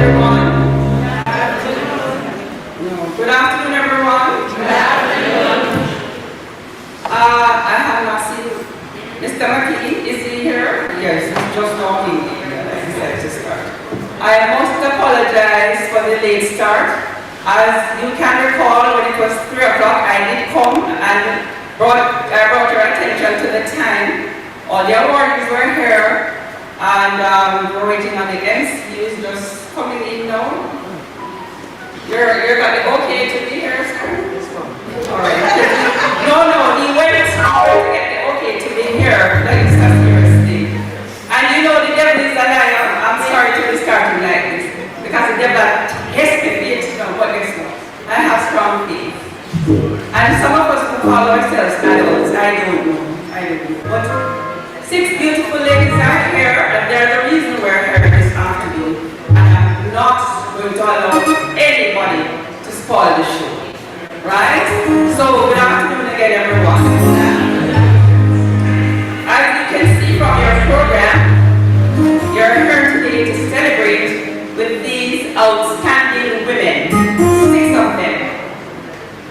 everyone. Good afternoon, everyone. Good afternoon. I have not seen Mr. McKee. Is he here? Yes, he's just walking in. He said to start. I must apologize for the late start. As you can recall, when it was 3 o'clock, I did come and brought your attention to the time. All the awardees were here, and we're waiting on the MCUs just coming in now. You're got the okay to be here, sir? All right. No, he went to get the okay to be here. That is seriously. And you know, the devil is a liar. I'm sorry to be starting like this, because the devil has me faith, but guess what? I have strong faith. And some of us who call ourselves adults, I don't know. But 6 beautiful ladies are here, and they're the reason we're here this afternoon. And I'm not going to allow anybody to spoil the show. Right? So, good afternoon again, everyone. As you can see from your program, you're here today to celebrate with these outstanding women, 6 of them.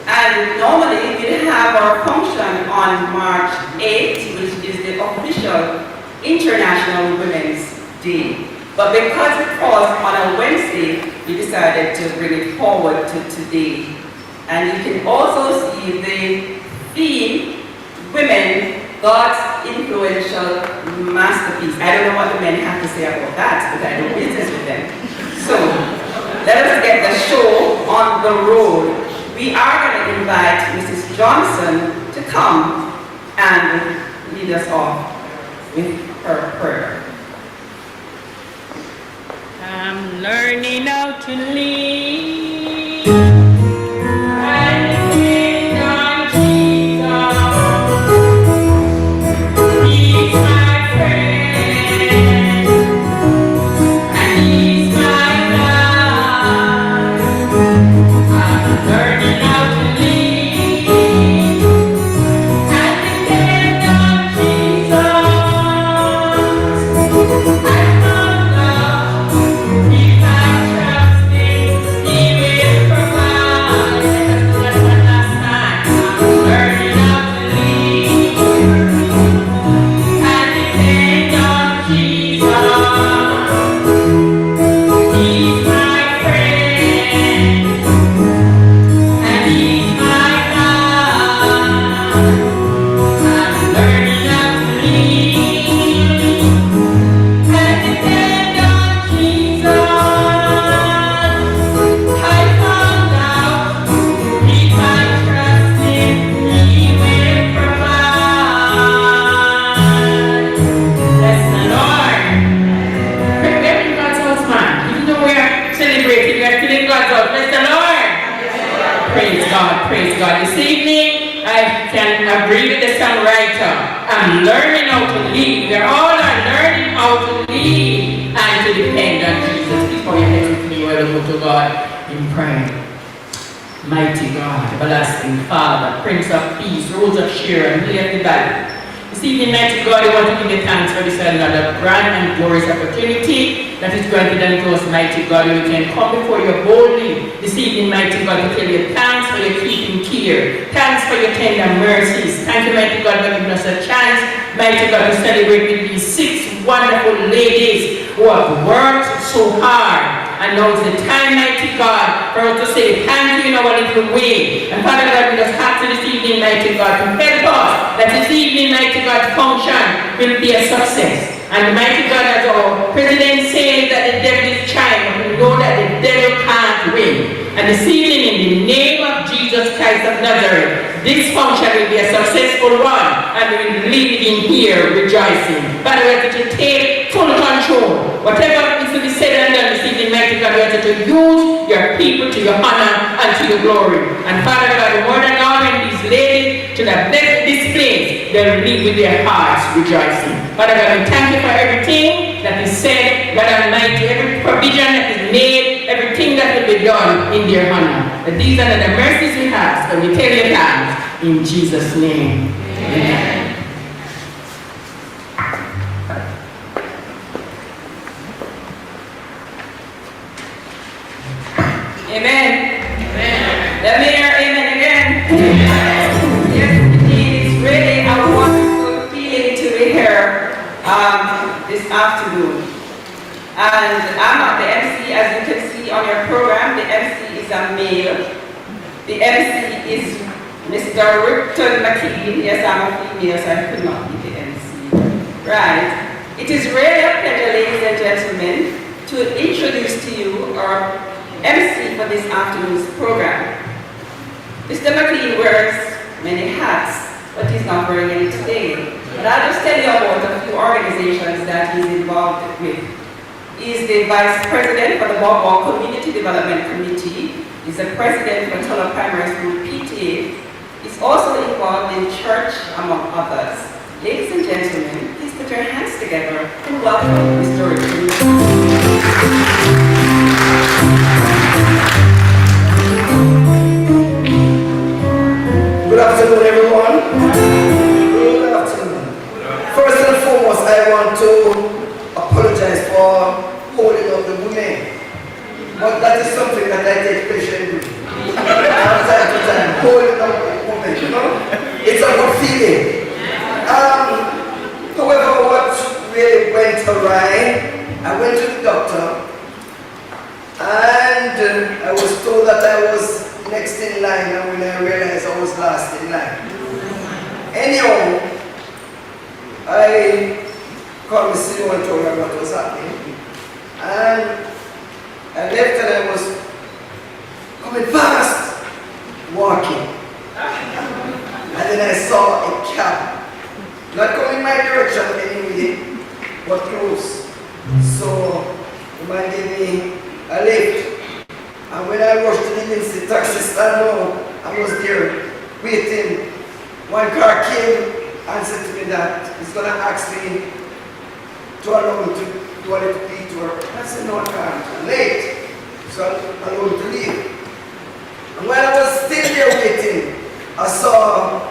And normally we'll have our function on March 8th, which is the official International Women's Day. But because it falls on a Wednesday, we decided to bring it forward to today. And you can also see the theme, Women, God's Influential Masterpiece. I don't know what the men have to say about that, but I do business with them. So, let us get the show on the road. We are going to invite Mrs. Johnson to come and lead us off with her prayer. I'm learning how to lead. Praise God. This evening, I can agree with the songwriter. I'm learning how to lead. We all are learning how to lead and to depend on Jesus. Please bow your heads with me while we go to God in prayer. Mighty God, everlasting Father, Prince of Peace, Rose of Sharon, Lily of the Valley. This evening, mighty God, I want to give you thanks for this another grand and glorious opportunity that is granted unto us, mighty God. We can come before you boldly this evening, mighty God, to tell you thanks for your keeping care. Thanks for your tender mercies. Thank you, mighty God, for giving us a chance, mighty God, to celebrate with these 6 wonderful ladies who have worked so hard. And now is the time, mighty God, for us to say thank you in our little way. And Father God, we just ask you this evening, mighty God, to help us that this evening, mighty God, function will be a success. And mighty God, as our president says that the devil is trying, but we know that the devil can't win. And this evening, in the name of Jesus Christ of Nazareth, this function will be a successful one, and we will leave in here rejoicing. Father, we have to take full control. Whatever is to be said and done this evening, mighty God, we have to use your people to your honor and to your glory. And Father God, more than all, when these ladies to have left this place, they will leave with their hearts rejoicing. Father God, we thank you for everything that is said, God Almighty, every provision that is made, everything that will be done in their honor. That these are the mercies we have, and we tell you thanks in Jesus' name. Amen. Amen. Amen. Let me hear amen again. Amen. Yes, indeed, it's really a wonderful feeling to be here this afternoon. And I'm not the MC, as you can see on your program. The MC is a male. The MC is Mr. Ripton McKean. Yes, I'm a female, so I could not be the MC. Right. It is really a pleasure, ladies and gentlemen, to introduce to you our MC for this afternoon's program. Mr. McLean wears many hats, but he's not wearing any today. But I'll just tell you about a few organizations that he's involved with. He's the Vice President for the Bob Community Development Committee. He's the President for Tulloch Primary School PTA. He's also involved in church, among others. Ladies and gentlemen, please put your hands together and welcome Mr. Richard. Good afternoon, everyone. Good afternoon. First and foremost, I want to apologize for holding up the women. But that is something that I take pleasure in doing. From time to time, holding up the women, you know? It's a good feeling. However, what really went awry, I went to the doctor and I was told that I was next in line, and when I realized I was last in line. Anyhow, I called Miss Sino and told her what was happening. And I left and I was coming fast, walking. And then I saw a cab. Not coming my direction anyway, but close. So the man gave me a lift. And when I rushed to the taxi stand, I was there waiting. One car came and said to me that he's going to ask me to allow me to do a little detour. I said, no, I can't. I'm late. So I allowed to leave. And while I was still there waiting, I saw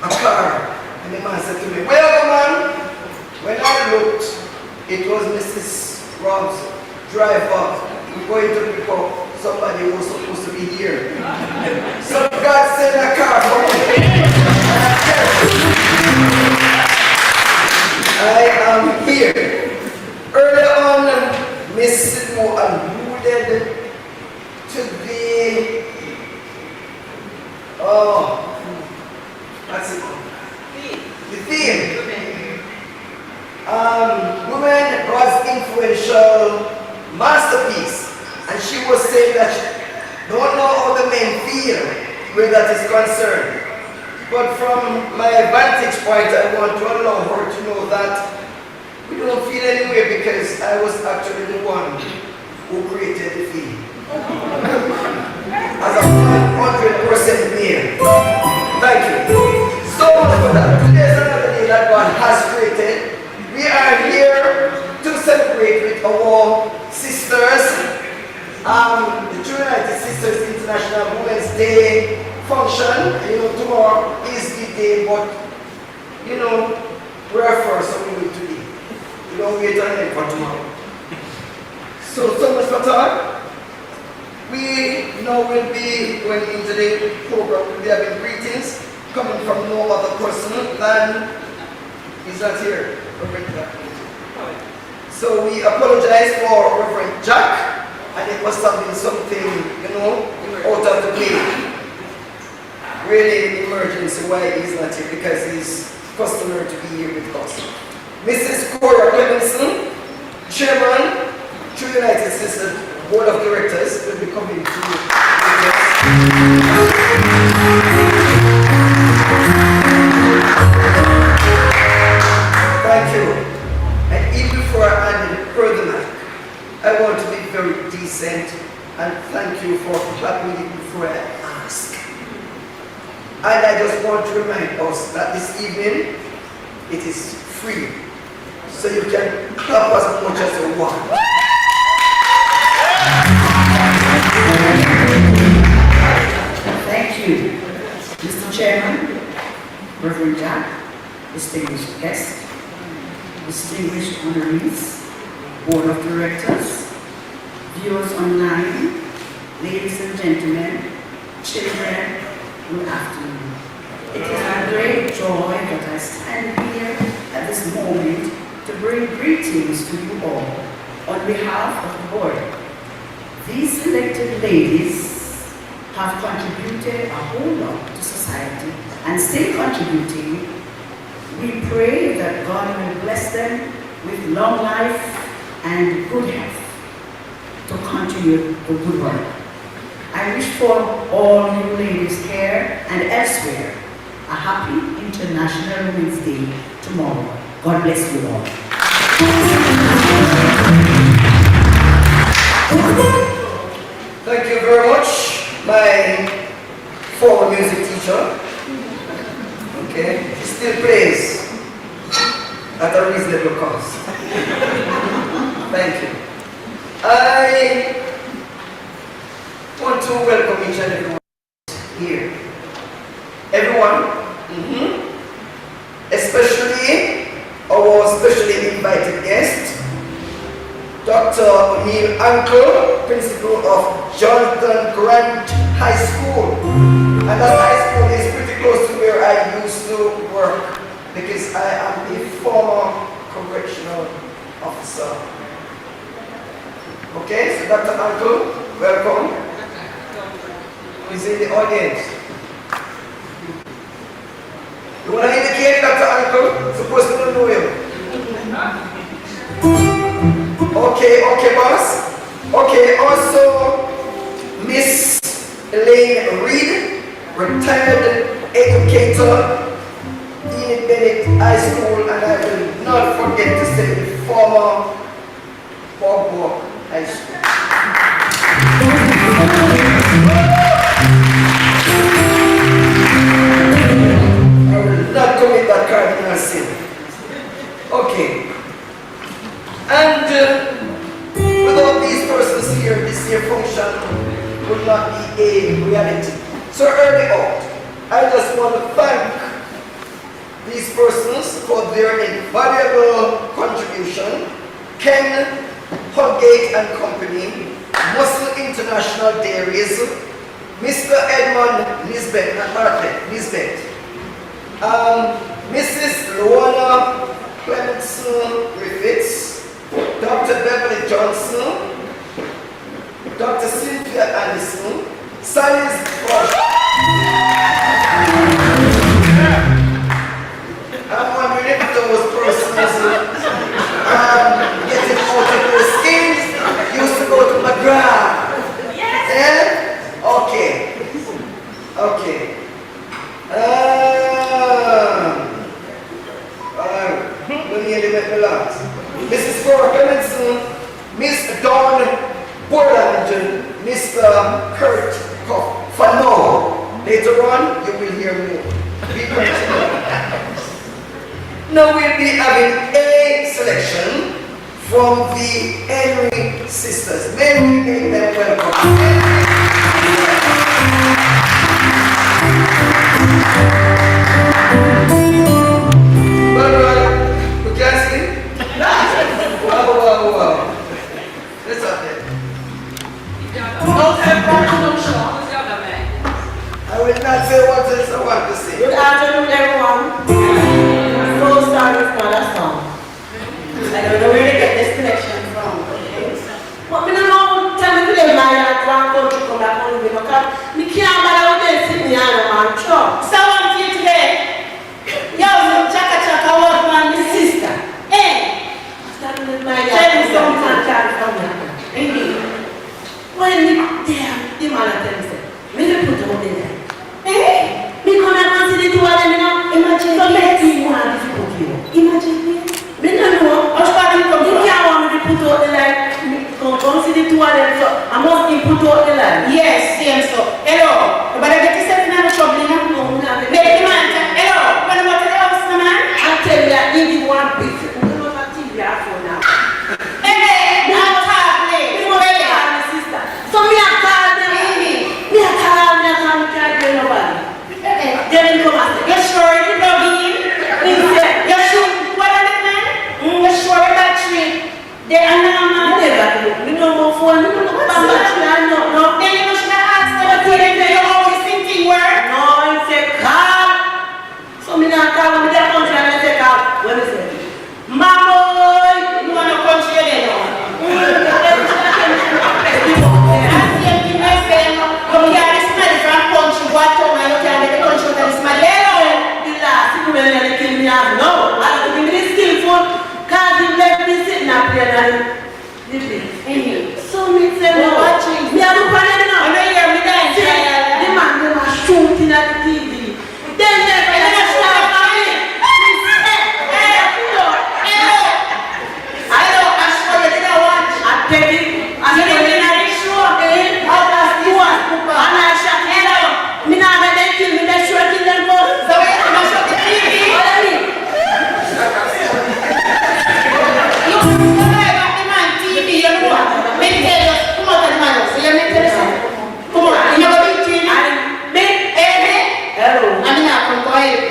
a car. And the man said to me, where are you, man? When I looked, it was Mrs. Rob's driver. We're going to pick up somebody who was supposed to be here. So God sent a car for me. I am here. Earlier on, Miss Sino alluded to the what's it called? The theme. Women was influential masterpiece, and she was saying that she don't know how the men feel where that is concerned. But from my vantage point, I want to allow her to know that we don't feel anyway because I was actually the one who created the theme. As a 100% male. Thank you. So much for that. Today is another day that God has created. We are here to celebrate with our sisters, the True United Sisters International Women's Day function. Tomorrow is the day, but we're first, so we need to be. We don't wait until for tomorrow. So much for talk. We now will be going into the program. We'll be having greetings coming from no other person than he's not here, Reverend Jack. So we apologize for Reverend Jack, and it must have been something, out of the way. Really an emergency why he's not here, because he's customary to be here with us. Mrs. Cora Clemenson, Chairman, True United Sisters Board of Directors, will be coming to Thank you. And even before I hand it further, I want to be very decent and thank you for clapping it before I ask. And I just want to remind us that this evening, it is free. So you can clap as much as you want. Thank you, Mr. Chairman, Reverend Jack, distinguished guests, distinguished honorees, Board of Directors, viewers online, ladies and gentlemen, children, good afternoon. It is a great joy that I stand here at this moment to bring greetings to you all on behalf of the board. These selected ladies have contributed a whole lot to society and still contributing. We pray that God will bless them with long life and good health to continue the good work. I wish for all you ladies here and elsewhere a happy International Women's Day tomorrow. God bless you all. Thank you very much, my former music teacher. Okay, he still plays at a reasonable cost. Thank you. I want to welcome each and everyone here. Everyone, especially our specially invited guest, Dr. O'Neill Uncle, Principal of Jonathan Grant High School. And that high school is pretty close to where I used to work because I am a former correctional officer. Okay, so Dr. Uncle, welcome. Who is in the audience? You want to indicate Dr. Uncle? Supposed to know him. Okay, boss. Okay, also Miss Elaine Reed, retired educator, Dean Bennett High School, and I will not forget to say the former Bob High School. I will not commit that cardinal sin. Okay. And without these persons here, this year function would not be a reality. So early on, I just want to thank these persons for their invaluable contribution. Ken, Holgate and Company, Muscle International Dairies, Mr. Edmund Nisbet, Mrs. Luana Clementson Griffiths, Dr. Beverly Johnson, Dr. Cynthia Anderson, Science Bosch. I'm wondering if those persons getting out of their skins used to go to McGrath. Yes. Okay. Let me elevate the last. Mrs. Cora Clementson, Miss Dawn Borland, Mr. Kurt Fano. Later on, you will hear me. Be patient. Now we'll be having a selection from the Henry sisters. May we make them welcome. We can't sing? Wow. Let's up there. I will not say what else I want to say. Good afternoon, everyone. I'm so sorry for that song. I don't know where to get this connection from. But I don't know, tell me to play my grand country come back home because I can't bother with this in the man. So I want you today. Yo, chaka what man, my sister. Hey, tell me something. When the man tell me, me put out there. Hey, me come and consider to all them, you know. Imagine me want to put you. Imagine me. Me no know. How far you come? You can't want me to put out the light. Consider to all them. So I must put out the light. Yes, same so. Hello. But I get yourself in a trouble, you know. No, no. Hey, man. Hello. When I'm at the house, man. I tell you, I need you one big. We don't have TV for now. Hey, I'm talking. Me want to call my sister. So me a call them. Me a call. Can't do nobody. Then come and say, you're sure you plug in? You're sure what are the men? You're sure battery? They are not man. We don't go for and so me say no. Me a look at them now. The man them a shooting at the TV. Then they start coming. I tell you, I tell you, I show up in out of the one, and I shot hello. Me now they kill me, they shoot in them both. So we have to shut the TV. What I mean? You got the man TV, you know what? Me tell you, come on, the man. So you make tell you something. Come on, you never been TV. Hello. I'm not from Korea.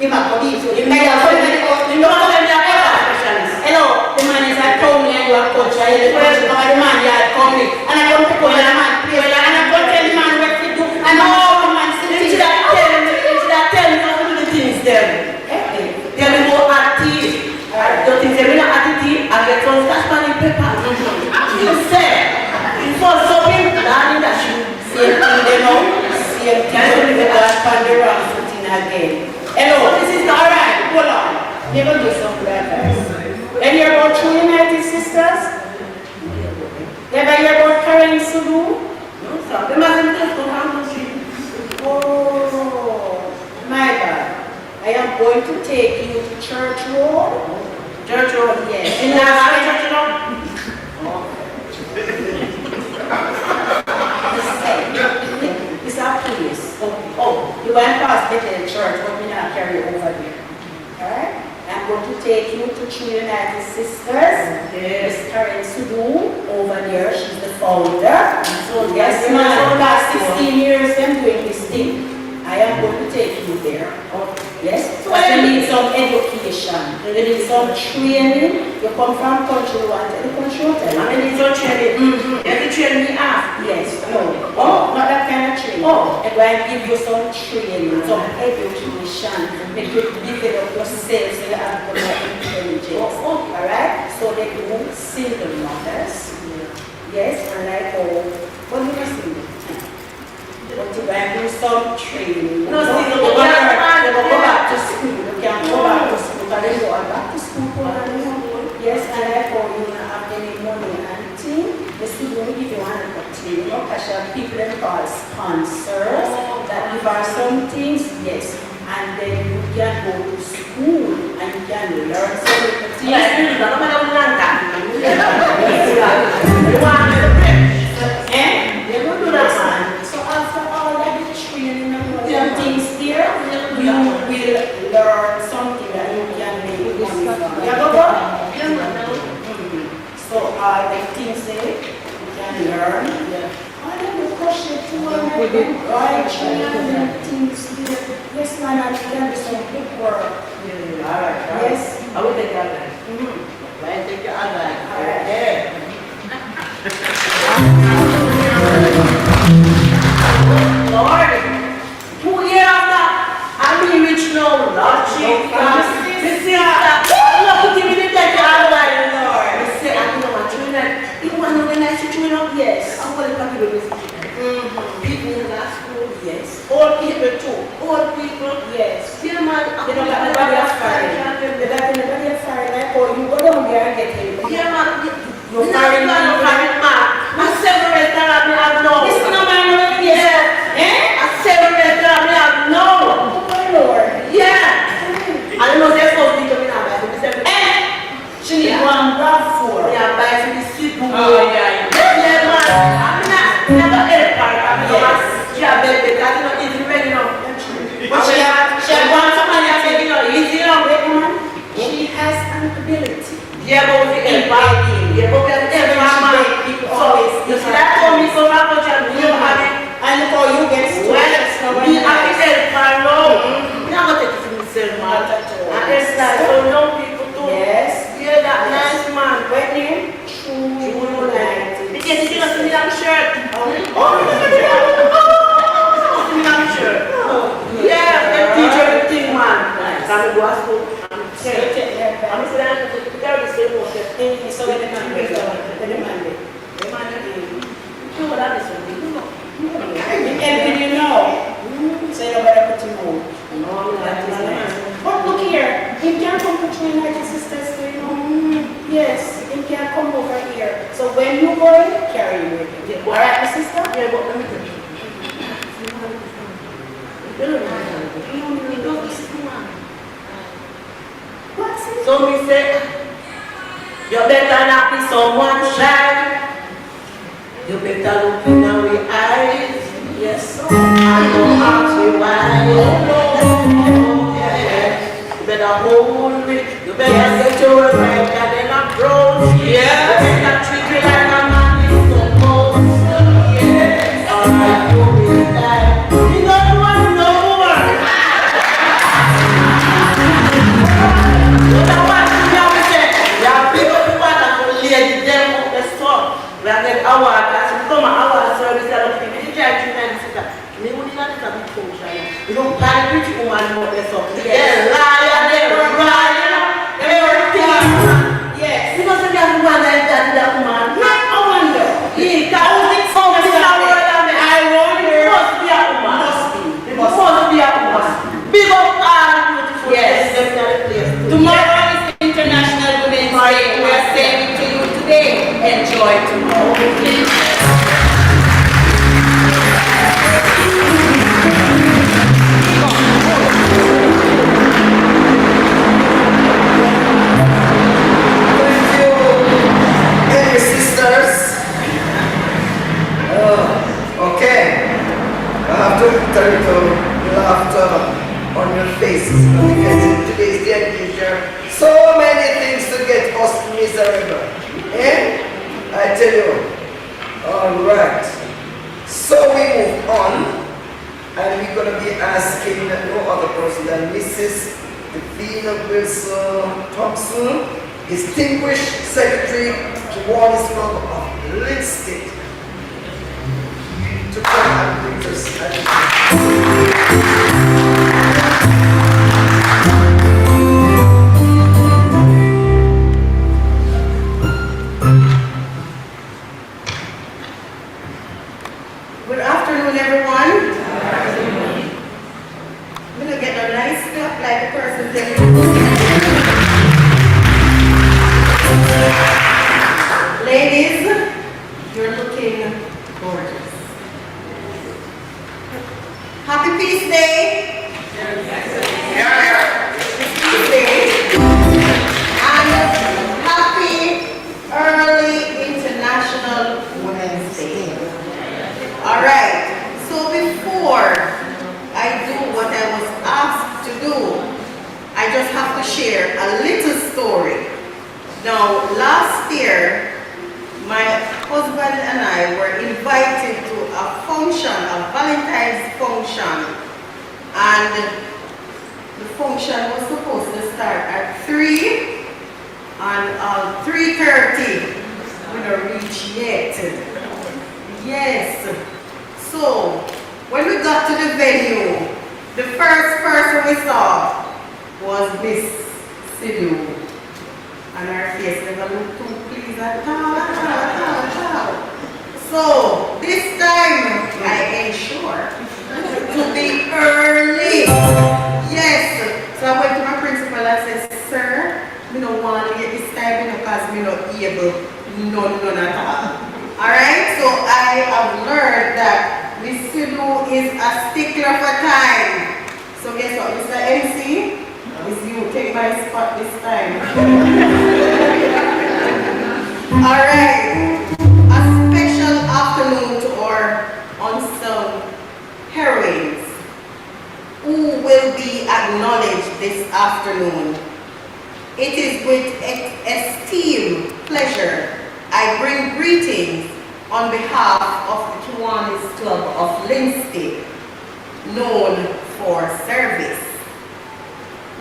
You might go deep, so you may have hello, the man is at home and you are coach. I the man you are coming. And I come to go and the man play. And I go tell the man what to do. And all the man sitting there tell me how to do the things there. Tell me more active. Don't think they're not active. I get some cash money paper. You say, before something, darling, that you same thing, they know. Same thing. So we go and find the wrong footing again. Hello, this is all right. Hold on. Never do something like that. And you're about true United Sisters? Never hear about Karen Sudu? No, sir. The mother just go down the street. Oh, my God. I am going to take you to Church Road. Church Road, yes. In the Church Road? It's a place. Oh, you went past Bethel Church, but we're not carry over there. Alright? I'm going to take you to True United Sisters. Miss Karen Sudu over there. She's the founder. So yes, for the last 16 years I'm doing this thing. I am going to take you there. Yes? So you need some education. You need some training. You come from country one to the country hotel. I need some training. You have to train me after. Yes. No. Oh, not that kind of training. Oh. I'm going to give you some training, some education. Make you develop yourself so you have more intelligence. Oh. Alright? So they do single mothers. Yes, and like what do you say? But you can do some training. No, see, you go back to school. You can go back to school. But then you are back to school. Yes, and therefore you don't have any money and thing. The school will give you one opportunity. Because people that call sponsors that give us some things, yes. And then you can go to school and you can learn some little things. Yes, no matter what you want to do. They will do that, man. After all that training and things there, you will learn something that you can make money from. You go? So all the things there, you can learn. All the question too, right training and things there. Yes, man, and you can do some good work. Alright. Yes. I will take that. I take your other. Alright. Lord, 2 years after, I'm rich now, Lord Jesus. This is that. Look, give me the deck, Lord. This is I'm going to train that. You want to know the nice train up? Yes. I'm going to come to this. People in that school? Yes. Old people too. Old people? Yes. You know, man, they don't have nobody else firing. They don't have nobody else firing. Like, oh, you go down there and get him. Yeah, man. You're firing man. You're firing man. I separate that I have no. This is not my money. Yeah. I separate that I have no. Oh my Lord. Yeah. I don't know if they're supposed to be coming out. She needs one grab for. Yeah, buy for the seat. Oh, yeah. Yeah, man. I'm not. Never help her. I'm not. She has baby. That's not easy. Ready now. But she has one somebody else. Easy now, baby man. She has an ability. Yeah, but we can buy it. Yeah, but we can so, you see that told me so much and you have it. And look how you get to we have to help her now. We're not going to take it to myself, man. And it's like, so young people too. Yes. Yeah, that nice man. When you true united. Because you see me, I'm sure You better look in our eyes. Yes, sir. And don't ask me why. Oh, yeah. You better hold me. You better get your right and then approach. Yeah. You better treat me like a man is supposed to. Yes. Alright, you will die. You don't want no more. You don't want to be able to say, you have big up the water to lay them up the sun. We are getting our water. So we come at our service and look at the judge and say, me only not a big function. You don't buy rich woman more than something. They're liar, they're thief. Yes. Because if you have one like that woman, I wonder. He can't think something I wonder. Must be a woman. Must be a woman. Big up all beautiful. Yes. Tomorrow is International Women's Day. We are saying to you today, enjoy tomorrow. Hey, sisters. Okay. I have to tell you the laughter on your faces because in today's day and age, so many things to get us miserable. Eh? I tell you. Alright. So we move on. And we're going to be asking no other person than Mrs. Davina Wilson Thompson, Distinguished Secretary to Warner's Club of Lindsay, to come and greet us. Good afternoon, everyone. I'm going to get a nice stuff like the person said. Ladies, you're looking gorgeous. Happy Peace Day. It's Peace Day. And happy early International Women's Day. All right. So before I do what I was asked to do, I just have to share a little story. Now, last year, my husband and I were invited to a function, a Valentine's function, and the function was supposed to start at 3 and 3:30. We don't reach yet. Yes. So, when we got to the venue, the first person we saw was Miss Sidhu. And her face never looked too pleased at all. So, this time, I ensured to be early. Yes. So I went to my principal and said, sir, I don't want to get this time because I'm not able, none at all. Alright, so I have learned that Miss Sidhu is a stickler for time. So guess what, Mr. MC? Is you take my spot this time. Alright, a special afternoon to our unsung heroines who will be acknowledged this afternoon. It is with esteemed pleasure I bring greetings on behalf of the Kiwanis Club of Lindsay, known for service.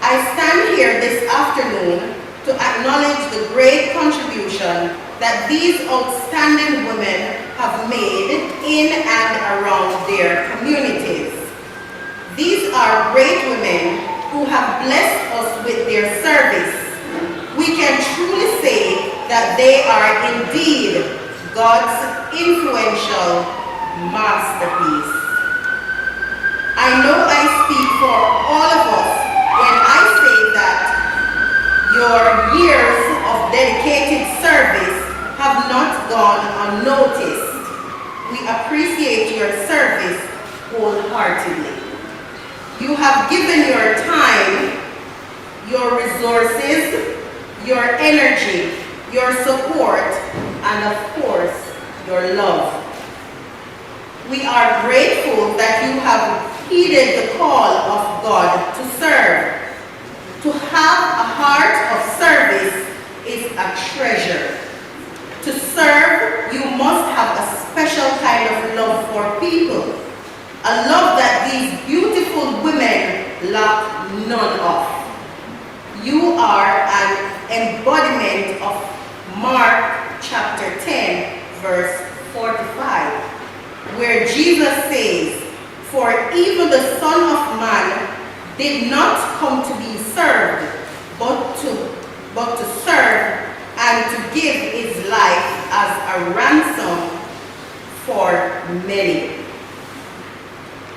I stand here this afternoon to acknowledge the great contribution that these outstanding women have made in and around their communities. These are great women who have blessed us with their service. We can truly say that they are indeed God's influential masterpiece. I know I speak for all of us when I say that your years of dedicated service have not gone unnoticed. We appreciate your service wholeheartedly. You have given your time, your resources, your energy, your support, and of course, your love. We are grateful that you have heeded the call of God to serve. To have a heart of service is a treasure. To serve, you must have a special kind of love for people. A love that these beautiful women lack none of. You are an embodiment of Mark chapter 10, verse 45, where Jesus says, "For even the Son of Man did not come to be served, but to serve and to give his life as a ransom for many."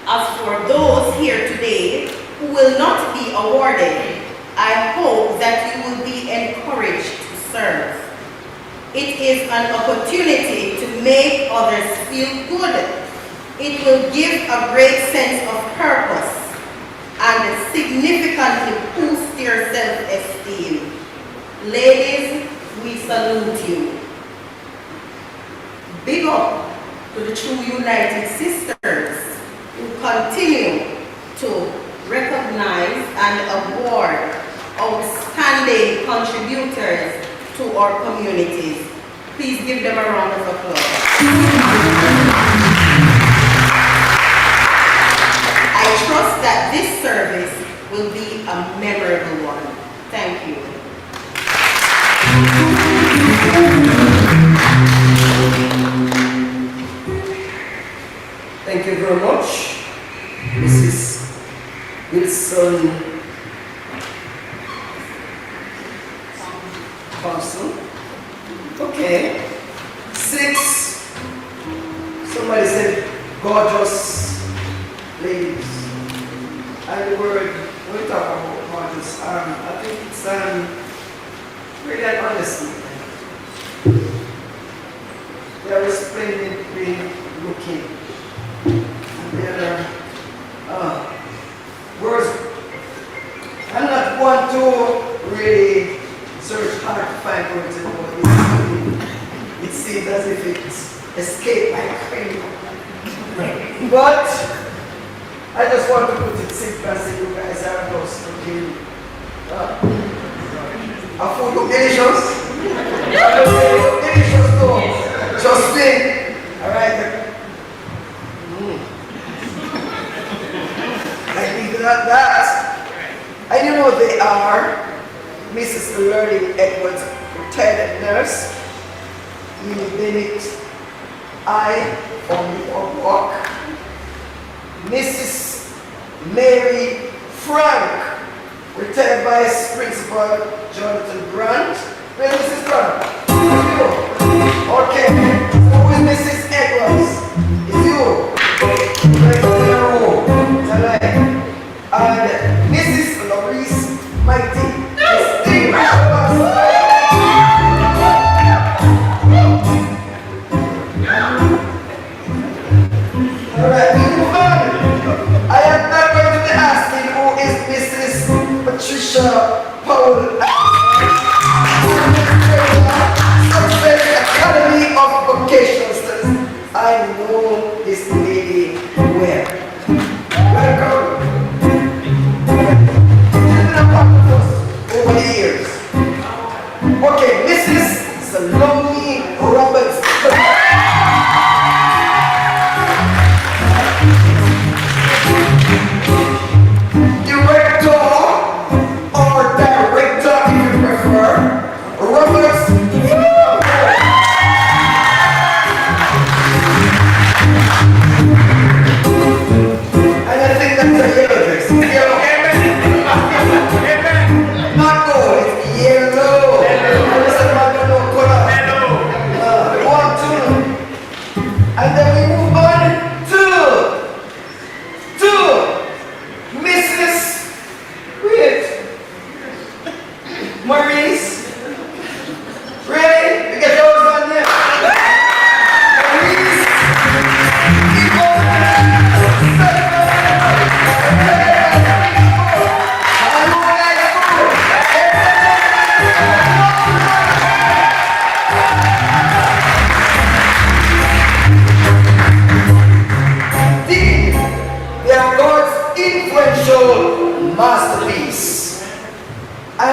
As for those here today who will not be awarded, I hope that you will be encouraged to serve. It is an opportunity to make others feel good. It will give a great sense of purpose and significantly boost your self-esteem. Ladies, we salute you. Big up to the True United Sisters who continue to recognize and award outstanding contributors to our communities. Please give them a round of applause. I trust that this service will be a memorable one. Thank you. Thank you very much, Mrs. Wilson Thompson. Okay. 6. Somebody said gorgeous ladies. And the word, when we talk about gorgeous, I think it's really an honesty. They are splendidly looking. And they are words. I'm not one to really search hard to find words in what it seems as if it's escaped my brain. But I just want to put it simple and say you guys are just looking a food look delicious. Look delicious though. Just think. Alright. I think that I don't know they are Mrs. Learning Edwards, retired nurse, Amy Bennett, I on the walk, Mrs. Mary Frank, retired vice principal Jonathan Grant. Where's Mrs. Grant? It's you. Okay. Who is Mrs. Edwards? It's you. Right in the room. Alright. And Mrs. Loris Mighty. Alright, we move on. I am not going to be asking who is Mrs. Patricia Powell, Success Academy of Vocational Studies. I know this lady well. Welcome. She's been a part of us over the years. Okay, Mrs. Salome Roberts. Not gold, it's yellow. It's a matter of color.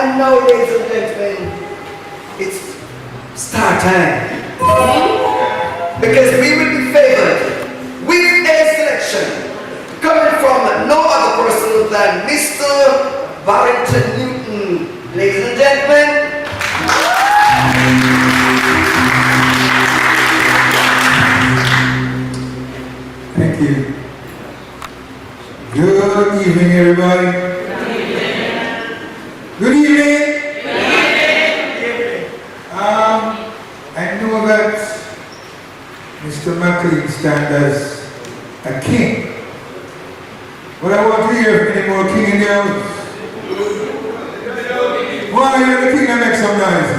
And now, ladies and gentlemen, it's start time. Because we will be favored with a selection coming from no other person than Mr. Barrington Newton. Ladies and gentlemen, thank you. Good evening, everybody. Good evening. I know that Mr. McLean stands as a king, but I want to hear any more king in the house. Why are you the king that makes some noise?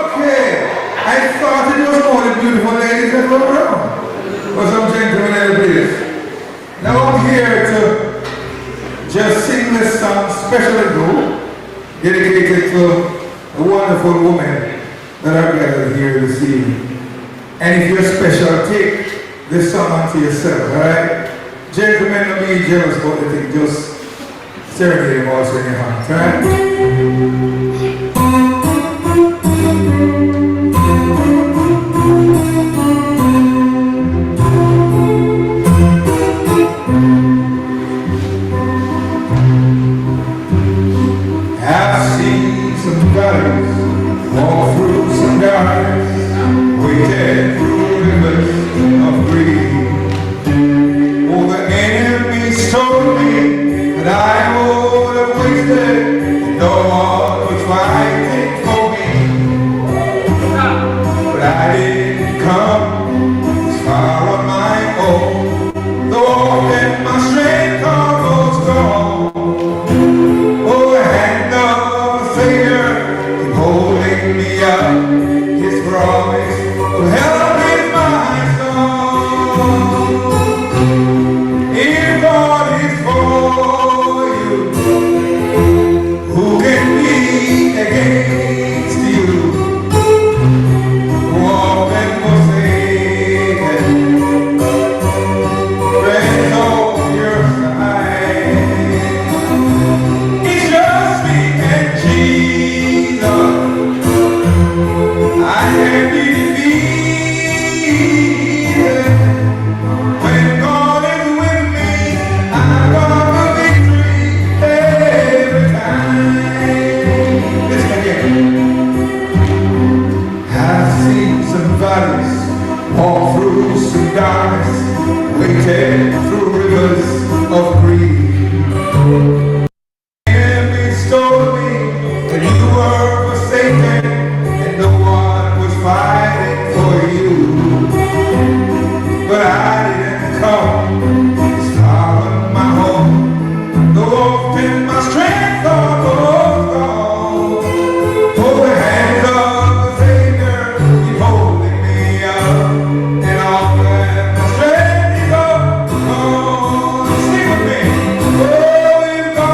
Okay. I thought it was more the beautiful ladies that were around. Or some gentlemen in the place. Now I'm here to just sing this song specially dedicated to a wonderful woman that are gathered here this evening. And if you're special, take this song unto yourself, alright? Gentlemen, don't be jealous about the thing, just serenade them also in your heart, alright? I've seen some guys walk through some guys, waited through rivers of grief. Oh, the enemies told me that I would have wasted, no one was fighting for me. But I didn't come this far on my own, though then my strength almost gone. Oh, the hand of the Savior keep holding me up. His promise will help in my song. If God is for you, who can be against you? Walk and forsaken, friends on your side. It's just me and Jesus. I can be defeated. When God is with me, I got the victory every time. Listen again. I've seen some valleys, walked through some darkness, waited through rivers of grief. Enemies told me that you were forsaken and no one was fighting for you. But I didn't come this far on my own, though often my strength almost gone. Oh, the hands of the Savior keep holding me up, and all that my strength is all gone. Sing with me. Oh, if God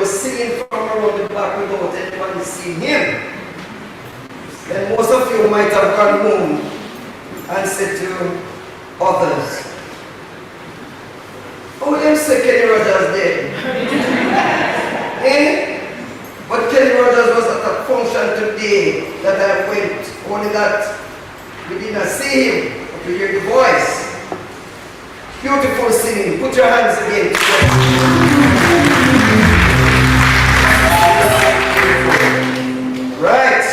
was singing from around the back without anybody seeing him. Then most of you might have gone home and said to others, "Oh, them say Kenny Rogers dead." Eh? But Kenny Rogers was at a function today that I went, only that we did not see him, but we hear the voice. Beautiful singing. Put your hands again together. Right.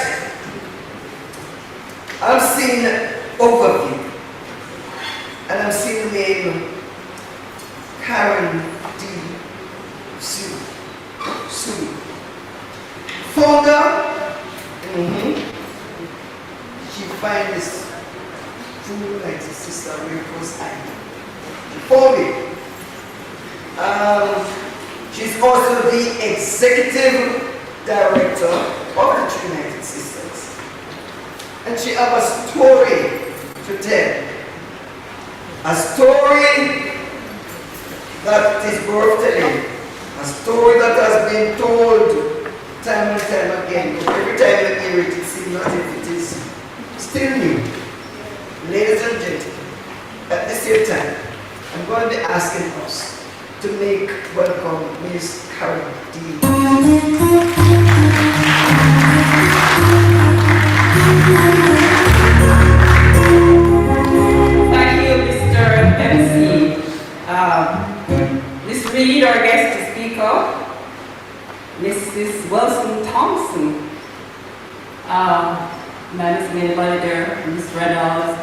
I'm seeing overview. And I'm seeing the name Karen D. Sue. Founder. She find this true like sister miracles I for me. She's also the executive director of the True United Sisters. And she has a story to tell. A story that is worth telling. A story that has been told time and time again. But every time I hear it, it seems as if it is still new. Ladies and gentlemen, at the same time, I'm going to be asking us to make welcome Miss Karen D. Thank you, Mr. MC. Miss Reed, our guest speaker, Mrs. Wilson Thompson, Miss Manager, Miss Reynolds,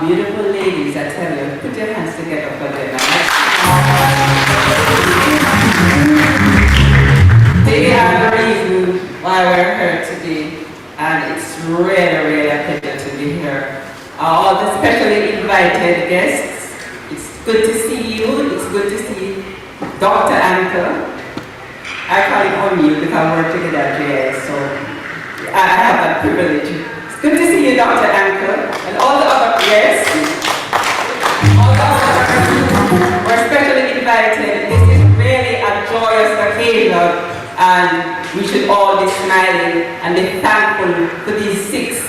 beautiful ladies, I tell you, put your hands together for them. They are the reason why we're here today, and it's really a pleasure to be here. All the specially invited guests, it's good to see you, it's good to see Dr. Anka. I call him on you because I work together at JS, so I have that privilege. Good to see you, Dr. Anka, and all the other guests. All the other were especially invited. This is really a joyous occasion, and we should all be smiling and be thankful for these 6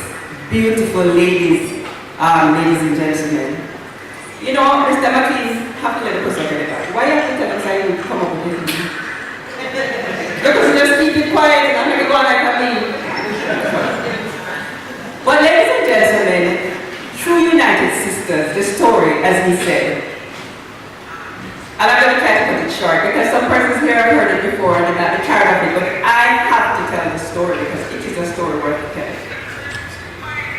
beautiful ladies, ladies and gentlemen. You know, Mr. McKees, have to let the person get it back. Why are you telling us I need to come up with this? Because you just keep it quiet and I'm going to go like a me. But ladies and gentlemen, True United Sisters, the story, as he said, and I'm going to try to put it short because some persons here have heard it before and they're not tired of it, but I have to tell the story because it is a story worth telling.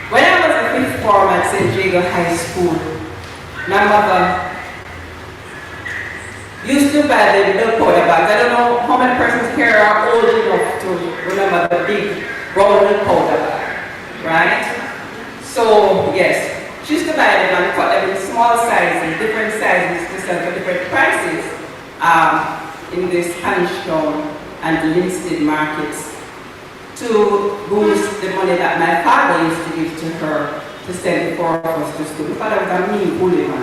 When I was a 5th form at St. Jago High School, my mother used to buy the little powder bags. I don't know how many persons here are old enough to remember the big brown powder bag. Right? So, yes, she used to buy them and cut them in small sizes, different sizes to sell for different prices in the Spanish Town and the Linstead markets to boost the money that my father used to give to her to send the 4 of us to school. My father was a mean bully man.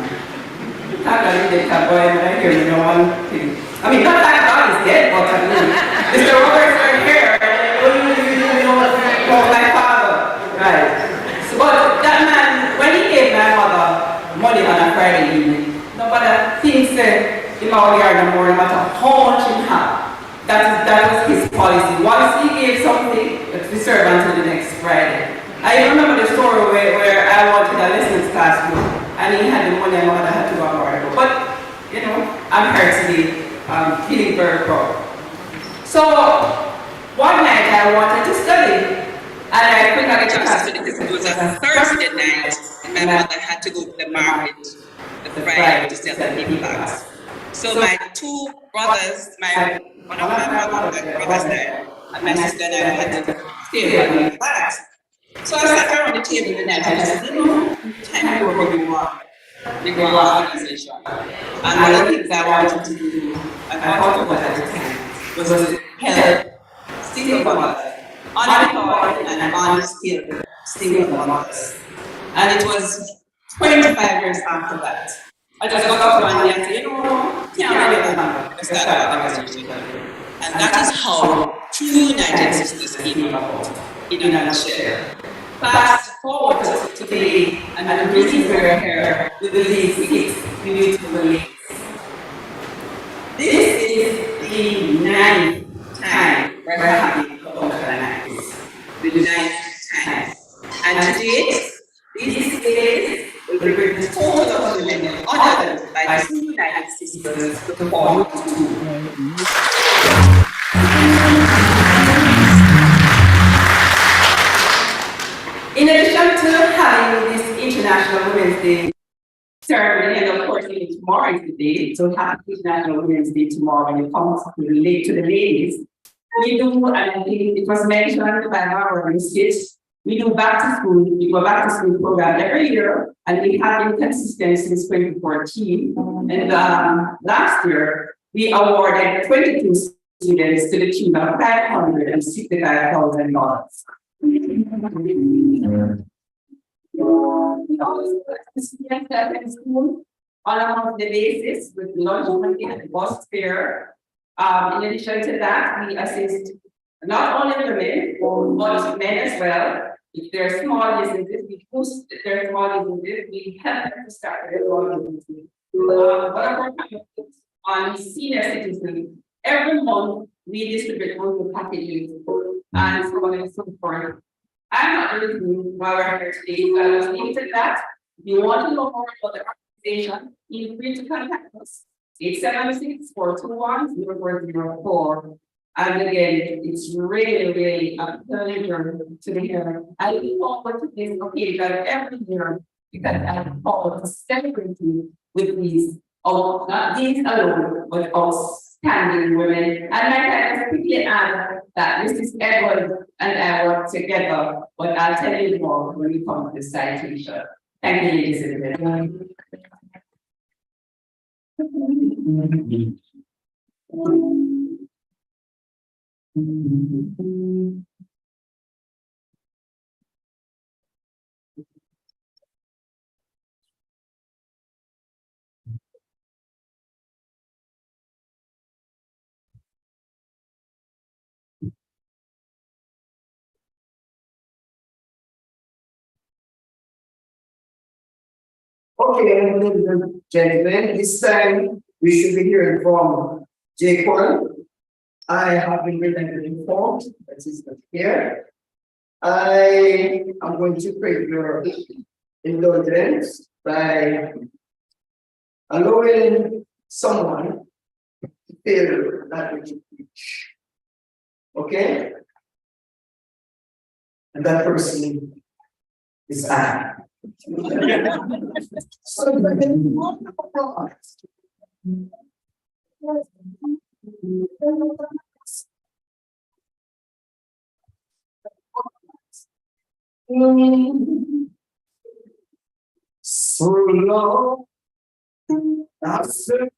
Thank God he did that boy, but I hear no one thing. I mean, not that God is dead, but I mean, Mr. Roberts are here. My father. Right. So, but that man, when he gave my mother money on a Friday evening, nobody thinks that in my yard no more, no matter how much he had. That was his policy. Once he gave something, we serve until the next Friday. I remember the story where I wanted a lessons class book, and he had the money and my mother had to go and borrow. But, you know, I'm here today, feeling very proud. So, one night I wanted to study. And I could not get to class because it was a Thursday night and my mother had to go to the market the Friday to sell the baby bags. So my 2 brothers, one of my brothers died, and my sister and I had to stay with the bags. So I sat around the table the night and I said, you know, time to go where we want. We go on organization. And one of the things I wanted to do, I thought about at the time, was to help single mothers. Unemployed and unskilled single mothers. And it was 25 years after that. I just got up one day and said, you know, can't really remember. I started an organization. And that is how true United Sisters came about, in a nutshell. Fast forward to today, and the reason we're here with these 6 beautiful ladies. This is the 9th time we're having a function like this. The 9th time. And today, these ladies will bring the total of the women honored by the two United Sisters to form two. In addition to having this International Women's Day ceremony, and of course, tomorrow is the day, so happy International Women's Day tomorrow when it comes to the ladies. We do, and I think it was mentioned by our speech, we do back to school, we go back to school program every year, and we have been consistent since 2014. And last year, we awarded 22 students to the tune of $565,000. We always put the students that in school on a monthly basis with lunch money and bus fare. In addition to that, we assist not only women, but men as well. If they're small businesses, we boost their small businesses, we help them to start their small businesses. One of our campaigns on senior citizens, every month we distribute multiple packages and so on and so forth. I'm not really sure why we're here today, but I was limited that. If you want to know more about the organization, feel free to contact us. 876-421-0404. And again, it's really a pleasure to be here. I look forward to this occasion every year because I look forward to celebrating with these, not these alone, but outstanding women. And like I just quickly add that Mrs. Edward and I work together, but I'll tell you more when we come to the citation. Thank you, ladies and gentlemen. Okay, ladies and gentlemen, this time we should be hearing from Jacob. I have been really informed that he's not here. I am going to pray your indulgence by allowing someone to feel that which you preach. Okay? And that person is I. So, so long, I said,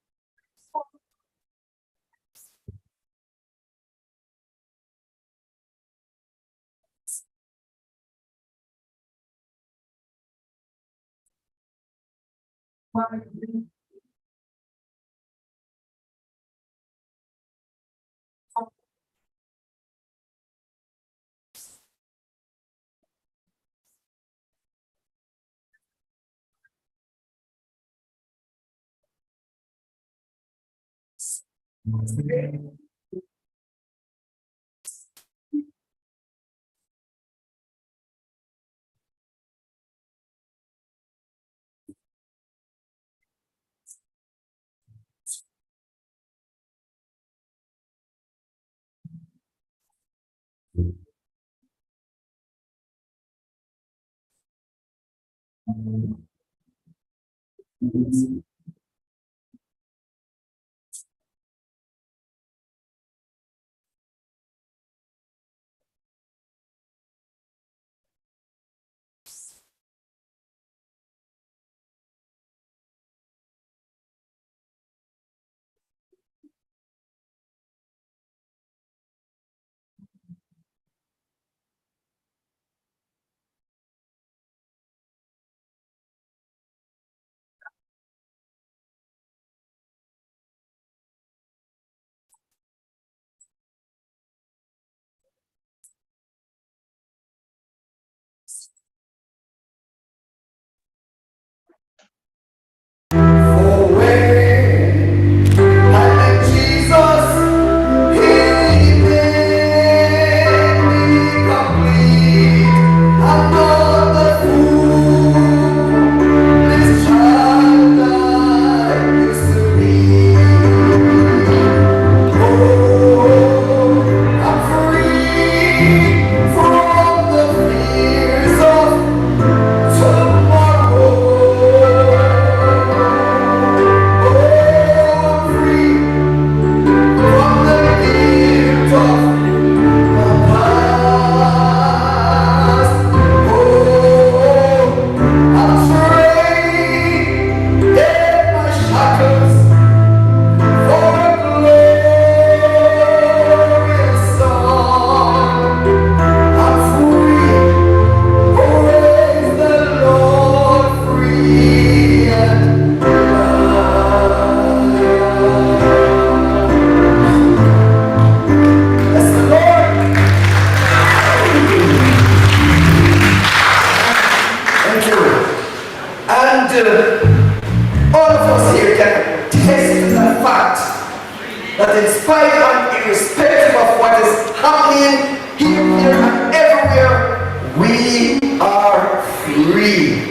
that in spite and irrespective of what is happening here, there, and everywhere, we are free.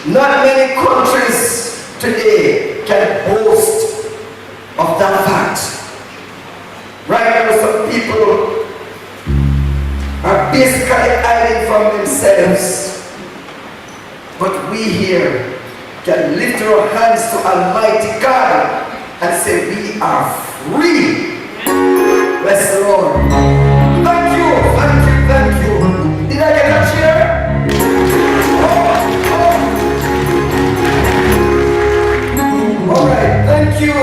Not many countries today can boast of that fact. Right now, some people are basically hiding from themselves, but we here can lift our hands to Almighty God and say we are free. Bless the Lord. Thank you, thank you, thank you. Did I get a cheer? All right, thank you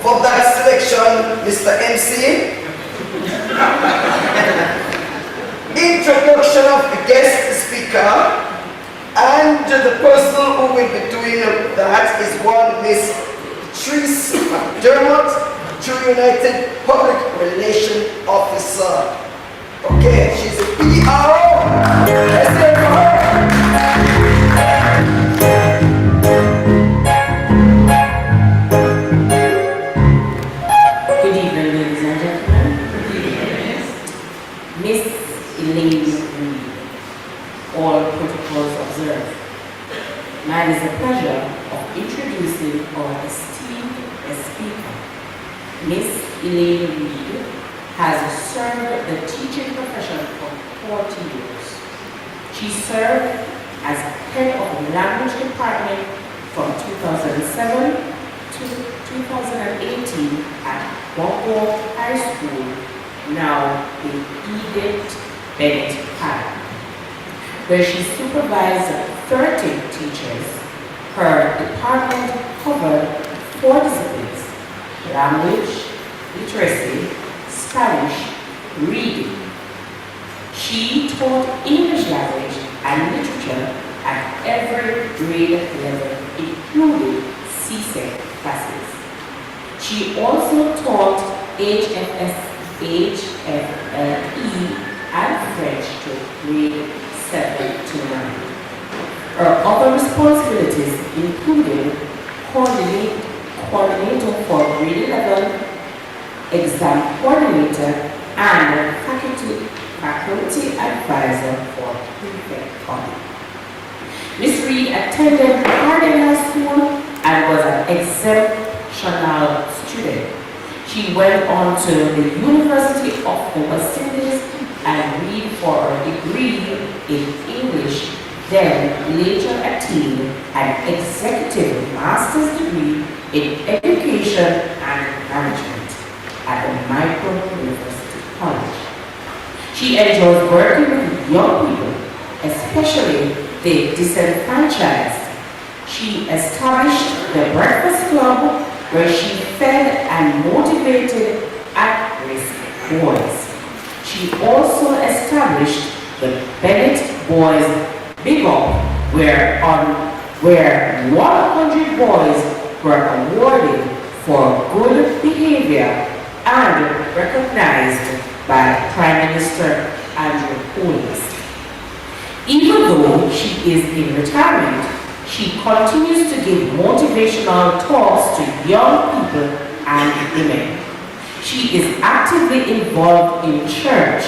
for that selection, Mr. MC. Introduction of the guest speaker, and the person who will be doing that is one Miss Trice McDermott, True United Public Relations Officer. Okay, she's a PRO. Let's hear it for her. Good evening, ladies and gentlemen. Miss Elaine Reed, all protocols observed. Now it is a pleasure of introducing our esteemed speaker. Miss Elaine Reed has served the teaching profession for 40 years. She served as head of the language department from 2007 to 2018 at Bongo High School, now the Edith Bennett High, where she supervised 13 teachers. Her department covered 4 disciplines: language, literacy, Spanish, reading. She taught English language and literature at every grade level, including CSEC classes. She also taught HFS, HFLE, and French to grade 7 to 9. Her other responsibilities included coordinator for grade 11, exam coordinator, and faculty advisor for prefect audit. Ms. Reed attended Harding High School and was an exceptional student. She went on to the University of the West Indies and read for a degree in English, then later attained an executive master's degree in education and management at the Micro University College. She enjoys working with young people, especially the disenfranchised. She established the Breakfast Club, where she fed and motivated at-risk boys. She also established the Bennett Boys Big Up, where 100 boys were awarded for good behavior and recognized by Prime Minister Andrew Holness. Even though she is in retirement, she continues to give motivational talks to young people and women. She is actively involved in church,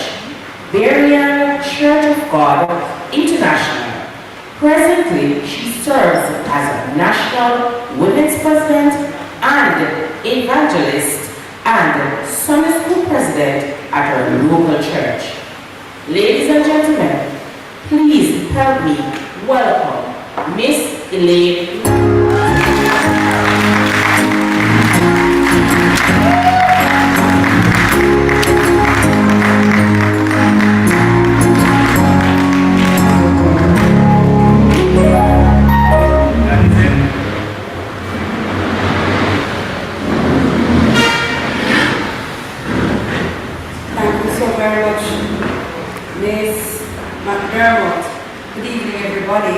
Berean Church of God International. Presently, she serves as a national women's president and evangelist and Sunday school president at her local church. Ladies and gentlemen, please help me welcome Miss Elaine. Thank you so very much, Miss McDermott. Good evening, everybody.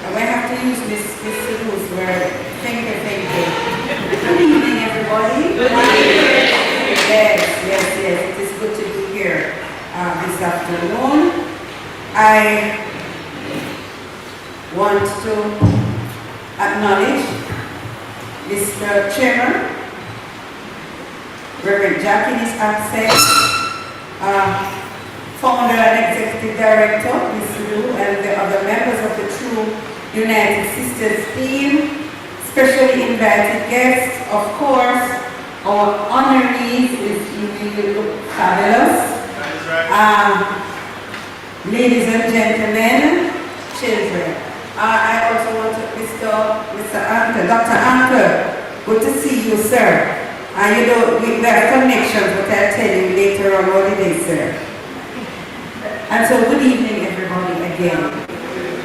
I might have to use Miss Siddle's word, thank you. Good evening, everybody. Good evening. Yes. It is good to be here this afternoon. I want to acknowledge Mr. Chairman, Reverend Jack in his absence, Founder and Executive Director, Ms. Lou, and the other members of the True United Sisters team, specially invited guests, of course, our honorees, you look fabulous. Ladies and gentlemen, children. I also want to Mr. Anker, Dr. Anker, good to see you, sir. You know, we have connections, but I'll tell you later on what it is, sir. And so good evening, everybody, again.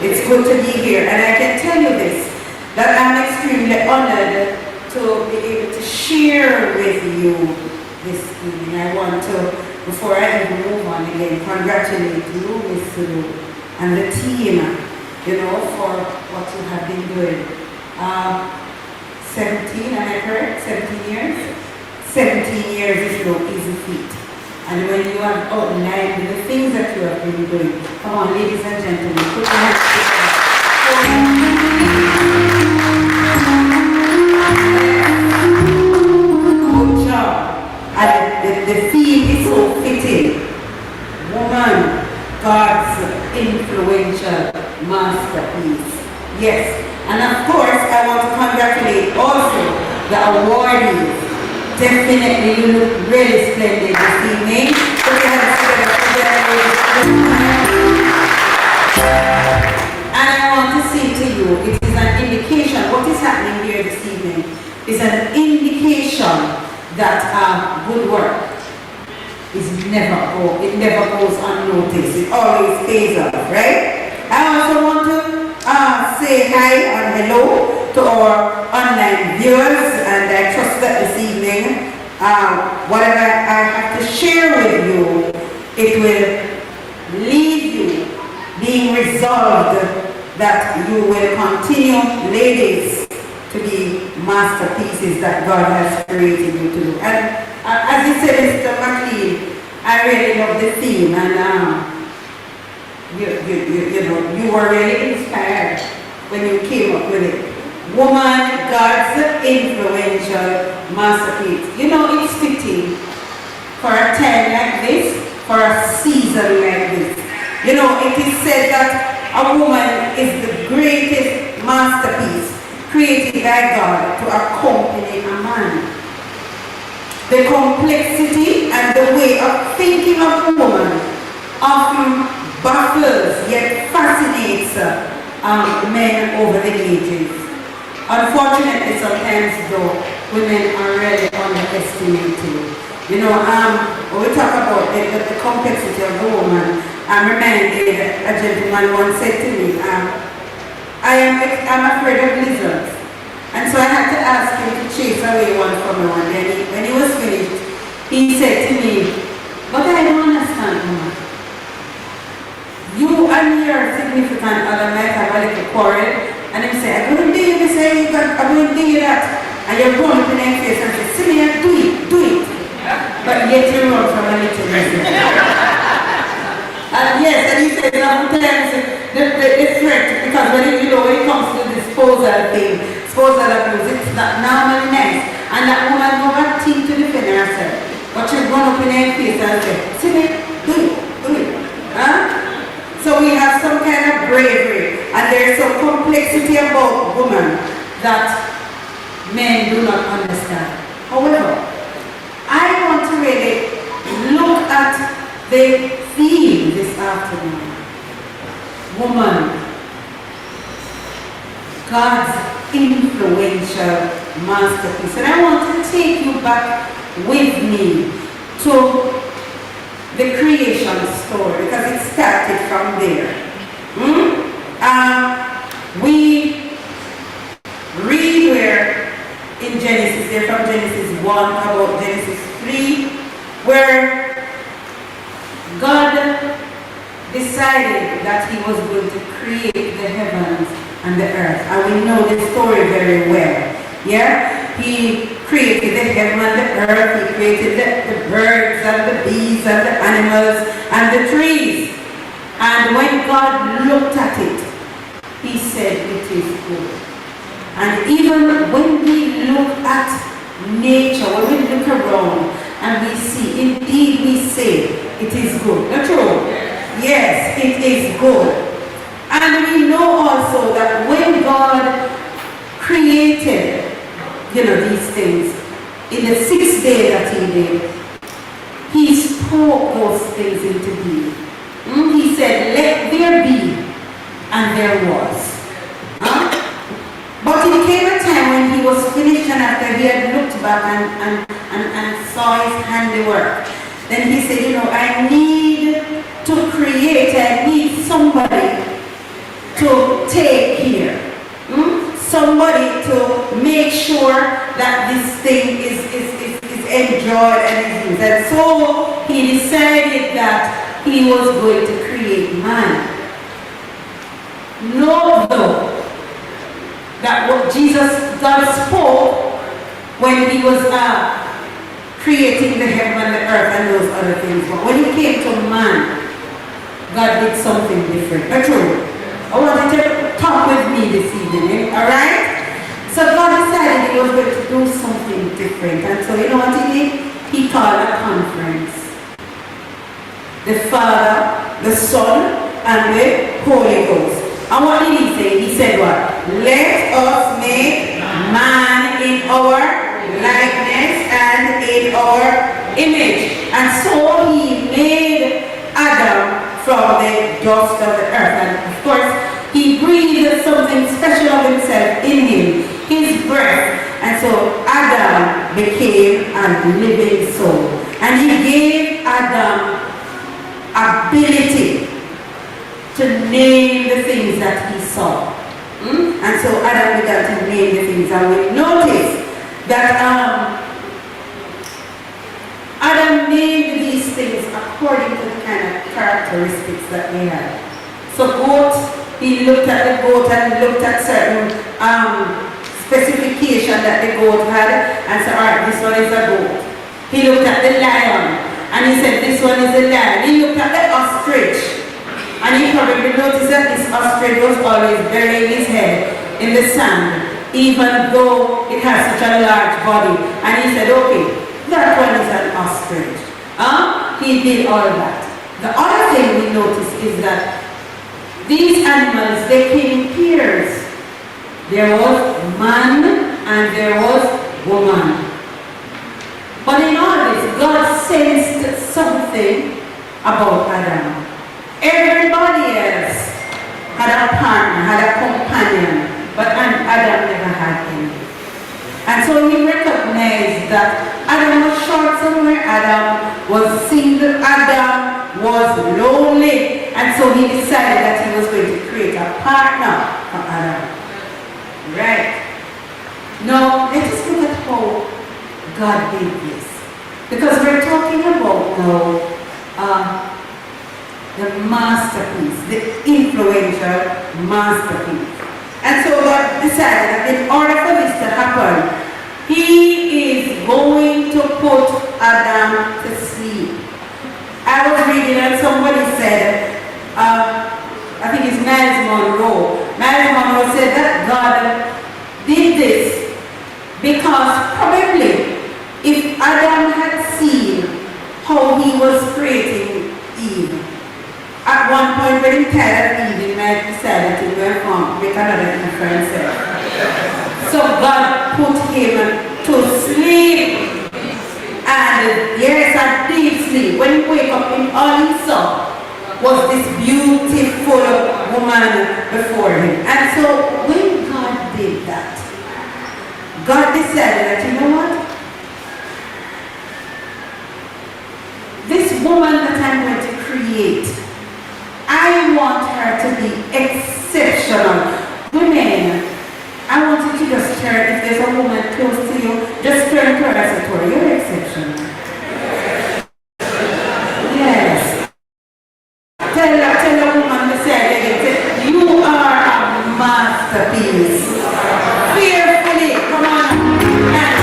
It's good to be here, and I can tell you this, that I'm extremely honored to be able to share with you this evening. I want to, before I even move on again, congratulate you, Ms. Lou, and the team, you know, for what you have been doing. 17, am I correct? 17 years? 17 years is no easy feat. And when you have outlined the things that you have been doing, come on, ladies and gentlemen, put your hands together. Good job. And the theme is so fitting. Woman, God's influential masterpiece. Yes. And of course, I want to congratulate also the awardees. Definitely, you look really splendid this evening. Put your hands together. And I want to say to you, it is an indication, what is happening here this evening is an indication that good work is it never goes unnoticed. It always pays off, right? I also want to say hi and hello to our online viewers, and I trust that this evening, whatever I have to share with you, it will leave you being resolved that you will continue, ladies, to be masterpieces that God has created you to do. And as you said, Mr. McLean, I really love the theme, and you were really inspired when you came up with it. Woman, God's influential masterpiece. You know, it's fitting for a time like this, for a season like this. You know, it is said that a woman is the greatest masterpiece created by God to accompany a man. The complexity and the way of thinking of a woman often baffles yet fascinates men over the ages. Unfortunately, sometimes though, women are really underestimated. You know, when we talk about the complexity of the woman, I'm reminded a gentleman once said to me, I'm afraid of lizards. And so I had to ask him to chase away one from me one day. When he was finished, he said to me, but I don't understand, woman. You and your significant other might have a little quarrel, and him say, I'm going to do you this, I'm going to do you that. And you're going to the face and say, see me, do it. But yet you run from a little lizard. And yes, and he said, sometimes the threat, because when it comes to the disposal abuse, it's not normally nice. And that woman go back to defend herself. But she run up in her face and say, see me, do it. Huh? So we have some kind of bravery, and there is some complexity about women that men do not understand. However, I want to really look at the theme this afternoon. Woman, God's influential masterpiece. And I want to take you back with me to the creation story, because it started from there. We read where in Genesis, there from Genesis 1 about Genesis 3, where God decided that He was going to create the heavens and the earth. And we know the story very well. Yeah? He created the heaven and the earth. He created the birds and the bees and the animals and the trees. And when God looked at it, He said, it is good. And even when we look nature, when we look around and we see, indeed we say it is good. Not true? Yes, it is good. And we know also that when God created, these things, in the 6th day that he did, he spoke those things into being. He said, let there be, and there was. But it came a time when he was finished and after he had looked back and saw his handiwork, then he said, I need to create, I need somebody to take here. Somebody to make sure that this thing is enjoyed and is used. And so he decided that he was going to create man. Know though that what God spoke when he was creating the heaven and the earth and those other things. But when it came to man, God did something different. Not true? I want you to talk with me this evening, alright? So God decided he was going to do something different. And so you know what he did? He called a conference. The Father, the Son, and the Holy Ghost. And what did he say? He said what? Let us make man in our likeness and in our image. And so he made Adam from the dust of the earth. And of course, he breathed something special of himself in him, his breath. And so Adam became a living soul. And he gave Adam ability to name the things that he saw. And so Adam began to name the things. And we notice that Adam named these things according to the kind of characteristics that they had. So goat, he looked at the goat and looked at certain specification that the goat had and said, alright, this one is a goat. He looked at the lion and he said, this one is a lion. He looked at the ostrich and he probably noticed that this ostrich was always burying his head in the sand, even though it has such a large body. And he said, okay, that one is an ostrich. He did all that. The other thing we notice is that these animals, they came in pairs. There was man and there was woman. But in all this, God sensed something about Adam. Everybody else had a partner, had a companion, but Adam never had any. And so he recognized that Adam was short somewhere, Adam was single, Adam was lonely. And so he decided that he was going to create a partner for Adam. Right. Now, let us look at how God did this. Because we're talking about now the masterpiece, the influential masterpiece. And so God decided that in order for this to happen, he is going to put Adam to sleep. I was reading and somebody said, I think it's Miles Monroe. Miles Monroe said that God did this because probably if Adam had seen how he was creating Eve, at one point when he tired of Eve, he might decide that he will make another Eve for himself. So God put him to sleep. And yes, a deep sleep. When he woke up, all he saw was this beautiful woman before him. And so when God did that, God decided that, you know what? This woman that I'm going to create, I want her to be exceptional. Women, I want you to just turn, if there's a woman close to you, just turn to her and say to her, you're exceptional. Yes. Tell a woman to say, you are a masterpiece. Fearfully, come on. And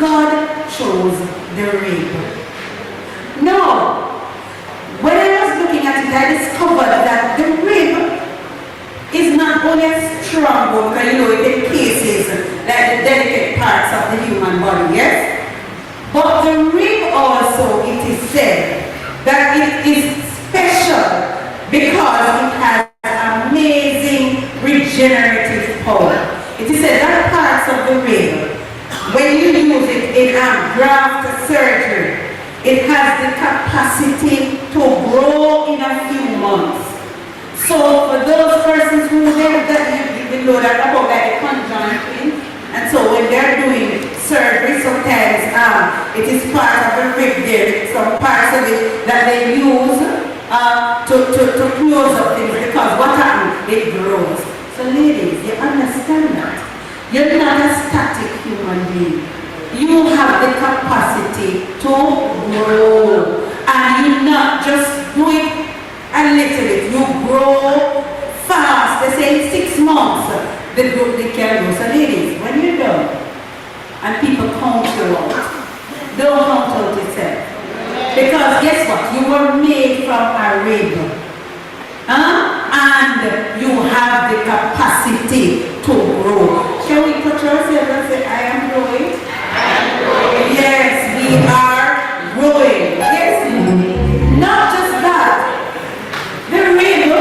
God chose the rib. Now, when I was looking at it, I discovered that the rib is not only a strong bone, because you know it encases like the delicate parts of the human body, yes? But the rib also, it is said that it is special because it has amazing regenerative power. It is said that parts of the rib, when you use it in graft surgery, it has the capacity to grow in a few months. So for those persons who have that, you know that about like the conjoint twins, and so when they're doing surgery, sometimes it is part of the rib there, some parts of it that they use to close up things, because what happens? It grows. So ladies, you understand that? You're not a static human being. You have the capacity to grow. And you not just do it a little bit. You grow fast. They say 6 months, the growth they can grow. So ladies, when you're done, and people count you out, don't count out yourself. Because guess what? You were made from a rib. And you have the capacity to grow. Shall we put ourselves and say, I am growing? Yes, we are growing. Yes. Not just that. The rib,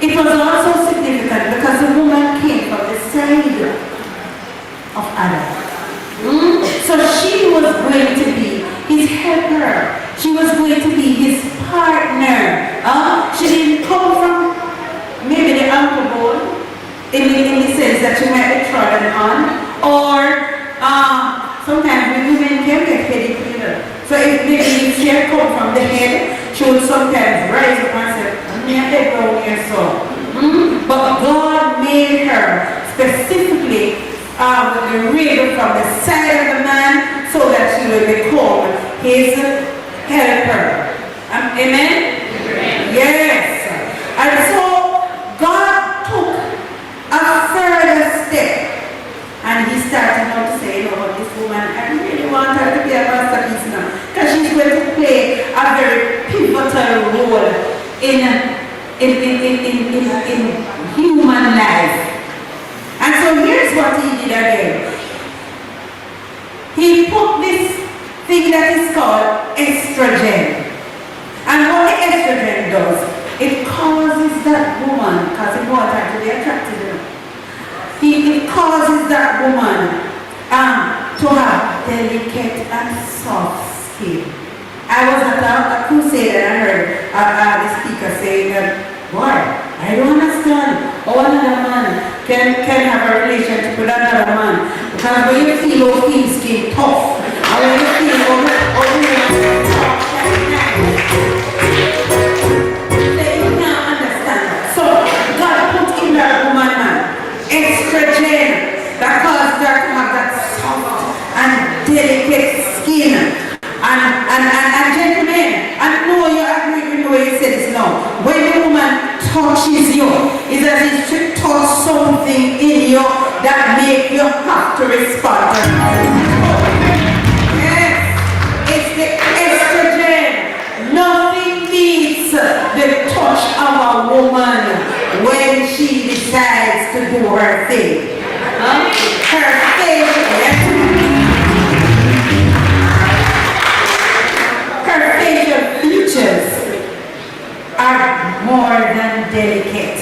it was also significant because the woman came from the side of Adam. So she was going to be his helper. She was going to be his partner. She didn't come from maybe the ankle bone in the sense that she might be trodden on, or sometimes women can get headache. So if maybe she had come from the head, she would sometimes rise up and say, I'm head down here, so. But God made her specifically with the rib from the side of the man so that she will become his helper. Amen? Yes. And so God took a further step. And he started now to say, you know what, this woman, I really want her to be a masterpiece now. Because she's going to play a very pivotal role in human life. And so here's what he did again. He put this thing that is called estrogen. And what the estrogen does, it causes that woman, because it wants her to be attractive, it causes that woman to have delicate and soft skin. I was at a crusade and I heard the speaker saying that, boy, I don't understand how another man can have a relationship with another man. Because when you feel how his skin tough, and when you feel how soft and nice, then you can't understand that. So God put in that woman, estrogen that caused her to have that soft and delicate skin. And gentlemen, I know you agree with the way you say this now. When the woman touches you, it's as if she touches something in you that makes you have to respond. Yes, it's the estrogen. Nothing beats the touch of a woman when she decides to do her thing. Her facial features are more than delicate.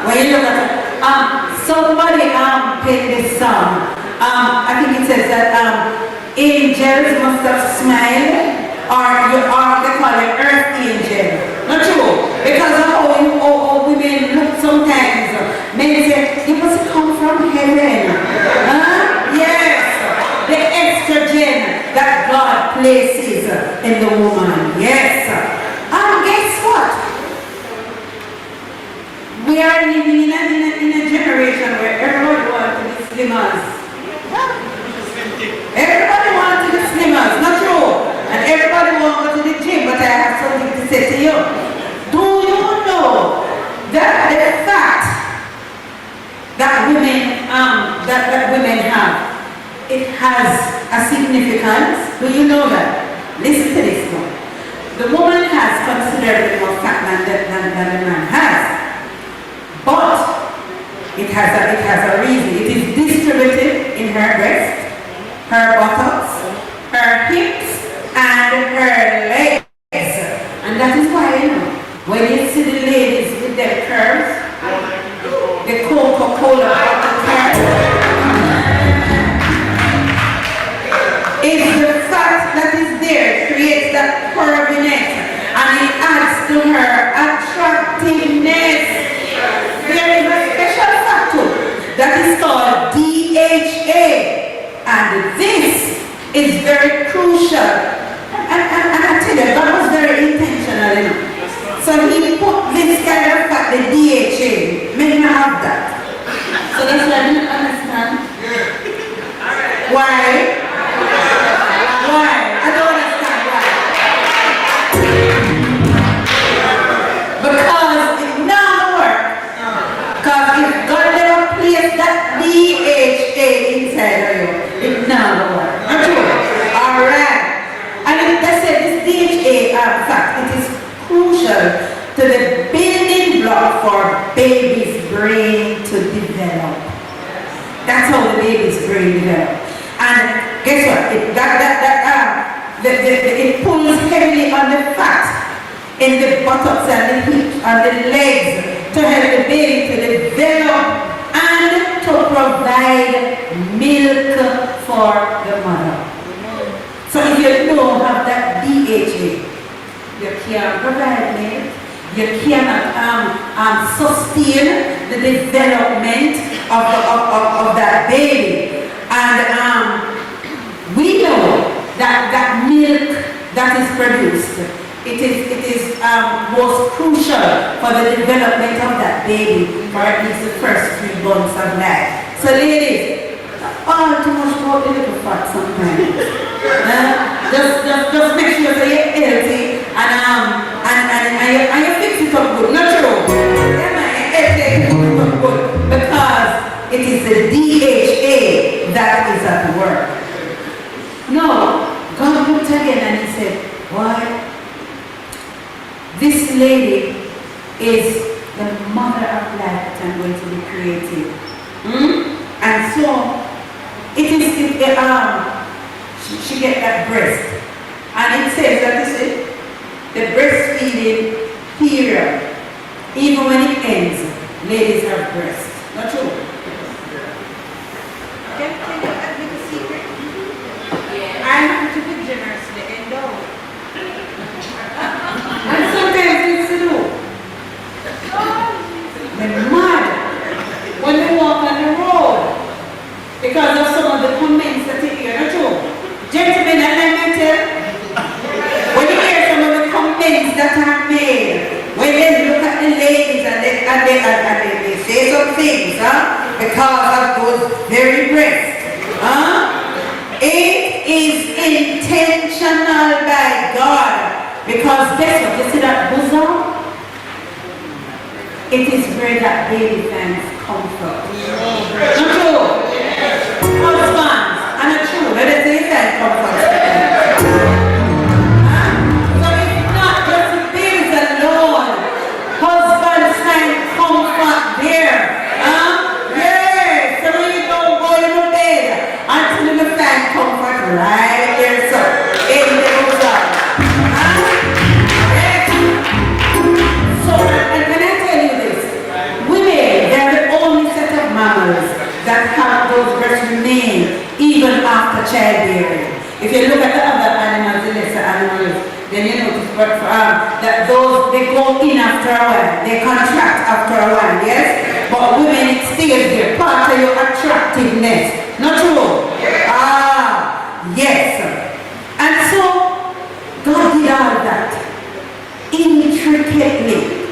When you look at somebody played this song. I think it says that angels must have smiled, or you are, they call it earth angel. Not true, because of how women look sometimes. Men say, you must come from heaven. Yes, the estrogen that God places in the woman. Yes. And guess what? We are living in a generation where everybody wants to be slimmers. Everybody wants to be slimmers, not true. And everybody wants to go to the gym, but I have something to say to you. Do you know that the fact that women have, it has has a significance. Do you know that? Listen to this one. The woman has considerably more fat than the man has. But it has a reason. It is distributed in her breast, her buttocks, her hips, and her legs. And that is why, you know, when you see the ladies with their curves, the Coca-Cola curves, it's the fat that is there creates that curviness, and it adds to her attractiveness. There is a special factor that is called DHA, and this is very crucial. And I tell you, God was very intentional, you know. So he put this kind of fat, the DHA, may not have that. So that's why I didn't understand. Why? Why? I don't understand why. Because it now work. Because if God never placed that DHA inside of you, it now work. Alright. And they said this DHA fact, it is crucial to the building block for baby's brain to develop. That's how the baby's brain develops. And guess what? It pulls heavily on the fat in the buttocks and the hips and the legs to help the baby to develop and to provide milk for the mother. So if you don't have that DHA, you can't provide milk, you cannot sustain the development of that baby. And we know that milk that is produced, it is most crucial for the development of that baby for at least the first 3 months of life. So ladies, too much about the little fat sometimes. Just make sure that you're healthy and you fix it up good. Not true. Because it is the DHA that is at work. No, God looked again and he said, why? This lady is the mother of life that I'm going to be creating. And so, she get that breast. And it says that the breastfeeding period, even when it ends, ladies have breasts. Not true? Can you add me the secret? Yeah. I have to be generously endowed. And sometimes it's to do. They're mad when they walk on the road because of some of the comments that they hear. Not true? Gentlemen, and let me tell, when you hear some of the comments that are made, when they look at the ladies and they say some things, because of those very breasts, it is intentional by God. Because guess what? You see that bosom? It is where that baby finds comfort. Not true? Husbands, and not true. Let us say find comfort. So it's not just the babies alone. Husbands find comfort there. Yes. So when you don't go in the bed until you find comfort right there, so in the bosom. That have those breasts remain even after childbearing. If you look at the other animals, the lesser animals, then you notice that those, they go in after a while, they contract after a while, yes? But women, it stays there, part of your attractiveness. Not true? Yes. And so, God did all that intricately.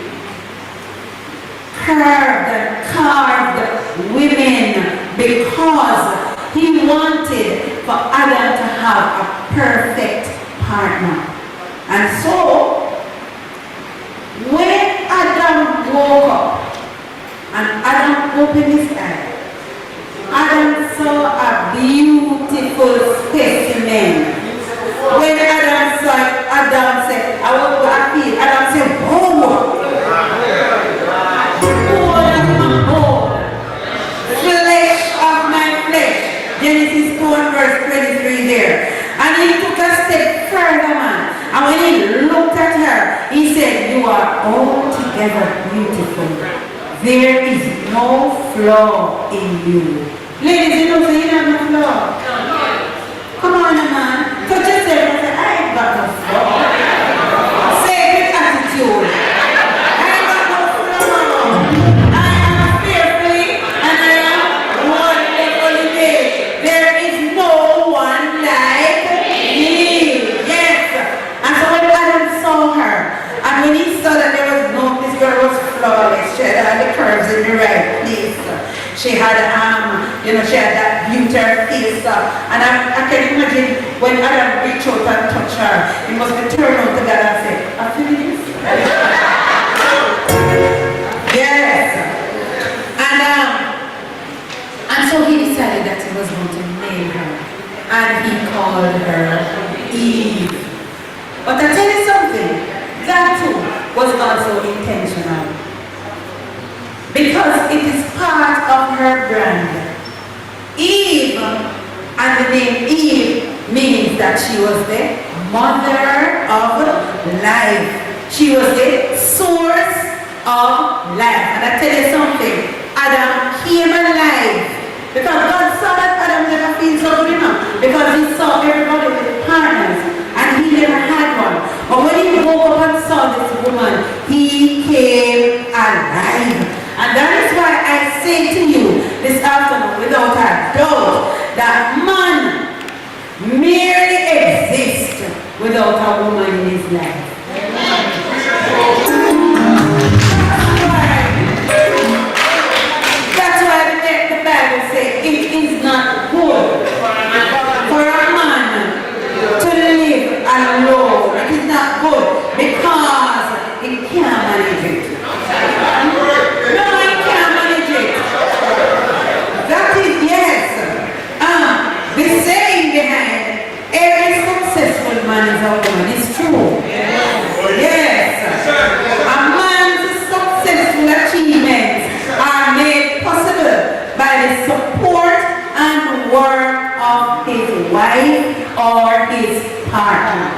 Curved and carved women because he wanted for Adam to have a perfect partner. And so, when Adam woke up and Adam opened his eyes, Adam saw a beautiful beautiful. There is no flaw in you. Ladies, you know, so you have no flaw. Come on, man. Touch yourself and say, I ain't got no flaw. Say it with attitude. I ain't got no flaw. I am fearfully and I am wonderfully made. There is no one like me. Yes. And so when Adam saw her, and when he saw that there was no, this girl was flawless. She had all the curves in the right place. She had, she had that beautiful face. And I can imagine when Adam reached out and touched her, he must be turned out together and say, I feel this. Yes. And so he decided that he was going to name her. And he called her Eve. But I tell you something, that too was also intentional. Because it is part of her brand. Eve, and the name Eve means that she was the mother of life. She was the source of life. And I tell you something, Adam came alive. Because God saw that Adam never feels so good enough. Because he saw everybody with partners. And he never had one. But when he woke up and saw this woman, he came alive. And that is why I say to you this afternoon without a doubt that man merely exists without a woman in his life. That's why the Bible says it is not good for a man to live alone. It is not good because he can't manage it. No, I can't manage it. That is, yes. The saying behind every successful man is a woman. It's true. Yes. A man's successful achievements are made possible by the support and work of his wife or his partner.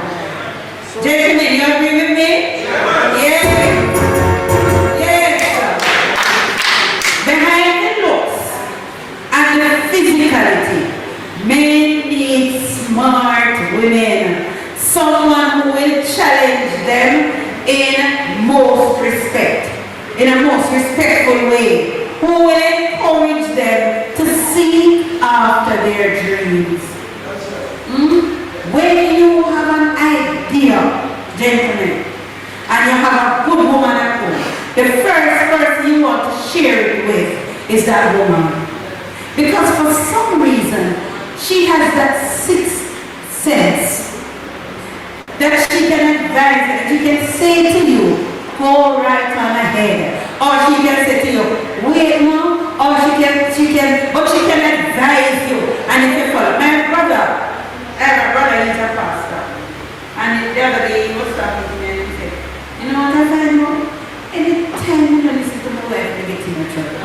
Gentlemen, you agree with me? Yes. Behind the looks and the physicality, men need smart women. Someone who will challenge them in most respect, in a most respectful way, who will encourage them to seek after their dreams. When you have an idea, gentlemen, and you have a good woman at home, the first person you want to share it with is that woman. Because for some reason, she has that sixth sense that she can advise, that she can say to you, go right on ahead. Or she can say to you, wait no, or she can advise you. And if you follow, my brother, I have a brother, he's a pastor. And the other day he was talking to me and he said, you know what I find out? Anytime you listen to my wife, they get in trouble.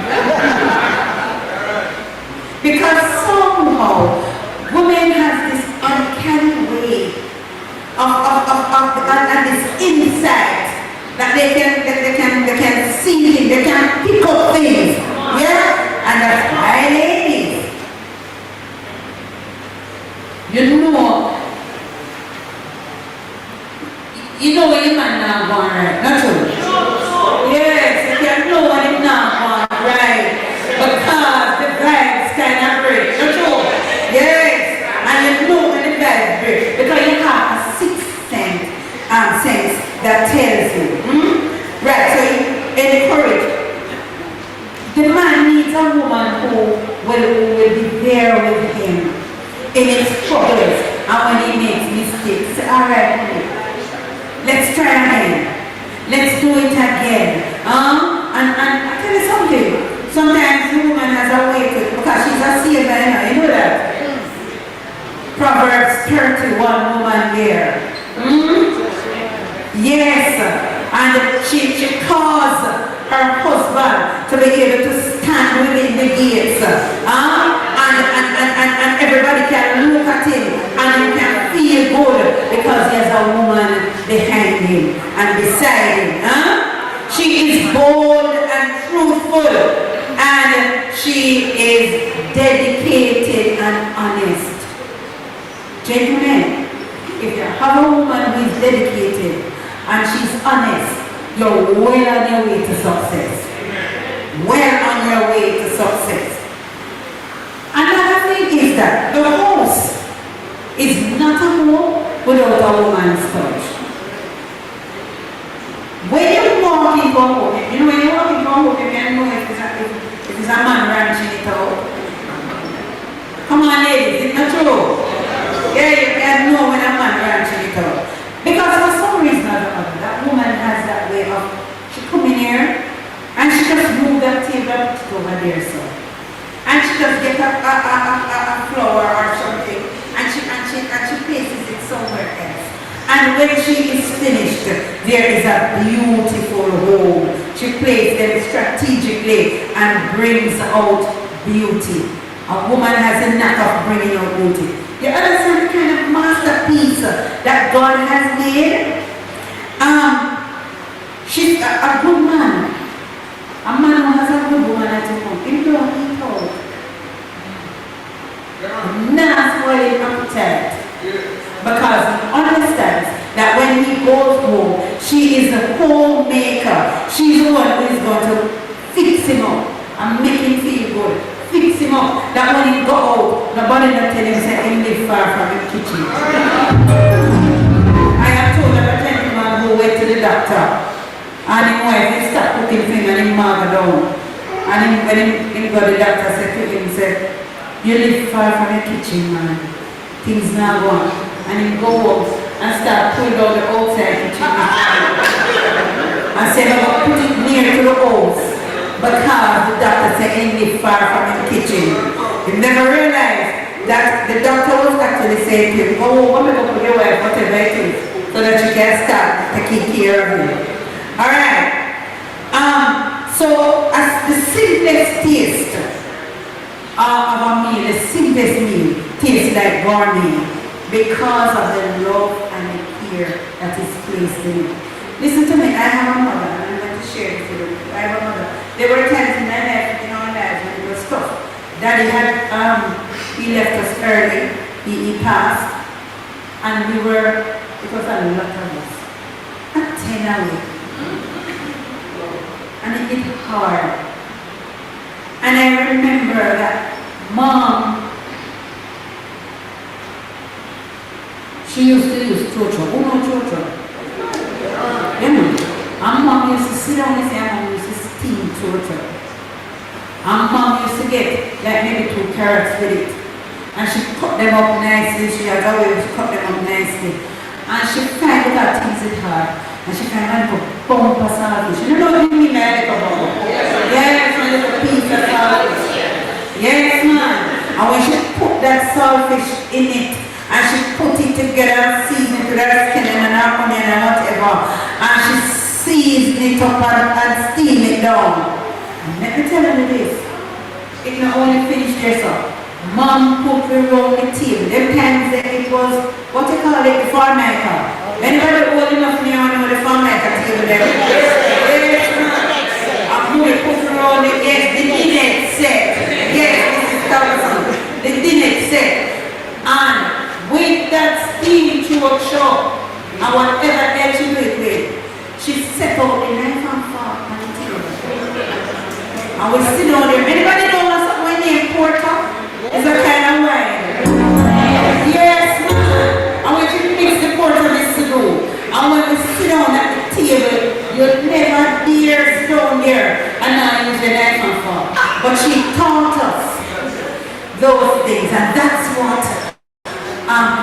Because somehow, women have this uncanny way of this insight that they can see things, they can pick up things. Yeah? And that's why, ladies, you know when your man not going right, not true? Yes, you can know when it's not going right. Because the vibes kind of break, not true? Yes, and you know when the vibes break. Because you have a sixth sense that tells you. Right, so you encourage. The man needs a woman who will be there with him in his struggles and when he makes mistakes. Say, all right, let's try again. Let's do it again. And I tell you something. Sometimes the woman has a way to, because she's a sailor, you know that? Proverbs 31, woman there. Yes, and she caused her husband to be able to stand within the gates. And everybody can look at him and he can feel good because there's a woman behind him and beside him. She is bold truthful, and she is dedicated and honest. Gentlemen, if you have a woman who is dedicated and she's honest, you're well on your way to success. Well on your way to success. Another thing is that the house is not a home without a woman's touch. When you walk into a home, when you walk into a home, you can know if it's a man ranching it out. Come on, ladies, it's not true. Yeah, you can know when a man ranching it out. Because for some reason or other, that woman has that way of, she come in here, and she just move that table and put it over there, so. And she just get a flower or something, and she places it somewhere else. And when she is finished, there is a beautiful home. She places them strategically and brings out beauty. A woman has a knack of bringing out beauty. You understand the kind of masterpiece that God has made? She's a good man. A man who has a good woman at home. He don't eat out. Not spoiling appetite. Because he understands that when he goes home, she is the homemaker. She's the one who is going to fix him up and make him feel good. Fix him up. That when he go out, nobody not tell him say he live far from the kitchen. I have told a gentleman who went to the doctor, and his wife he stopped cooking for him and he marked down. And when he got the doctor said to him, said, you live far from the kitchen, man. Things now go on. And he go out and start pulling out the outside kitchen. And said, I'm put it near to the house. Because the doctor said he live far from the kitchen. He never realized that the doctor was actually saying to him, oh, what am I going to put your wife, whatever it is, so that you can start taking care of him. Alright. So as the simplest taste of a meal, the simplest meal tastes like gourmet because of the love and the care that is placed in it. Listen to me, I have a mother, and I'm going to share this with you. I have a mother. There were times in my life, in our lives, when it was tough. Daddy had, he left us early, he passed, and it was a lot of us. At 10 away. And it hit hard. And I remember that Mom, she used to use torture. Oh no, torture. You know, and Mom used to sit down and say, Mom used to steam torture. And Mom used to get like maybe 2 carrots with it. And she cut them up nicely. She has always cut them up nicely. And she find out things it hard. And she can have a bump of salvation. You know what you mean by a bump? Yes, a little piece of salvation. Yes, man. And when she put that saltfish in it, and she put it together and seasoned it with her skin and her onion and whatever, and she seasoned it up and steam it down. And let me tell you this. It not only finished there, so Mom put it around the table. Them times that it was, what you call it, the formica. Anybody old enough now know the formica table there? Yes, I'm going to put it around the, yes, the dinner set. Yes, this is thousand. The dinner set. And with that steam through a show, and whatever else she do it with, she set out the knife and fork on the table. And we sit down there. Anybody know something named porter? It's a kind of wine. Yes, man. And when she mix the porter with Sudo, and when we sit down at the table, you'd never dare sit down there and not use the knife and fork. But she taught us those things, and that's what,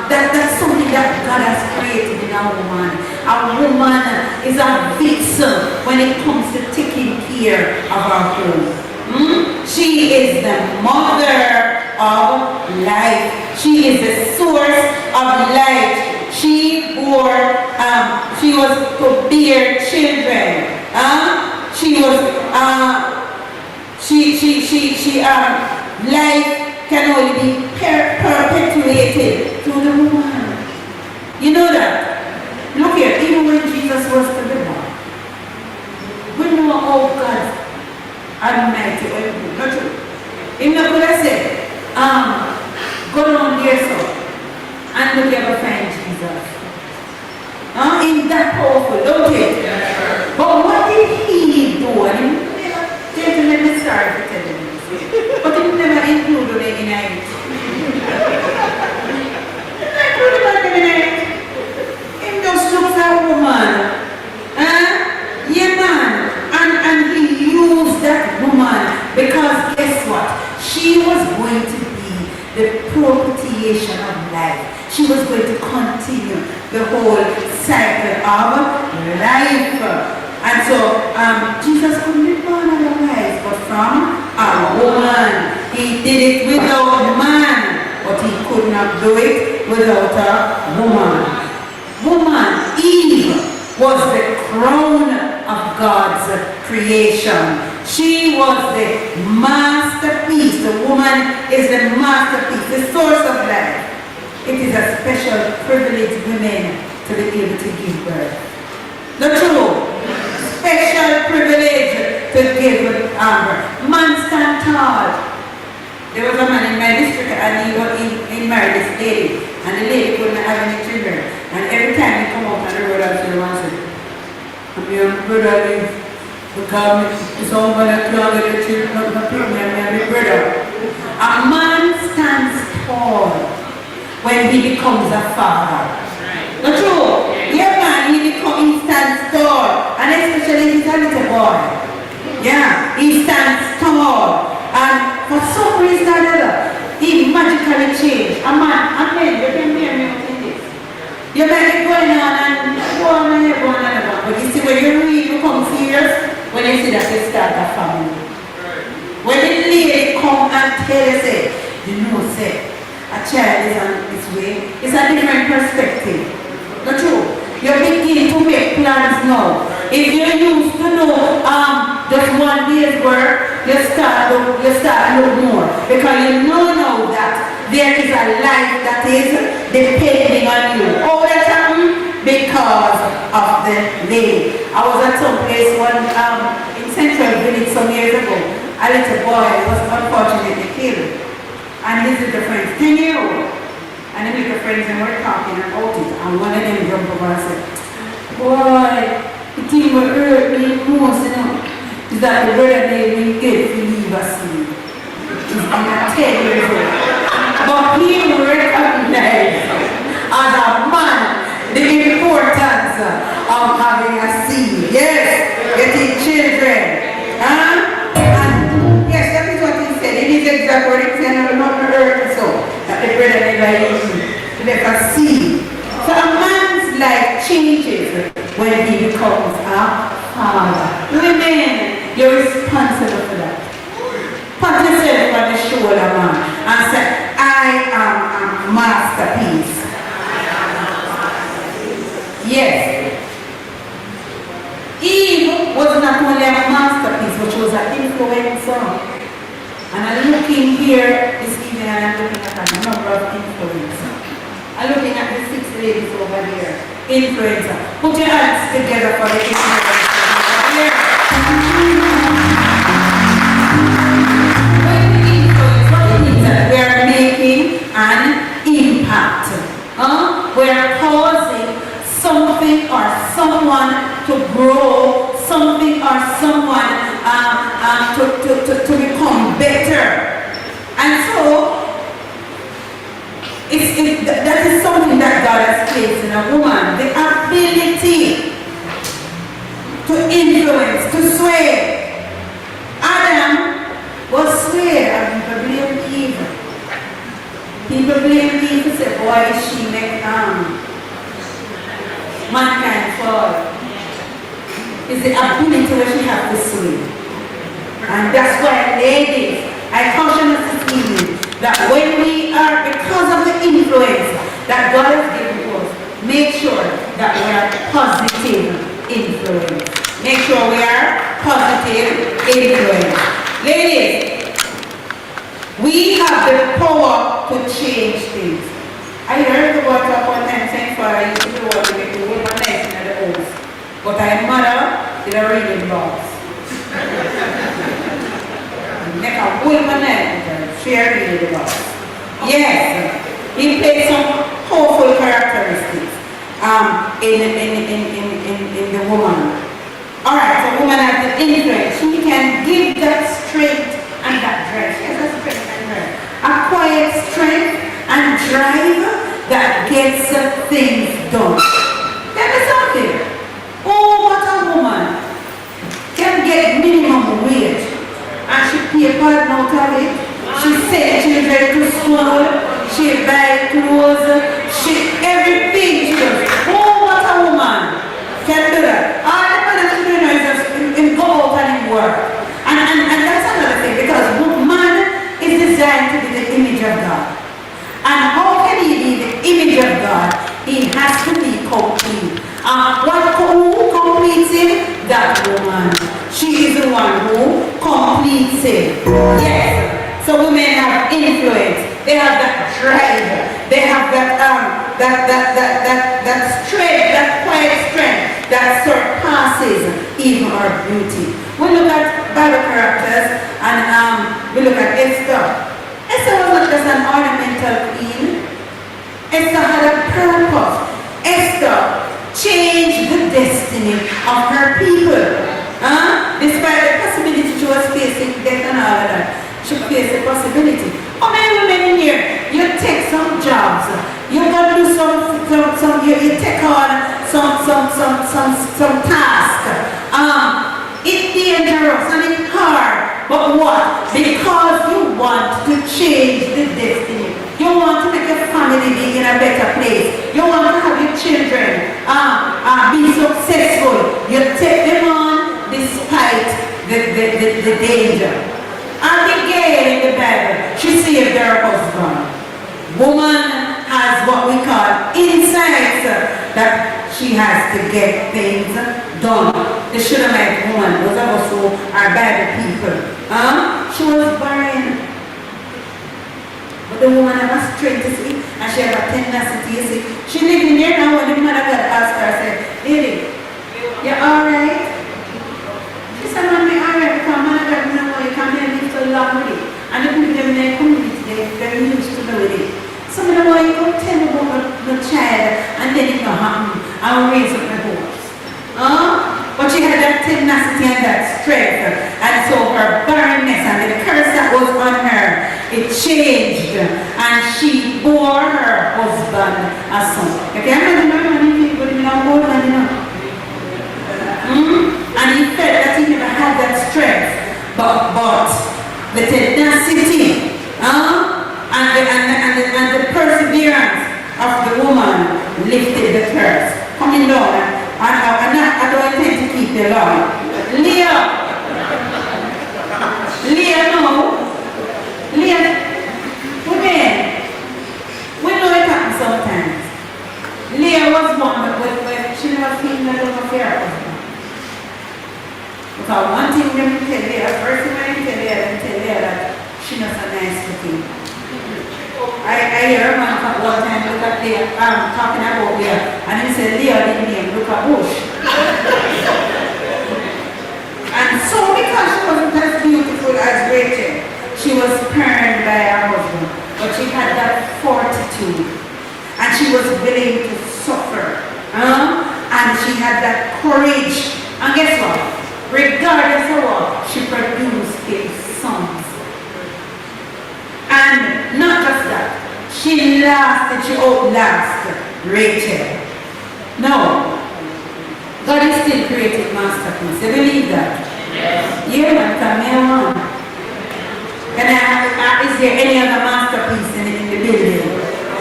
that's something that God has created in a woman. A woman is a vixen when it comes to taking care of our home. She is the mother of life. She is the source of life. She was to bear children. Life can only be perpetuated through the woman. You know that? Look here, even when Jesus was to be born, we know how God Almighty, not true. Him not could have said, go down there, so, and look ever find Jesus. In that powerful, don't it? But what did he do? And he never, gentlemen, I'm sorry for telling you this, but he never included them in it. Him just looks at a woman. Yeah, man. And he used that woman because guess what? She was going to be the propitiation of life. She was going to continue the whole cycle of life. And so Jesus couldn't be born otherwise but from a woman. He did it without a man, but he could not do it without a woman. Woman, Eve, was the crown of God's creation. She was the masterpiece. The woman is the masterpiece, the source of life. It is a special privilege, women, to be able to give birth. The true special privilege to give birth. Man stand tall. There was a man in my district and he married this lady, and the lady couldn't have any children. And every time he come out on the road, I said, I'm your brother, because someone that can't get the children of the people, I'm your brother. A man stands tall when he becomes a father. Not true? Yeah, man, he stands tall, and especially if he's a little boy. Yeah, he stands tall, and for some reason or another, he magically changed. A man, you can hear me out in this. You might be going on and go on and go on and go on, but you see when you really become serious, when you see that you start a family. When the lady come and tell you, say, you know, say, a child is on its way, it's a different perspective. Not true? You begin to make plans now. If you used to know just 1 day's work, you start a little more. Because you know now that there is a life that is depending on you. All the time because of the lady. I was at some place in Central Village some years ago. A little boy was unfortunately killed. And his little friends, 10-year-old. And the little friends and were talking about it. And one of them jumped over and said, boy, the thing will hurt me most, you know, is that the brother made me get to leave us. He's under 10 years old. But he recognized as a man the importance of having a seed. Yes, getting children. And yes, that is what he said. It is exactly what he said on the earth, so that the brother never left a seed. So a man's life changes when he becomes a father. Women, you're responsible for that. Put yourself on the shoulder, man, and say, I am a masterpiece. Yes. Eve was not only a masterpiece, but she was an influencer. And I'm looking here this evening and I'm looking at a number of influencers. I'm looking at the 6 ladies over there. Influencer. Put your hands together for the influencer. We are making an impact. We are causing something or someone to grow, something or someone to become better. And so, that is something that God has placed in a woman. The ability to influence, to sway. Adam was swayed and people blame Eve. People blame Eve to say, boy, she make mankind fall. It's the ability where she has to sway. And that's why, ladies, I caution us this evening that when we are, because of the influence that God has given to us, make sure that we are positive influence. Make sure we are positive influence. Ladies, we have the power to change things. I heard the word up one time saying, Father, you should do what you make the woman nice in the house. But I mother did a reading box. Will share with the boss. Yes, he played some powerful characteristics in the woman. Alright, so woman has the influence. She can give that strength and that drive. She has a strength and drive. A quiet strength and drive that gets things done. That is something. Oh, what a woman can get minimum wage and she pay part out of it. She send children to school. She buy clothes. She everything she does. Oh, what a woman can do that. All the children is just in go out and in work. And that's another thing because man is designed to be the image of God. And how can he be the image of God? He has to be complete. Who completes him? That woman. She is the one who completes him. Yes. So women have influence. They have that drive. They have that strength, that quiet strength that surpasses even our beauty. We look at Bible characters and we look at Esther. Esther was not just an ornamental queen. Esther had a purpose. Esther changed the destiny of her people. Despite the possibility she was facing death and all of that, she faced the possibility. How many women in here, you take some jobs, you go do you take on some task. It's dangerous and it's hard, but what? Because you want to change the destiny. You want to make your family be in a better place. You want to have your children be successful. You take them on despite the danger. Abigail in the Bible, she saved her husband. Woman has what we call insights that she has to get things done. The Shunammite woman, those of us who are Bible people, she was barren. But the woman had a strength, you see, and she had a tenacity, you see. She lived in there now when the mother God asked her, I said, Lady, you alright? She said, I'm alright, because mother God doesn't know you can't live so long with it. And the people in their community, they're used to know it. Some of them want you go tell me about the child and then it will happen. I'll raise up my horse. But she had that tenacity and that strength. And so her barrenness and the curse that was on her, it changed. And she bore her husband a son. Okay, I'm not remember anything, but you know, old man, you know. And he felt that he never had that strength. But the tenacity, and the perseverance of the woman lifted the curse. Coming down, I don't intend to keep you long. Leah, women, we know it happens sometimes. Leah was one, but she never feel the love of her husband. Because one thing them tell Leah, first thing I tell Leah that she not so nice looking. I hear a man talk one time, look at Leah, talking about Leah, and he said, Leah didn't name, look at Bush. And so because she wasn't as beautiful as Rachel, she was spurned by her husband. But she had that fortitude, and she was willing to suffer. And she had that courage. And guess what? Regardless of what, she produced his sons. And not just that, she outlasted Rachel. No, God is still creating masterpiece. You believe that? Yes. Yeah, man, come here on. Is there any other masterpiece in the building?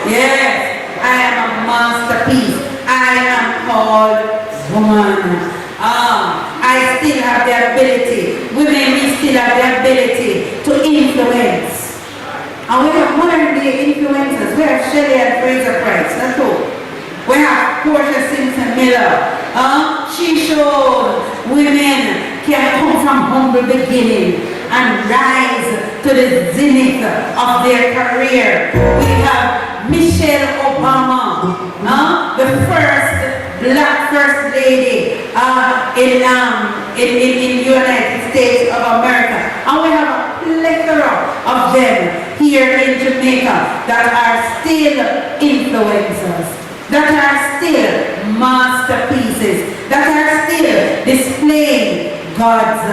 Yes, I am a masterpiece. I am called woman. I still have the ability. Women, we still have the ability to influence. And we have modern day influencers. We have Shelley and Fraser Price, that's all. We have Portia Simpson Miller. She showed women can come from humble beginning and rise to the zenith of their career. We have Michelle Obama, the first black first lady in the United States of America. And we have a plethora here in Jamaica that are still influencers, that are still masterpieces, that are still displaying God's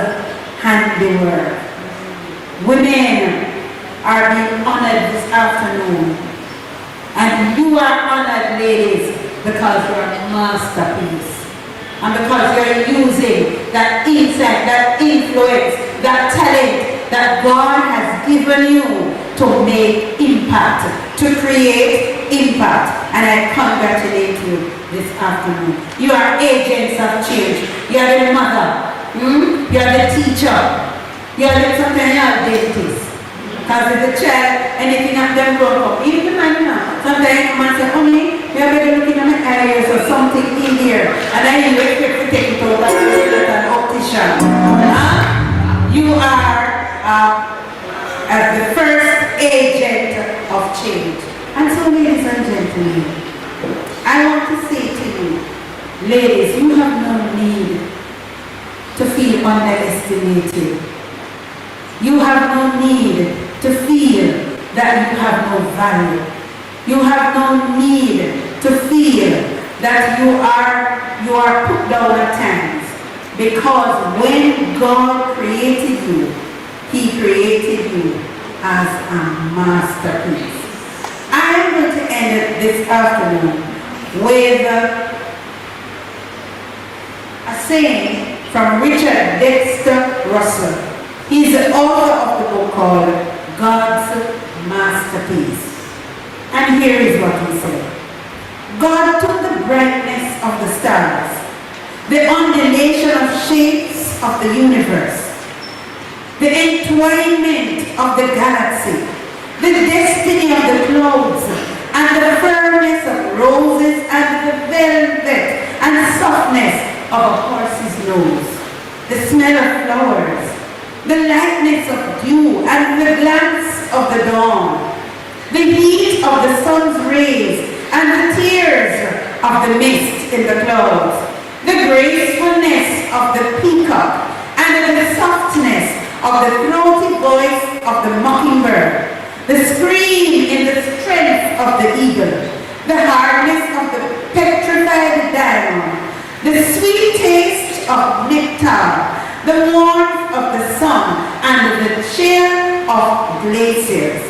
handiwork. Women are being honored this afternoon. And you are honored, ladies, because you're a masterpiece. And because you're using that insight, that influence, that talent that God has given you to make impact, to create impact. And I congratulate you this afternoon. You are agents of change. You are the mother. You are the teacher. You are the sometimes you are dentist. Because as a child, anything of them grown up. Even the man now. Sometimes the man say, honey, you are better looking at my eyes or something in here. And then you expect to take it out like an optician. You are as the first agent of change. And so, ladies and gentlemen, I want to say to you, ladies, you have no need to feel underestimated. You have no need to feel that you have no value. You have no need to feel that you are put down at times. Because when God created you, He created you as a masterpiece. I'm going to end this afternoon with a saying from Richard Dexter Russell. He's the author of the book called God's Masterpiece. And here is what he said. God took the brightness of the stars, the undulation of shapes of the universe, the entwinement of the galaxy, the destiny of the clouds, and the firmness of roses, and the velvet and softness of a horse's nose, the smell of flowers, the lightness of dew, and the glance of the dawn, the heat of the sun's rays, and the tears of the mist in the clouds, the gracefulness of the peacock, and the softness of the throaty voice of the mockingbird, the scream in the strength of the eagle, the hardness of the petrified diamond, the sweet taste of nectar, the warmth of the sun, and the chill of glaciers,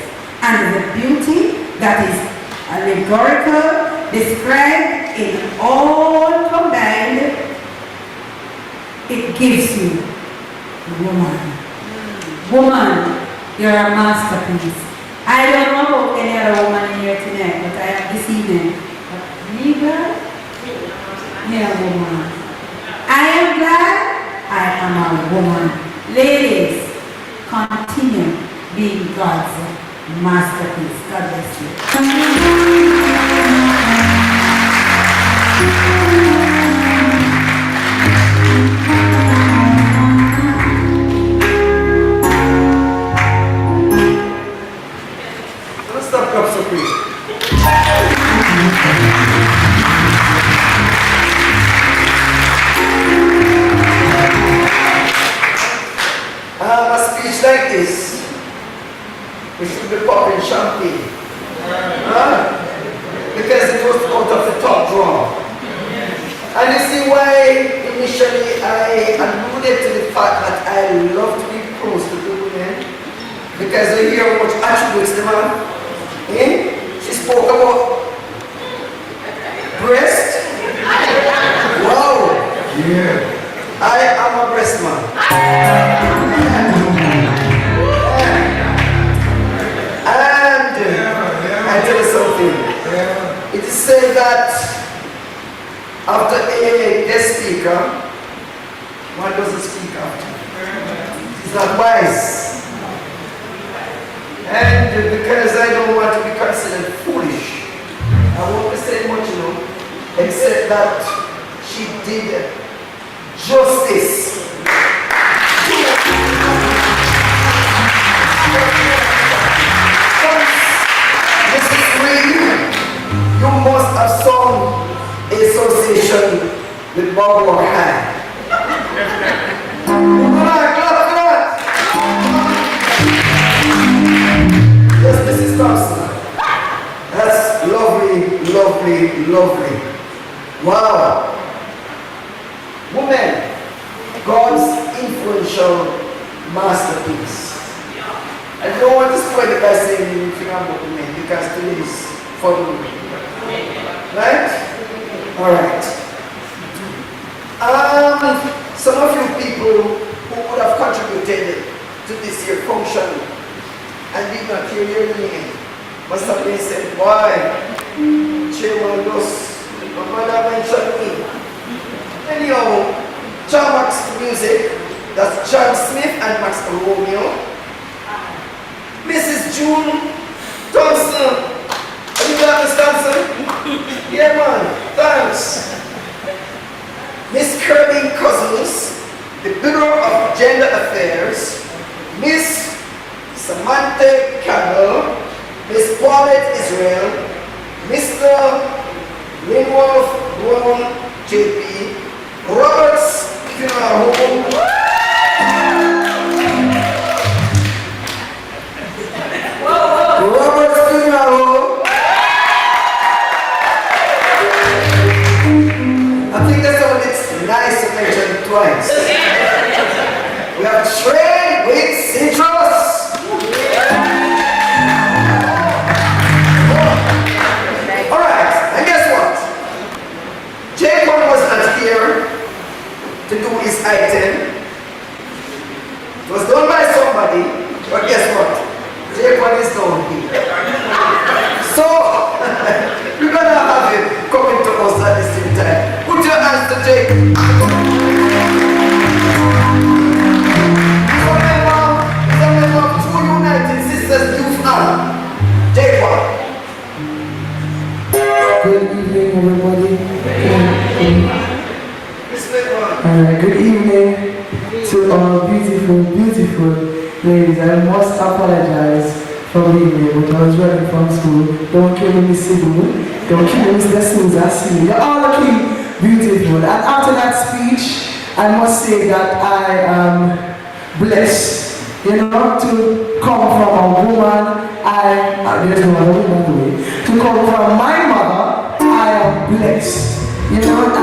and the beauty that is allegorical, described in all combined, it gives you woman. Woman, you're a masterpiece. I don't know about any other woman in here tonight, but I am this evening. But neither, you're a woman. I am glad I am a woman. Ladies, continue being God's masterpiece. God bless you. Let's stop cups of praise. A speech like this, we should be popping champagne. Because it was out of the top drawer. And you see why initially I alluded to the fact that I love to be close to the women. Because I hear what attributes the man. She spoke about breast. Wow. Yeah. I am a breast man. And I tell you something. It is said that after a guest speaker, one doesn't speak after. It's not wise. And because I don't want to be considered foolish, I won't say much, except that she did justice. Mrs. Reed, you must have some association with Bob or High. Just lovely. Wow. Woman, God's influential masterpiece. I don't want to spoil it by saying anything about women because today is for the women. Right? Alright. Some of you people who would have contributed to this year's function and did not hear your name must have been said, why? Chairman does, my mother mentioned me. Anyhow, John Max Music, that's John Smith and Max Romeo. Mrs. June Thompson. Have you got Miss Thompson? Yeah, man. Thanks. Miss Kirby Cousins, the Bureau of Gender Affairs. Miss Samantha Campbell. Miss Paulette Israel. Mr. Winwolf Brown JP. Roberts Funeral Home. Roberts Funeral Home. I think that's all it's nice to mention twice. We have trained with citrus. Alright, and guess what? Jacob was not here to do his item. It was done by somebody, but guess what? Jacob is down here. So, we're going to have him coming to us at the same time. Put your hands to Jacob. He's a member of Two United Sisters Youth Arm. Jacob. Good evening, everybody. Good evening to all beautiful, beautiful ladies. I must apologize for being here, but I was running from school. Don't kill me, Miss Sibu. Don't kill me, Mr. Souza. See you. You're all looking beautiful. And after that speech, I must say that I am blessed. You know, to come from a woman, there's no other woman way. To come from my mother, I am blessed. You know,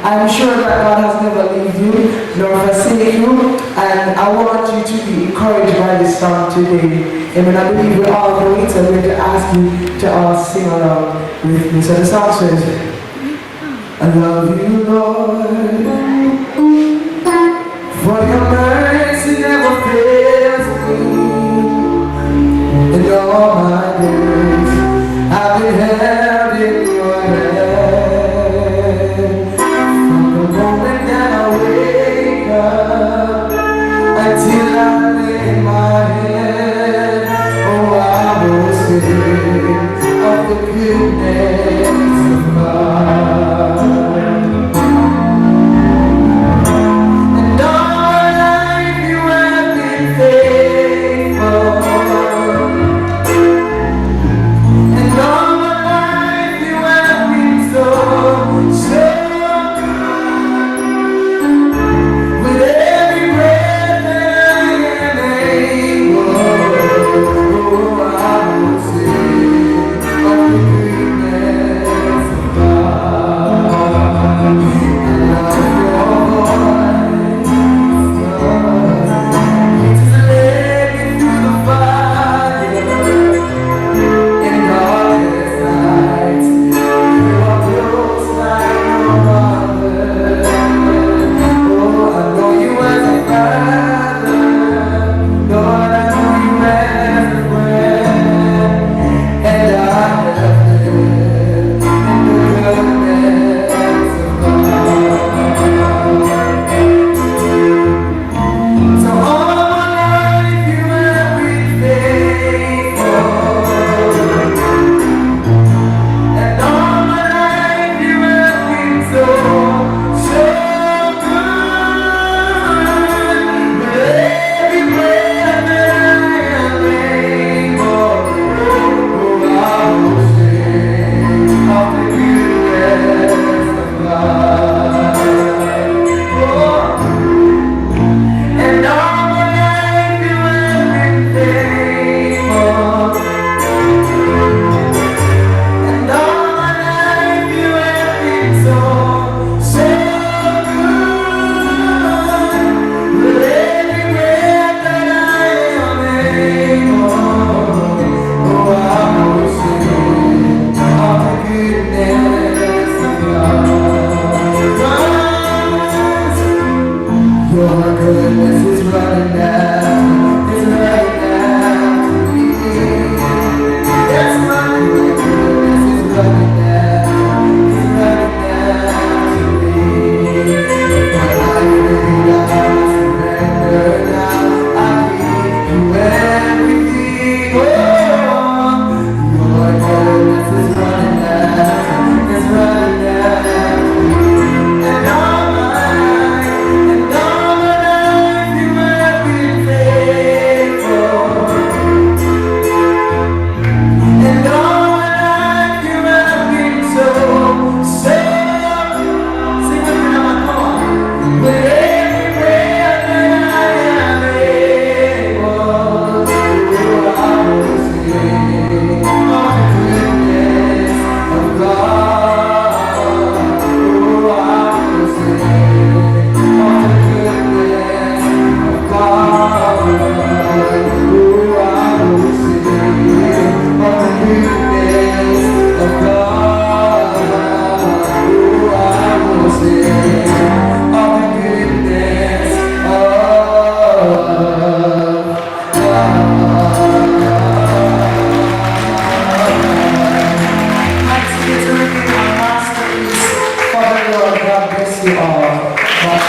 and I'm sure that God has never leave you nor forsake you, and I want you to be encouraged by this song today. And I believe we're all going to, I'm going to ask you to all sing along with me. So the song says, I love you, Lord, for your mercy never fails me. In all my days, I've been held in your hand. From the moment that I wake up until I lay my head, oh, I will sing of the goodness of God. And all my life you have been faithful. And all my life you have been so, so good. With every breath that I am able, oh, I will sing of the goodness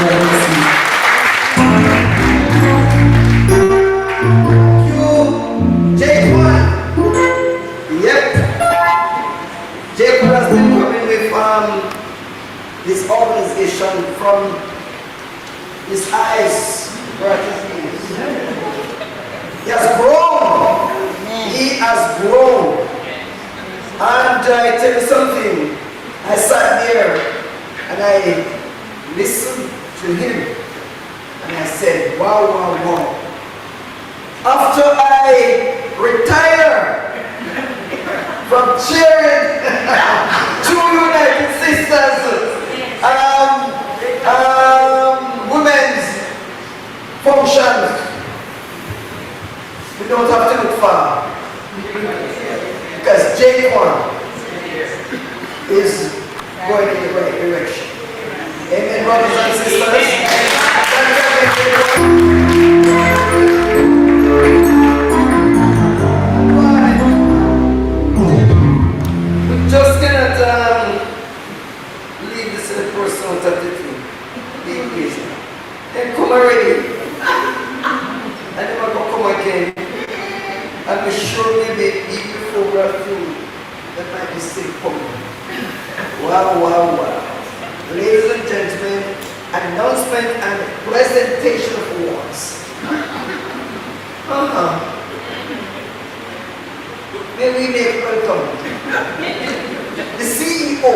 God bless you. Jacob has been coming with this organization from his eyes right his ears. He has grown. He has grown. And I tell you something, I sat there and I listened to him and I said, wow, wow, wow. After I retire from chairing two United Sisters women's functions, we don't have to look far because Jacob is going in the right direction. Amen, brothers and sisters. We just cannot leave this in the personal attitude. Be easy. Then come already. And then we're going to come again. And we surely be before we are through. That might be still coming. Wow, wow, wow. Ladies and gentlemen, announcement and presentation of awards. May we make welcome the CEO,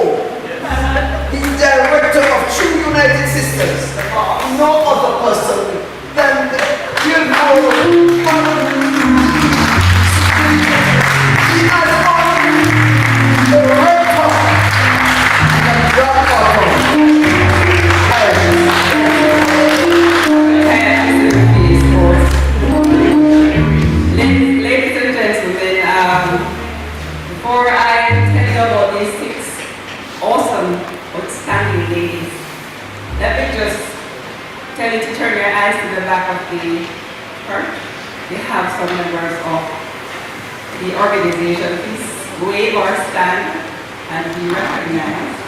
the director of True United Sisters, no other person than the beautiful he has on the red top and the black bottom. Ladies and gentlemen, before I tell you about these 6 awesome, outstanding ladies, let me just tell you to turn your eyes to the back of the church. We have some members of the organization. Please wave or stand and be recognized.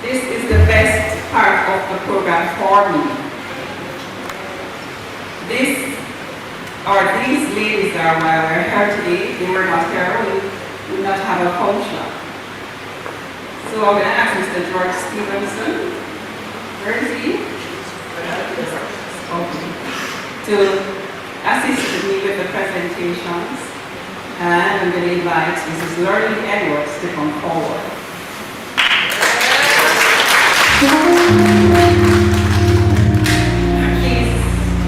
This is the best part of the program for me. These ladies are why we're here today. They were not here, we do not have a function. So I'm going to ask Mr. George Stevenson, where is he? Okay. To assist me with the presentations. And I'm going to invite Mrs. Lorraine Edwards to come forward. Please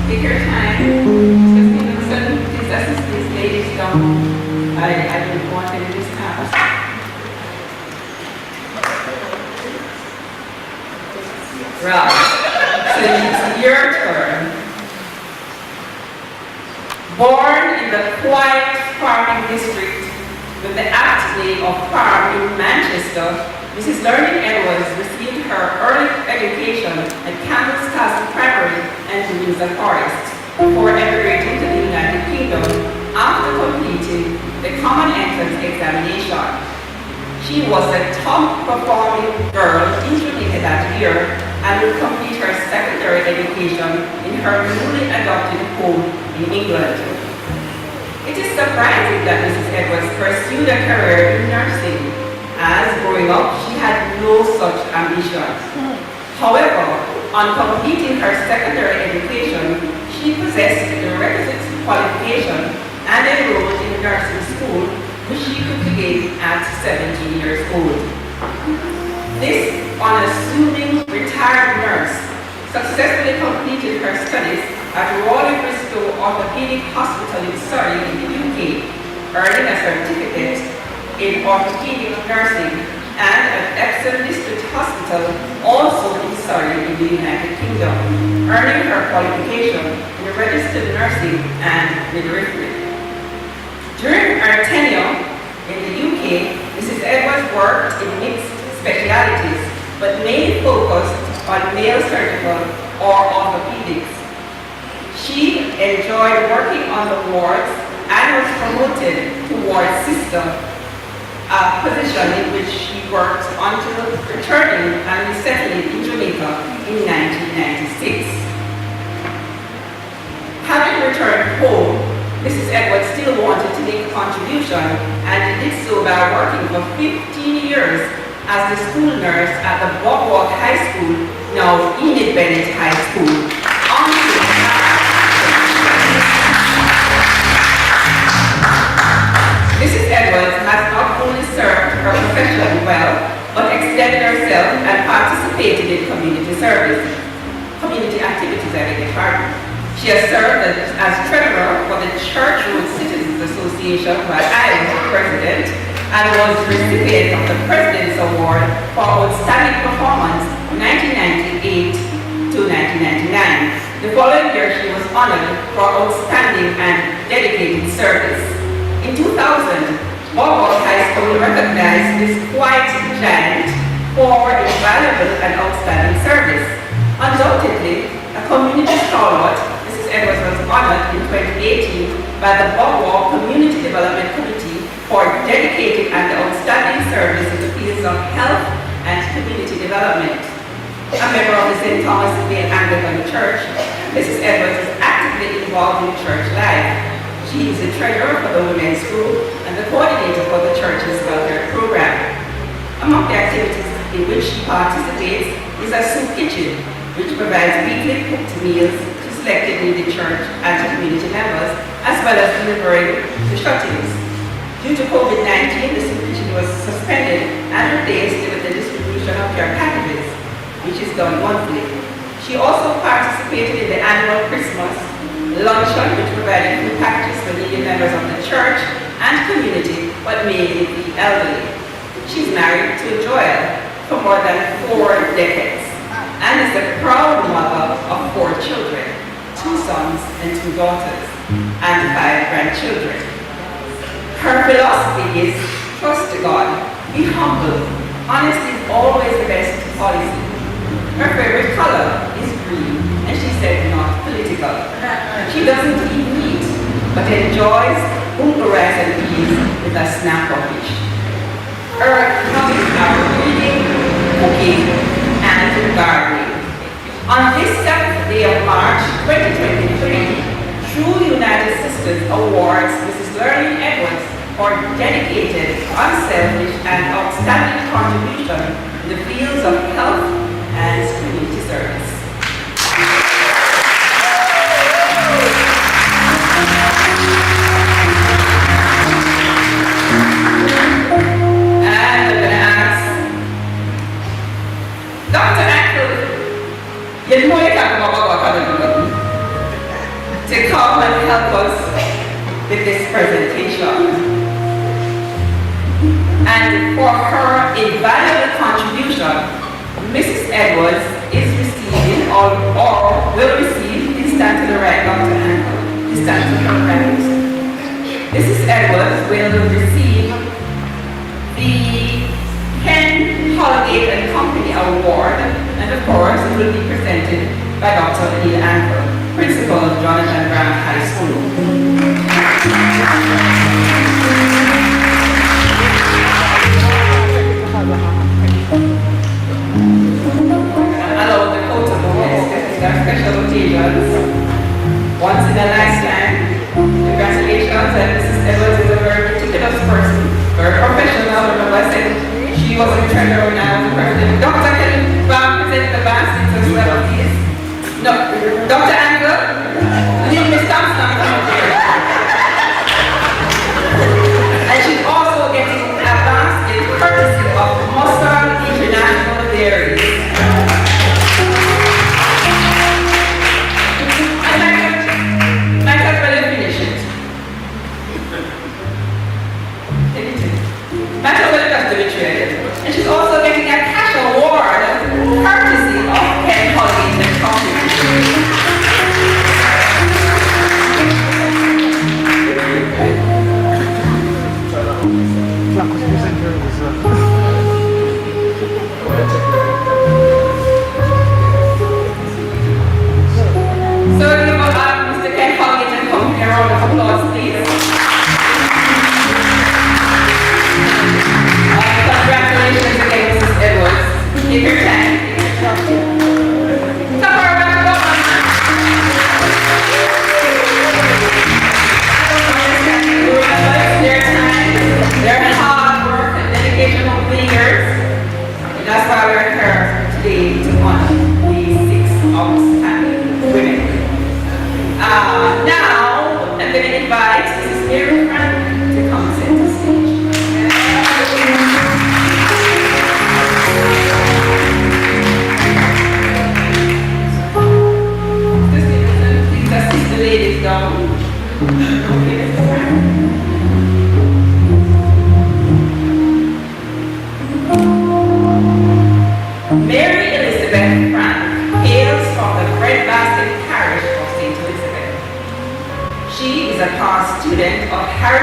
take your time. Please assist these ladies down. I don't want any discounts. Right. So it's your turn. Born in the quiet farming district with the apt name of Farm in Manchester, Mrs. Lorraine Edwards received her early education at Campbell's Castle Primary and Windsor Forest before emigrating to the United Kingdom after completing the Common Entrance examination. She was a top performing girl in Jamaica that year and would complete her secondary education in her newly adopted home in England. It is surprising that Mrs. Edwards pursued a career in nursing, as growing up she had no such ambitions. However, on completing her secondary education, she possessed the requisite qualification and enrolled in nursing school, which she could begin at 17 years old. This unassuming retired nurse successfully completed her studies at Royal Bristol Orthopedic Hospital in Surrey in the UK, earning a certificate in orthopedic nursing, and at Epsom District Hospital, also in Surrey in the United Kingdom, earning her qualification in registered nursing and midwifery. During her tenure in the UK, Mrs. Edwards worked in mixed specialities, but mainly focused on male surgical or orthopedics. enjoyed working on the wards and was promoted to ward sister, a position in which she worked until returning and resettling in Jamaica in 1996. Having returned home, Mrs. Edwards still wanted to make a contribution and did so by working for 15 years as the school nurse at the Boardwalk High School, now Enid Bennett High School, Mrs. Edwards has not only served her profession well, but extended herself and participated in community service, community activities, I beg your pardon. She has served as treasurer for the Church Road Citizens Association while I was the president, and was recipient of the President's Award for Outstanding Performance from 1998 to 1999. The following year, she was honored for outstanding and dedicated service. In 2000, Boardwalk High School recognized this white giant for invaluable and outstanding service. Undoubtedly, a community stalwart, Mrs. Edwards was honored in 2018 by the Boardwalk Community Development Committee for dedicated and outstanding service in the fields of health and community development. A member of the St. Thomas Vale Anglican Church, Mrs. Edwards is actively involved in church life. She is the treasurer for the Women's Group and the coordinator for the church's welfare program. Among the activities in which she participates is a soup kitchen, which provides weekly cooked meals to selected needy church and community members, as well as delivering to shut-ins. Due to COVID-19, the soup kitchen was suspended and replaced with the distribution of care packages, which is done monthly. She also participated in the annual Christmas luncheon, which provided food packages for needy members of the church and community, but mainly the elderly. She's married to Joel for more than 4 decades and is the proud mother of 4 children, 2 sons and 2 daughters, and 5 grandchildren. Her philosophy is trust God, be humble, honesty is always the best policy. Her favorite color is green, and she said not political. She doesn't eat meat, but enjoys bunga rice and peas with a snap of fish. Her hobbies are reading, cooking, and gardening. On this 7th day of March 2023, True United Sisters awards Mrs. Lurleen Edwards for dedicated, unselfish, and outstanding contribution in the fields of health and community service. And I'm going to ask Dr. Ackle, you know you can't come about to come and help us with this presentation. And for her invaluable contribution, Mrs. Edwards is receiving or will receive, please stand to the right, Dr. Ankle, please stand to the right. Mrs. Edwards will receive the Ken Holgate and Company Award, and of course it will be presented by Dr. Neil Ankle, Principal of Jonathan Brown High School. Allow the quote of moments, these are special occasions, once in a lifetime. Congratulations, and Mrs. Edwards is a very meticulous person, very professional. Remember I said she was a treasurer when I was the president. Doctor, can you present the baskets as well, please? No, Dr. Anger, leave Miss Thompson come here. And she's also getting a basket courtesy of Mustard International Dairies. And she's also getting a cash award courtesy of Ken Holgate and Company.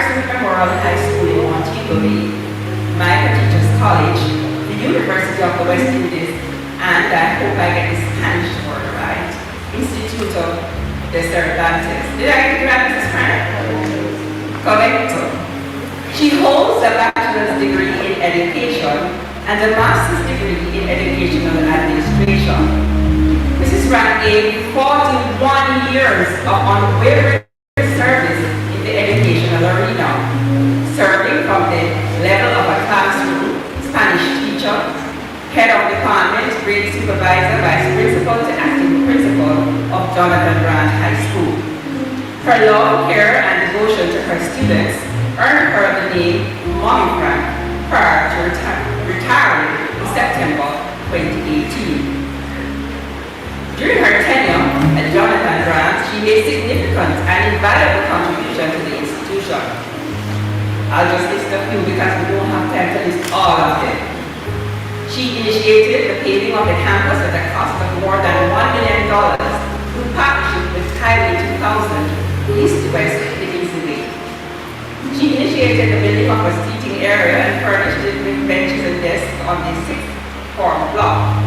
Harrison Memorial High School in Montego Bay, Michael Teachers College, the University of the West Indies, and I hope I get the Spanish word right, Institute of the Cervantes. Did I get it right, Mrs. Frank? Correcto. She holds a bachelor's degree in education and a master's degree in educational administration. Mrs. Frank gave 41 years of unwavering service in the educational arena, serving from the level of a classroom, Spanish teacher, head of department, grade supervisor, vice principal to acting principal of Jonathan Grant High School. Her love, care, and devotion to her students earned her the name Mommy Frank prior to retiring in September 2018. During her tenure at Jonathan Grant, she made significant and invaluable contribution to the institution. I'll just list a few because we don't have time to list all of them. She initiated the paving of the campus at a cost of more than $1 million through partnership with Highway 2000 East-West Way. She initiated the building of a seating area and furnished it with benches and desks on the 6th floor block.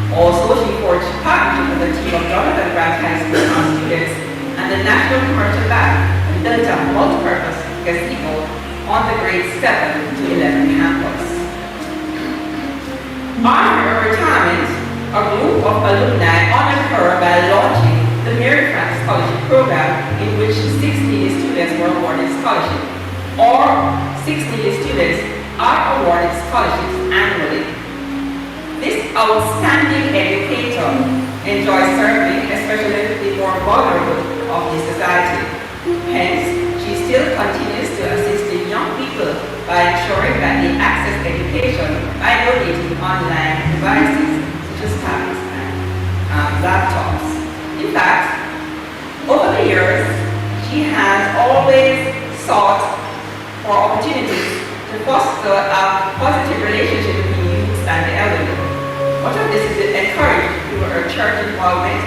Also, she forged partnership with the team of Jonathan Grant High School students and the National Commercial Bank and built a multi-purpose gazebo on the grade 7 to 11 campus. On her retirement, a group of alumni honored her by launching the Mary Frank Scholarship Program, in which 6 needy students were awarded scholarship, or 6 needy students are awarded scholarships annually. This outstanding educator enjoys serving, especially the more vulnerable of the society. Hence, she still continues to assist the young people by ensuring that they access education by donating online devices such as tablets and laptops. In fact, over the years, she has always sought for opportunities to foster a positive relationship between youth and the elderly. Much of this is encouraged through her church involvement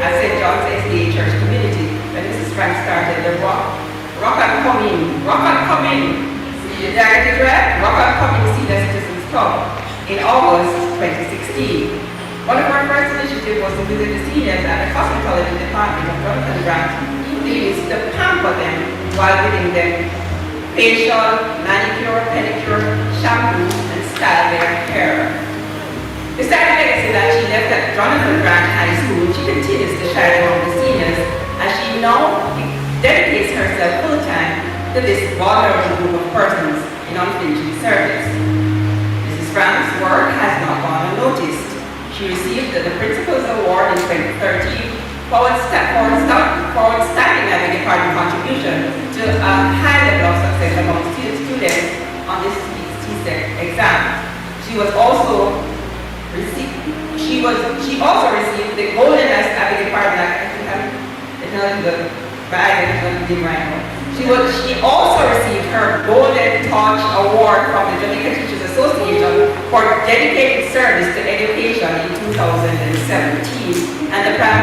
at St. John's SDA Church Community, when Mrs. Frank started the Rock and Coming, did I get it right? Rock and Coming Senior Citizens Club in August 2016. One of our first initiatives was to visit the seniors at the cosmetology department of Jonathan Grant. We used to pamper them while giving them facial, manicure, pedicure, shampoo, and style their hair. Besides the legacy that she left at Jonathan Grant High School, she continues to shine among the seniors as she now dedicates herself full-time to this vulnerable group of persons in unflinching service. Mrs. Frank's work has not gone unnoticed. She received the Principal's Award in 2013 for outstanding academic contribution to a high level of success among students on this CSEC exam. She also received the Golden Academic Partner. She also received her Golden Touch Award from the Jamaica Teachers Association for dedicated service to education in 2017, and the Prime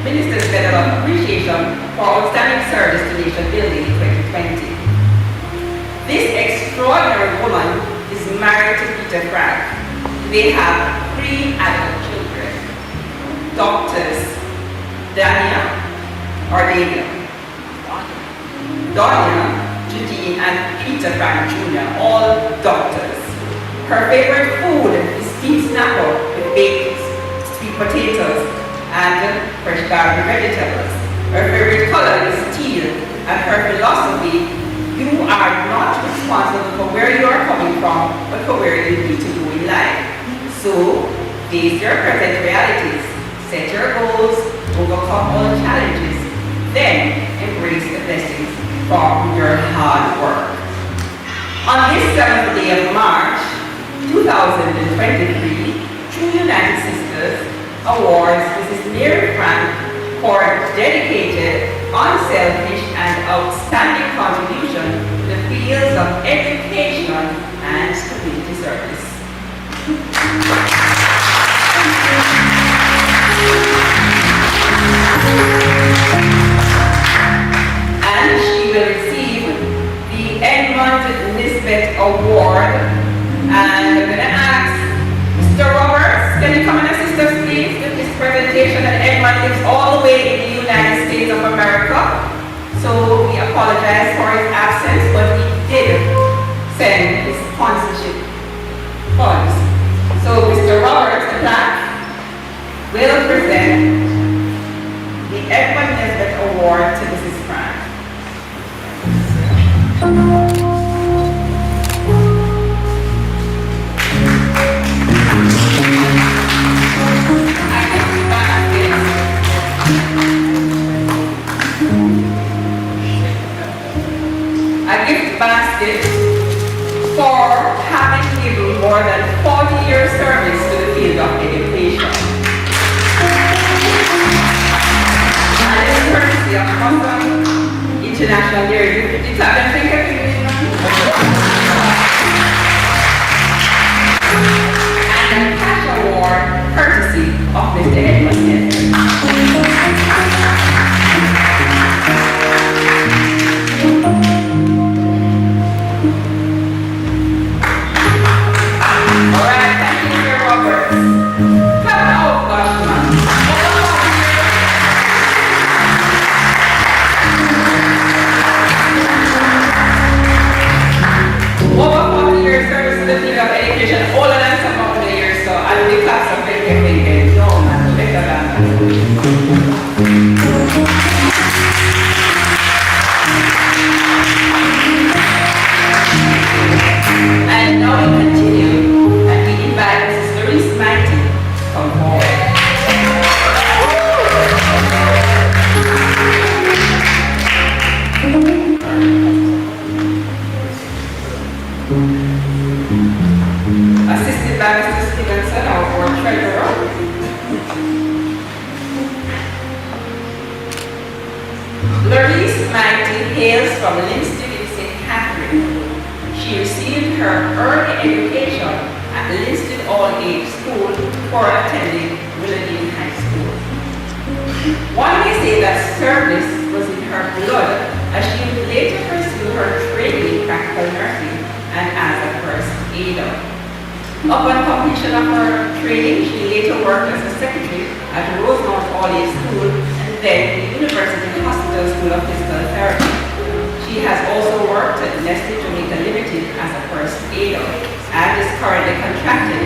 Minister's Medal of Appreciation for outstanding service to nation building in 2020. This extraordinary woman is married to Peter Frank. They have 3 adult children, doctors Dania, Judine, and Peter Frank Jr., all doctors. Her favorite food is steamed snapper with baked sweet potatoes and fresh garden vegetables. Her favorite color is teal, and her philosophy: you are not responsible for where you are coming from, but for where you need to go in life. So, face your present realities, set your goals, overcome all challenges, then embrace the blessings from your hard work. On this 7th day of March, 2023, True United Sisters awards Mrs. Mary Frank for dedicated, unselfish, and outstanding contribution to the fields of education and community service. And she will receive the Elizabeth Award. And I'm going to ask Mr. Roberts, can you come and assist us please with this presentation? And Edmund lives all the way in the United States of America. So we apologize for his absence, but he did send his sponsorship funds. So Mr. Roberts, the plaque, will present the Edmund Nisbet Award to Mrs. Frank. A gift basket for having given more than 40 years service to the field of education. And it's courtesy of Muslim International Dairy. Did I think of it? And a cash award courtesy of Mr. Edmund Nesbitt. Older than some of the years, so I'll be class of thinking, no man, better than that. And now we continue, and we invite Mrs. Louise Mighty to come forward. Assisted by Mr. Stevenson, our board treasurer. Louise Mighty hails from Linstead in St. Catherine. She received her early education at Linstead All-Age School before attending Willardine High School. One may say that service was in her blood as she would later pursue her training in practical nursing and as a first aider. Upon completion of her training, she later worked as a secretary at Rosemount All-Age School and then the University Hospital School of Physical Therapy. She has also worked at Nestle Jamaica Limited as a first aider and is currently contracted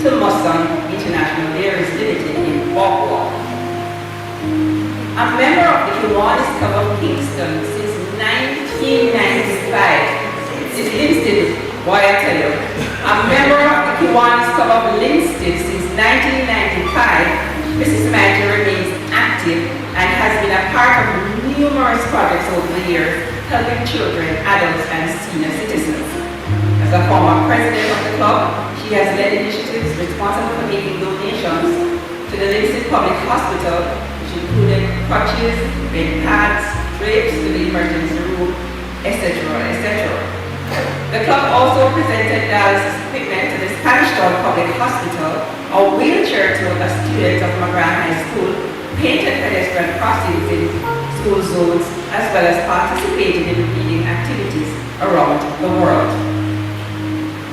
to Mustang International Dairies Limited in Walk. A member of the Kiwanis Club of Kingston since 1995. It's Linstead, boy I tell you. A member of the Kiwanis Club of Linstead since 1995, Mrs. Mighty remains active and has been a part of numerous projects over the years, helping children, adults, and senior citizens. As a former president of the club, she has led initiatives responsible for making donations to the Linstead Public Hospital, which included crutches, bed pads, drapes to the emergency room, etc., etc. The club also presented dialysis equipment to the Spanish Town Public Hospital, a wheelchair to a student of McGrath High School, painted pedestrian crossings in school zones, as well as participated in reading activities around the world.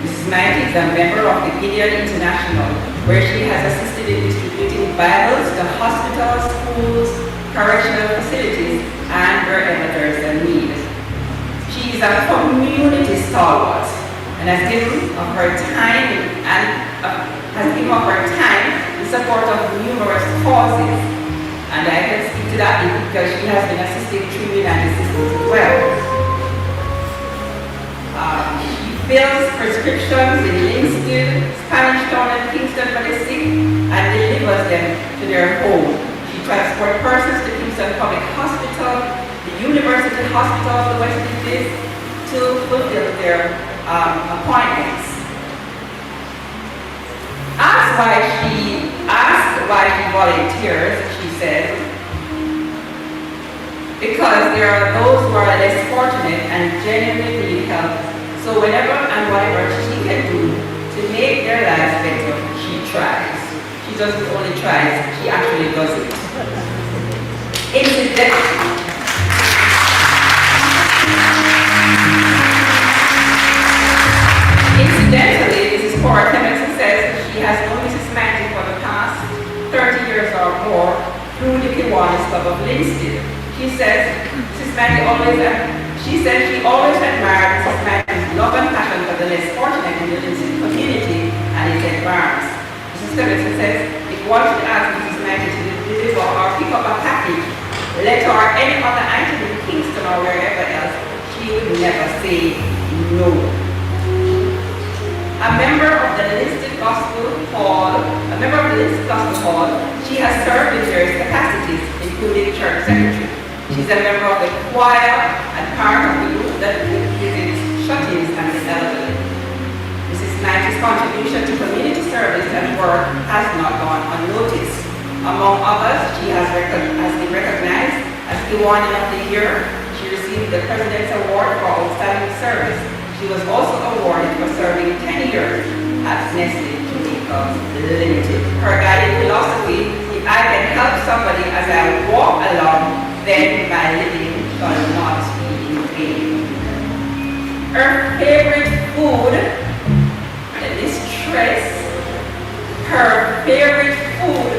Mrs. Mighty is a member of the Gideon International, where she has assisted in distributing Bibles to hospitals, schools, correctional facilities, and wherever there is a need. She is a community stalwart and has given of her time in support of numerous causes. And I can speak to that because she has been assisting through United Systems as well. She fills prescriptions in Linstead, Spanish Town, and Kingston for the sick and delivers them to their home. She transports persons to Kingston Public Hospital, the University Hospital of the West Indies, to fulfill their appointments. Asked why she volunteers, she said, because there are those who are less fortunate and genuinely need help. So whenever and whatever she can do to make their lives better, she tries. She doesn't only try, she actually does it. Incidentally, Kiwanis Club of Linstead. She says, Mrs. Maggie she said she always admired Mrs. Maggie's love and passion for the less fortunate in the Linstead community and its environs. Mrs. Stevenson says, if one should ask Mrs. Maggie to deliver or pick up a package, letter or any other item in Kingston or wherever else, she would never say no. A member of the Linstead Gospel Hall, she has served in various capacities, including church secretary. She's a member of the choir and part of the group that visits shut-ins and the elderly. Mrs. Knight's contribution to community service and work has not gone unnoticed. Among others, she has been recognized as the Kiwanis of the Year. She received the President's Award for Outstanding Service. She was also awarded for serving 10 years at Nestle Jamaica Limited. Her guiding philosophy, if I can help somebody as I walk along, then my living shall not be in vain. Her favorite food, let me stress, her favorite food,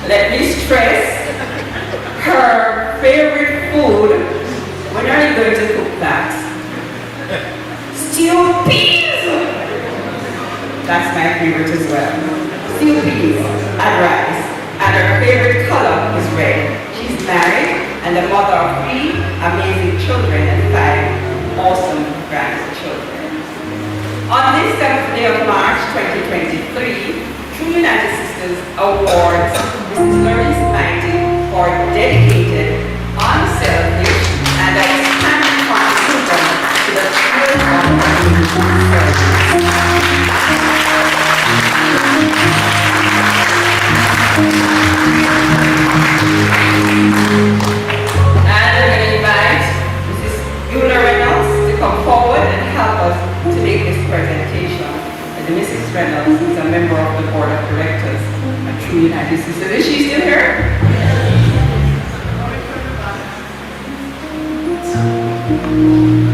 let me stress, her favorite food, when are you going to cook that? Stewed peas! That's my favorite as well. Stewed peas and rice. And her favorite color is red. She's married and the mother of 3 amazing children and 5 awesome grandchildren. On this 7th day of March 2023, True United Sisters awards Mrs. Lawrence Mighty for dedicated, unselfish, and outstanding contribution to the field of community service. And I'm going to invite Mrs. Eula Reynolds to come forward and help us to make this presentation. And Mrs. Reynolds is a member of the Board of Directors at True United Sisters. Is she still here?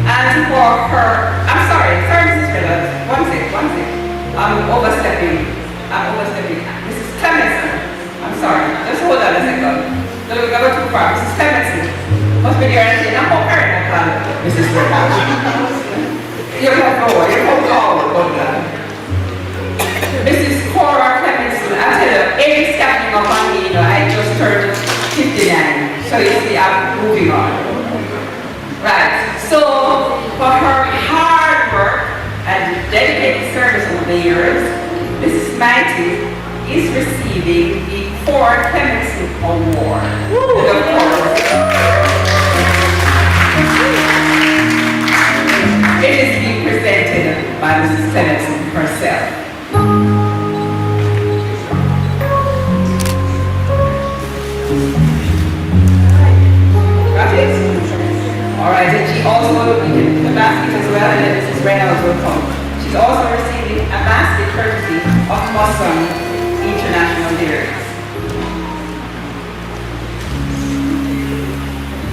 And for her, I'm sorry, Mrs. Reynolds, one sec. I'm overstepping. Mrs. Clemenson, I'm sorry, just hold on a second. Don't go too far. Mrs. Clemenson, must be there and say, I'm not carrying that plan, Mrs. Reynolds. You don't know, you don't know. Mrs. Cora Clemenson, I tell you, age stepping up on me, I just turned 59. So you see, I'm moving on. Right, so for her hard work and dedicated service over the years, Mrs. Mighty is receiving the Cora Clemenson Award. And of course, it is being presented by Mrs. Clemenson herself. Got it? Alright, and she also, the basket as well, and then Mrs. Reynolds will come. She's also receiving a basket courtesy of Muslim International Dairies.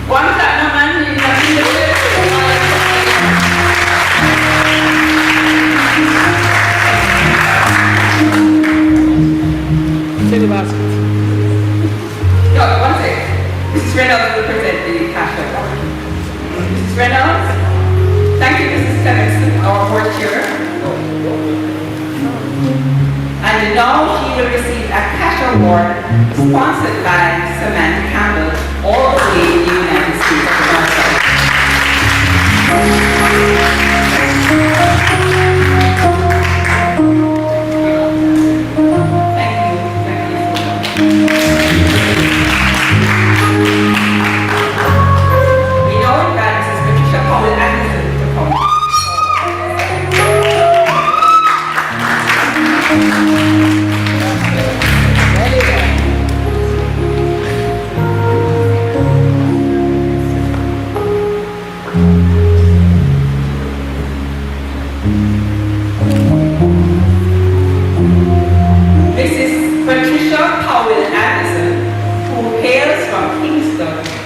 One platinum man, please. Take the basket. No, one second. Mrs. Reynolds will present the cash award. Mrs. Reynolds, thank you, Mrs. Clemenson, our board chair. And now she will receive a cash award sponsored by Samantha Campbell, all the way in the United States of America.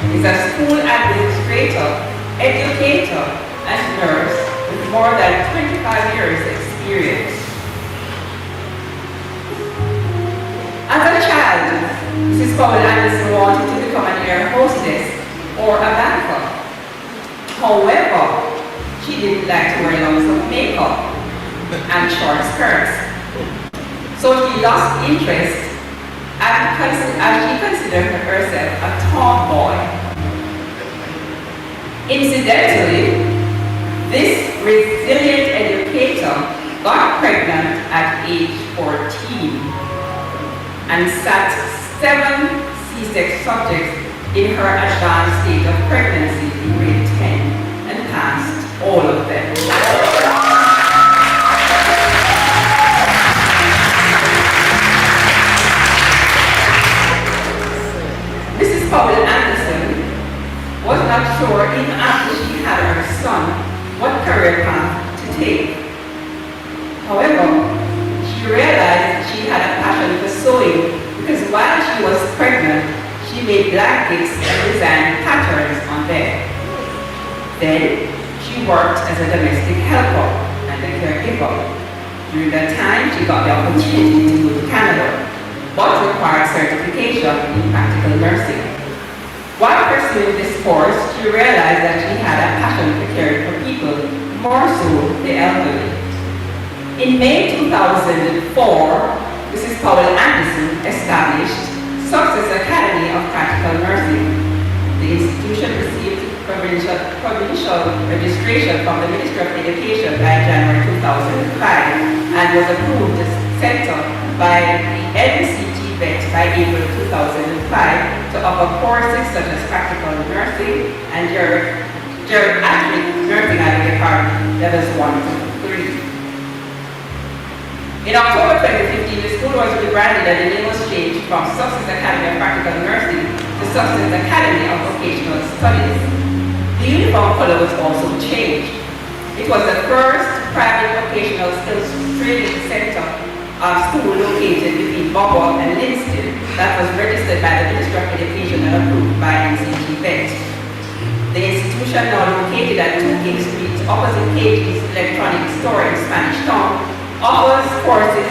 Is a school administrator, educator, and nurse with more than 25 years experience. As a child, Mrs. Powell Anderson wanted to become an air hostess or a banker. However, she didn't like to wear lots of makeup and short skirts. So she lost interest as she considered herself a tomboy. Incidentally, this resilient educator got pregnant at age 14 and sat 7 C-section subjects in her advanced stage of pregnancy in grade 10 and passed all of them. Mrs. Powell Anderson was not sure even after she had her son what career path to take. However, she realized she had a passion for sewing because while she was pregnant, she made blankets and designed patterns on them. Then, she worked as a domestic helper and a caregiver. During that time, she got the opportunity to go to Canada, but required certification in practical nursing. While pursuing this course, she realized that she had a passion for caring for people, more so the elderly. In May 2004, Mrs. Powell Anderson established Success Academy of Practical Nursing. The institution received provincial registration from the Ministry of Education by January 2005 and was approved as center by the NCT VET by April 2005 to offer courses such as practical nursing and geriatric nursing at the department levels 1 to 3. In October 2015, the school was rebranded and the name was changed from Success Academy of Practical Nursing to Success Academy of Vocational Studies. The uniform color was also changed. It was the first private vocational skills training center school located between Bobo and Linstead that was registered by the Ministry of Education and approved by NCT VET. The institution, now located at 2 King Street, opposite KG's electronics store in Spanish Town, offers courses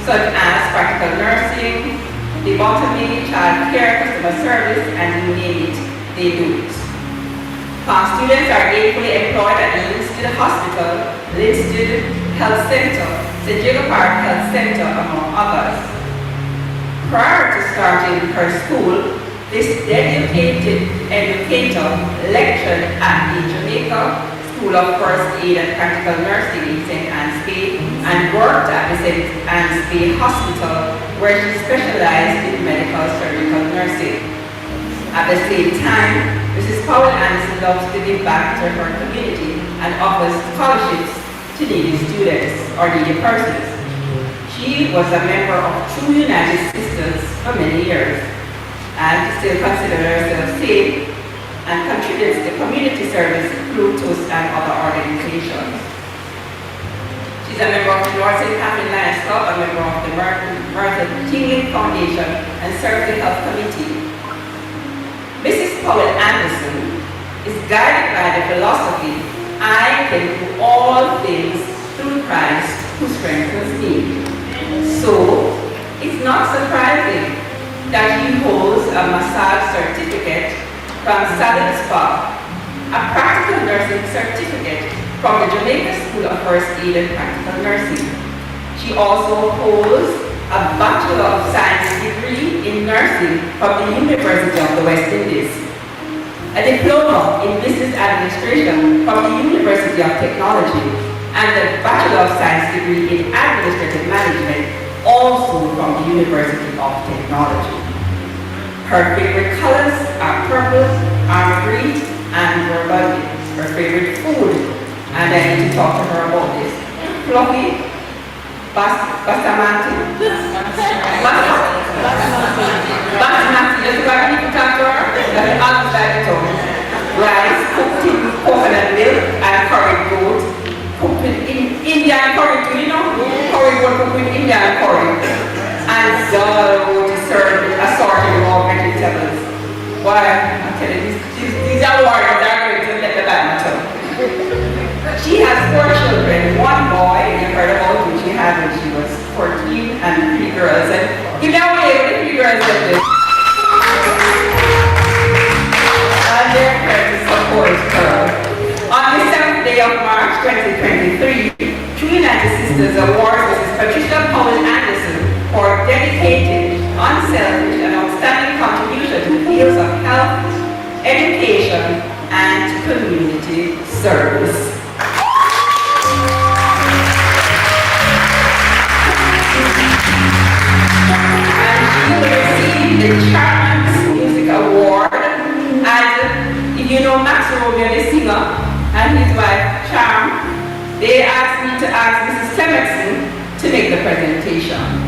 such as practical nursing, phlebotomy, child care, customer service, and you name it, they do it. Past students are gainfully employed at Linstead Hospital, Linstead Health Center, St. Jacob Park Health Center, among others. Prior to starting her school, this dedicated educator lectured at the Jamaica School of First Aid and Practical Nursing in St. Anne's Bay and worked at the St. Anne's Bay Hospital where she specialized in medical surgical nursing. At the same time, Mrs. Powell Anderson loves to give back to her community and offers scholarships to needy students or needy persons. She was a member of True United Sisters for many years and still considers herself safe and contributes to community service through TUS and other organizations. She's a member of the North St. Catherine Lions Club, a member of the Merton Tingling Foundation, and serves the Health Committee. Mrs. Powell Anderson is guided by the philosophy, I can do all things through Christ who strengthens me. So, it's not surprising that she holds a massage certificate from Salon Spa, a practical nursing certificate from the Jamaica School of First Aid and Practical Nursing. She also holds a Bachelor of Science degree in nursing from the University of the West Indies, a diploma in business administration from the University of Technology, and a Bachelor of Science degree in administrative management also from the University of Technology. Her favorite colors are purple, army green, and burgundy. Her favorite food, and I need to talk to her about this. Fluffy, basmati, just like people talk to her, that's the other side of the tongue. Rice, cooked in coconut milk, and curry goat, cooked with Indian curry too, you know? Curry goat cooked with Indian curry. And dal would serve assorted raw vegetables. Why, I'm telling you, these are warriors that are going to let the bad matter. She has 4 children, 1 boy, you heard about who she had when she was 14, and 3 girls. And give me a wave when the 3 girls said this. March 2023, True United Sisters awards Mrs. Patricia Powell Anderson for dedicated, unselfish, and outstanding contribution to the fields of health, education, and community service. And she will receive the Chapman's Music Award. And if you know Max Romeo, the singer, and his wife, Charm, they asked me to ask Mrs. Clementson to make the presentation.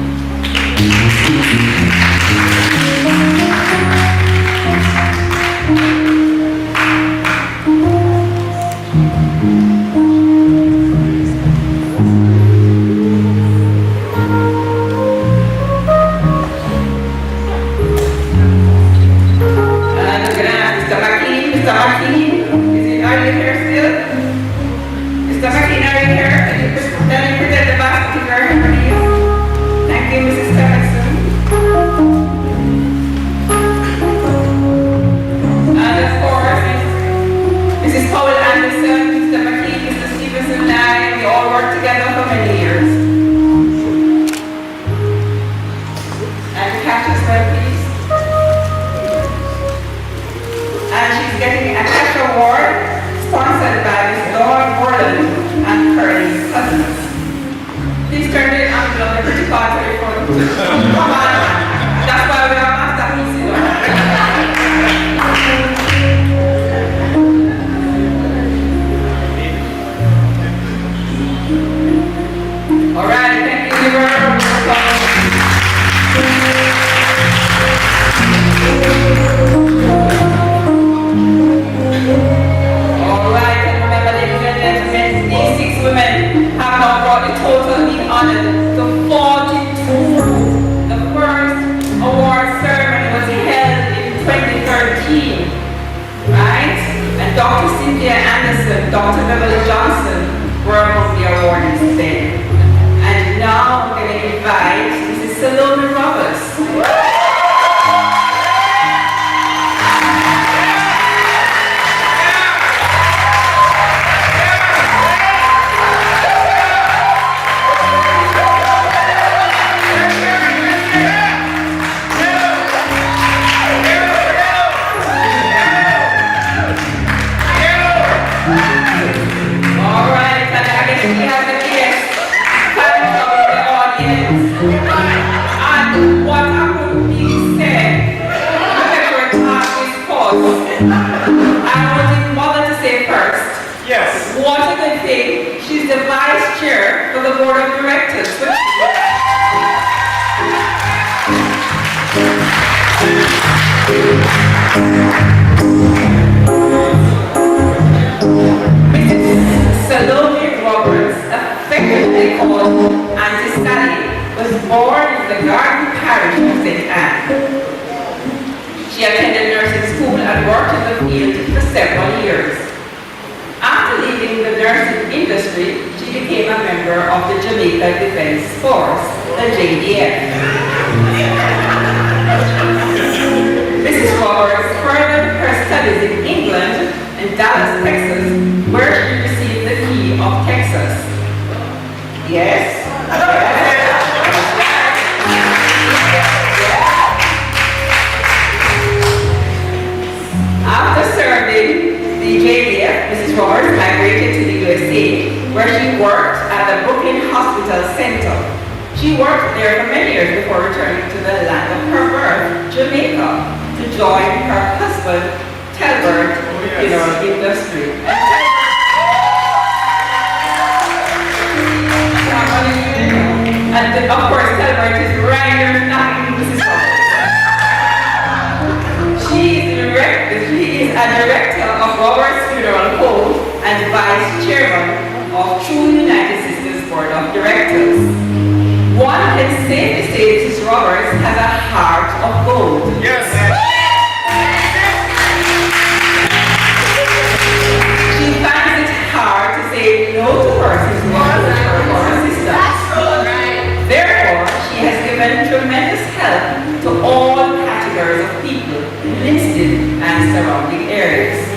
all categories of people listed and surrounding areas.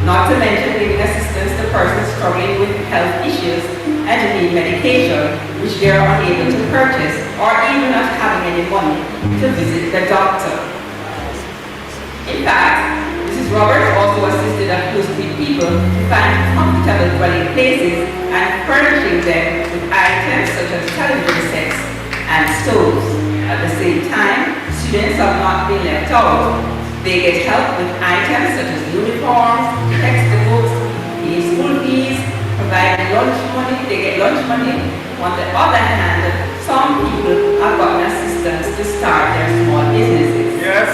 not to mention giving assistance to persons struggling with health issues and to need medication, which they are unable to purchase, or even not having any money to visit the doctor. In fact, Mrs. Roberts also assisted accused people to find comfortable dwelling places and furnishing them with items such as television sets and stoves. At the same time, students have not been left out. They get help with items such as uniforms, textbooks, pay school fees, provide lunch money, they get lunch money. On the other hand, some people have gotten assistance to start their small businesses. Yes.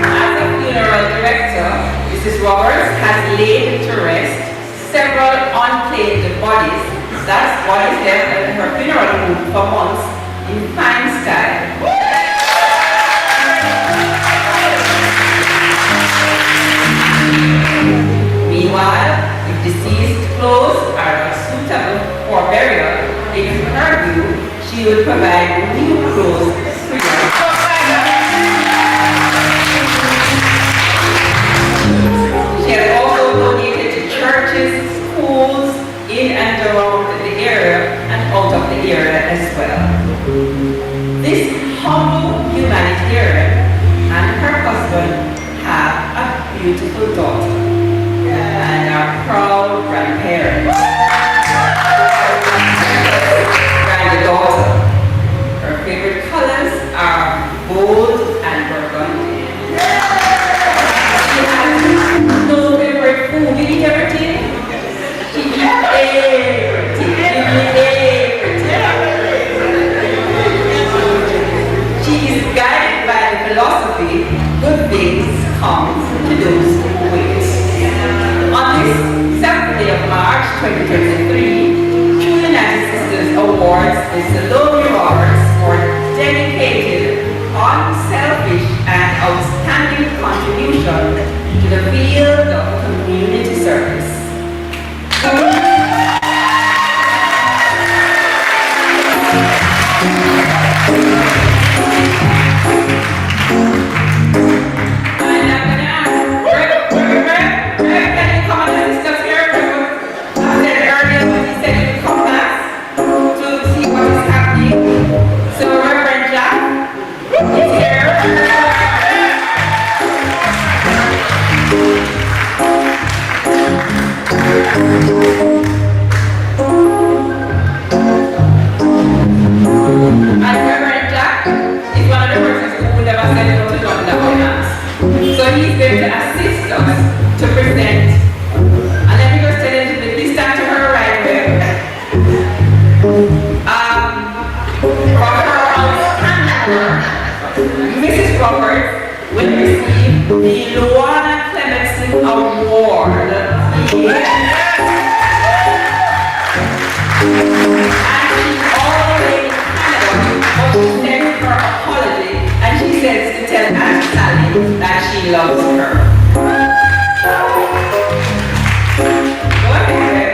As a funeral director, Mrs. Roberts has laid to rest several unclaimed bodies. That's bodies left at her funeral home for months in fine style. Meanwhile, if deceased clothes are not suitable for burial, in her view, she would provide new clothes free. She has also donated to churches, schools, in and around the area and out of the area as well. This humble humanitarian and her husband have a beautiful daughter and are proud grandparents. Granddaughter. Her favorite colors are gold and burgundy. She has no favorite food. You eat everything? She eats everything. She is guided by the philosophy, good things come to those who wait. On this 7th day of March 2023, True United Sisters awards Ms. Salome Roberts for dedicated, unselfish, and outstanding contribution to the field of community service. So he's going to assist us to present. And let me just tell you that this time to her right there. For her outstanding work, Mrs. Roberts will receive the Luana Clemency Award. And she already sent her apology, and she says to tell Aunt Sally that she loves her. Go ahead.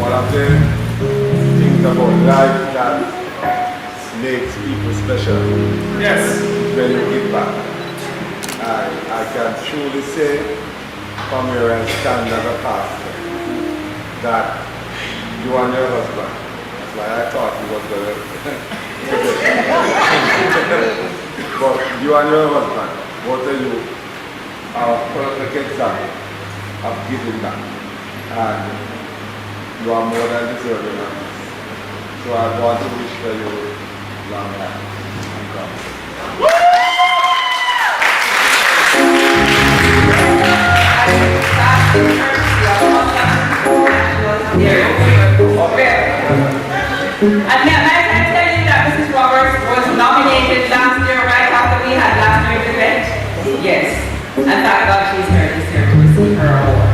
One of the things about life that makes people special. Yes. When you give back. I can truly say from here and stand as a pastor that you and your husband. That's why I thought you was the but you and your husband, both of you are a perfect example of giving back. And you are more than deserving of this. So I want to wish for you long life and God. And may I tell you that Mrs. Roberts was nominated last year, right after we had last year's event? Yes. And thank God she's here this year to receive her award.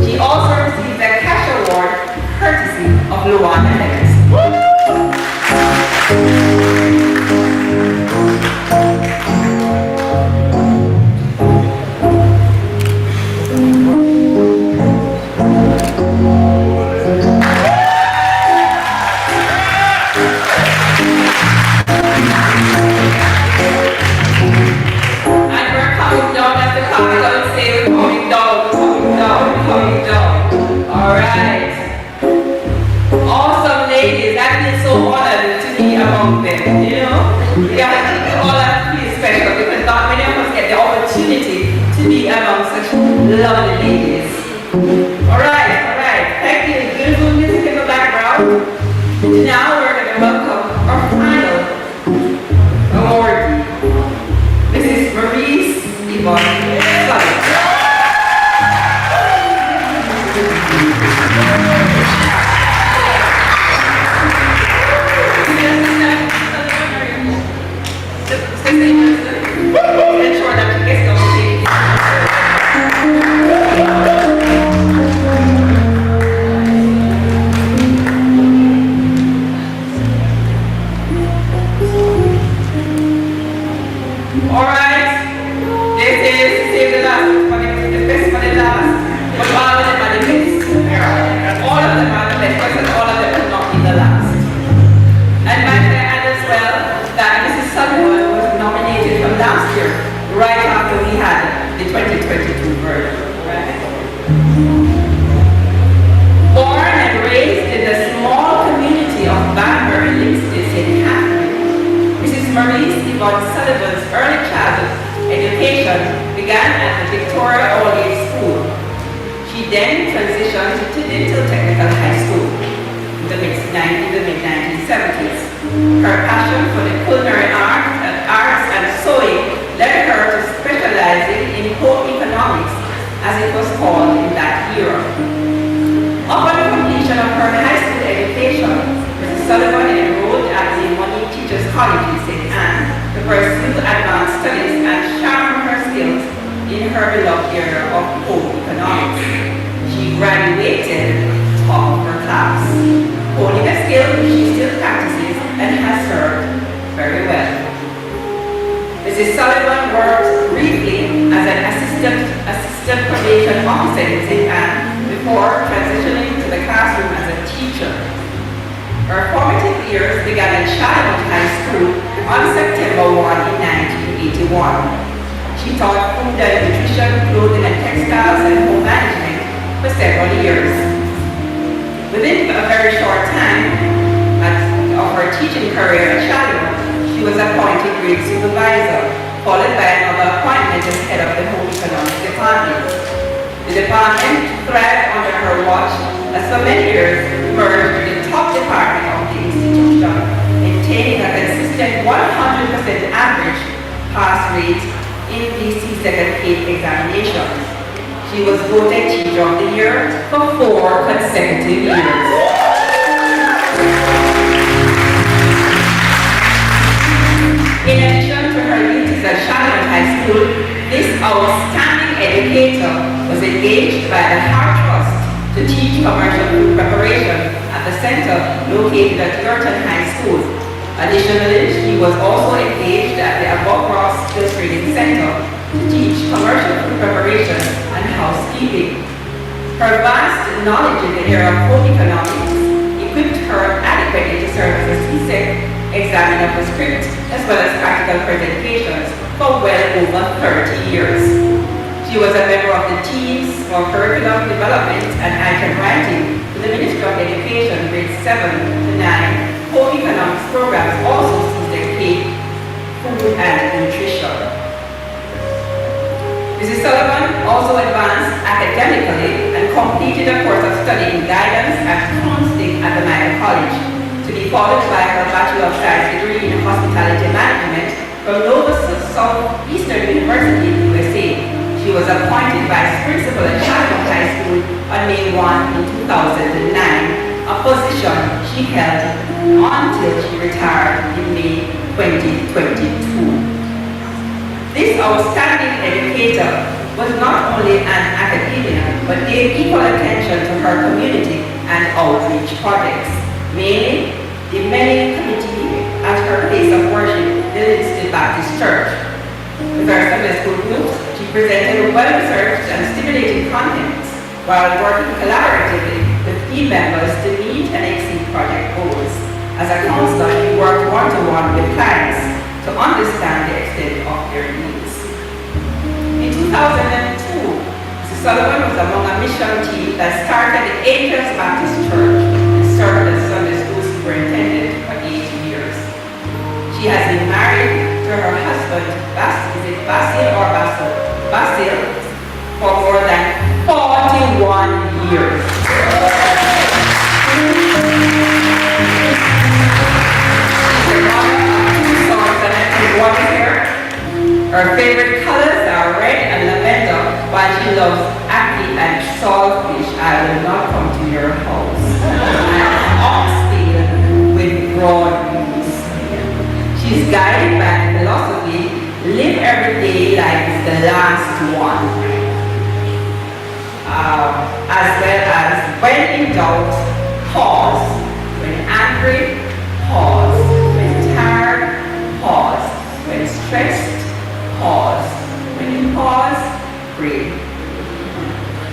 She also received a cash award courtesy of Luana Legacy. Ensure that she gets those things. Alright, this is save the last for the best for the last, but all of them are the best. All of them are the best, but all of them will not be the last. And might I add as well that Mrs. Sullivan was nominated from last year, right after we had the 2022 version. Right? Born and raised in the small community of Banbury, Lindsay, St. Catherine, Mrs. Maurice Yvonne Sullivan's early childhood education began at the Victoria Old Age School. She then transitioned to Digital Technical High School in the mid-1970s. Her passion for the culinary arts and sewing led her to specializing in home economics, as it was called in that era. Upon completion of her high school education, Mrs. Sullivan enrolled at the Money Teachers College in St. Anne to pursue advanced studies and sharpen her skills in her beloved area of home economics. She graduated top of her class, honing a skill which she still practices and has served very well. Mrs. Sullivan worked briefly as an assistant probation officer in St. Anne before transitioning to the classroom as a teacher. Her formative years began at Charlotte High School on September 1 in 1981. She taught food and nutrition, clothing and textiles, and home management for several years. Within a very short time of her teaching career at Charlotte, she was appointed grade supervisor, followed by another appointment as head of the home economics department. The department thrived under her watch as for many years emerged the top department of the institution, maintaining a consistent 100% average pass rate in the C-Second CAPE examinations. She was voted Teacher of the Year for 4 consecutive years. In addition to her duties at Charlotte High School, this outstanding educator was engaged by the Hart Trust to teach commercial food preparation at the center located at Yorton High School. Additionally, she was also engaged at the Above Ross Skills Training Center to teach commercial food preparation and housekeeping. Her vast knowledge in the area of home economics equipped her adequately to serve as a CSEC examiner for script as well as practical presentations for well over 30 years. She was a member of the teams for curriculum development and item writing to the Ministry of Education grades 7 to 9 home economics programs, also CSEC CAPE, food and nutrition. Mrs. Sullivan also advanced academically and completed a course of study in guidance and counseling at the Minor College, to be followed by her Bachelor of Science degree in Hospitality Management from Nova Southeastern University in the USA. She was appointed Vice Principal at Charlotte High School on May 1 in 2009, a position she held until she retired in May 2022. This outstanding educator was not only an academician, but gave equal attention to her community and outreach projects, mainly the many committee at her place of worship, the Lindsay Baptist Church. With her Sunday school groups, she presented well-researched and stimulating contents while working collaboratively with key members to meet and exceed project goals. As a counselor, she worked one-to-one with clients to understand the extent of their needs. In 2002, Mrs. Sullivan was among a mission team that started the Angels Baptist Church and served as Sunday school superintendent for 8 years. She has been married to her husband, Basil, for more than 41 years. Her favorite colors are red and lavender, while she loves acne and salt I will not come to your house. Oxtail with broad wings. She's guided by the philosophy, live every day like it's the last one. As well as when in doubt, pause. When angry, pause. When tired, pause. When stressed, pause. When you pause, pray.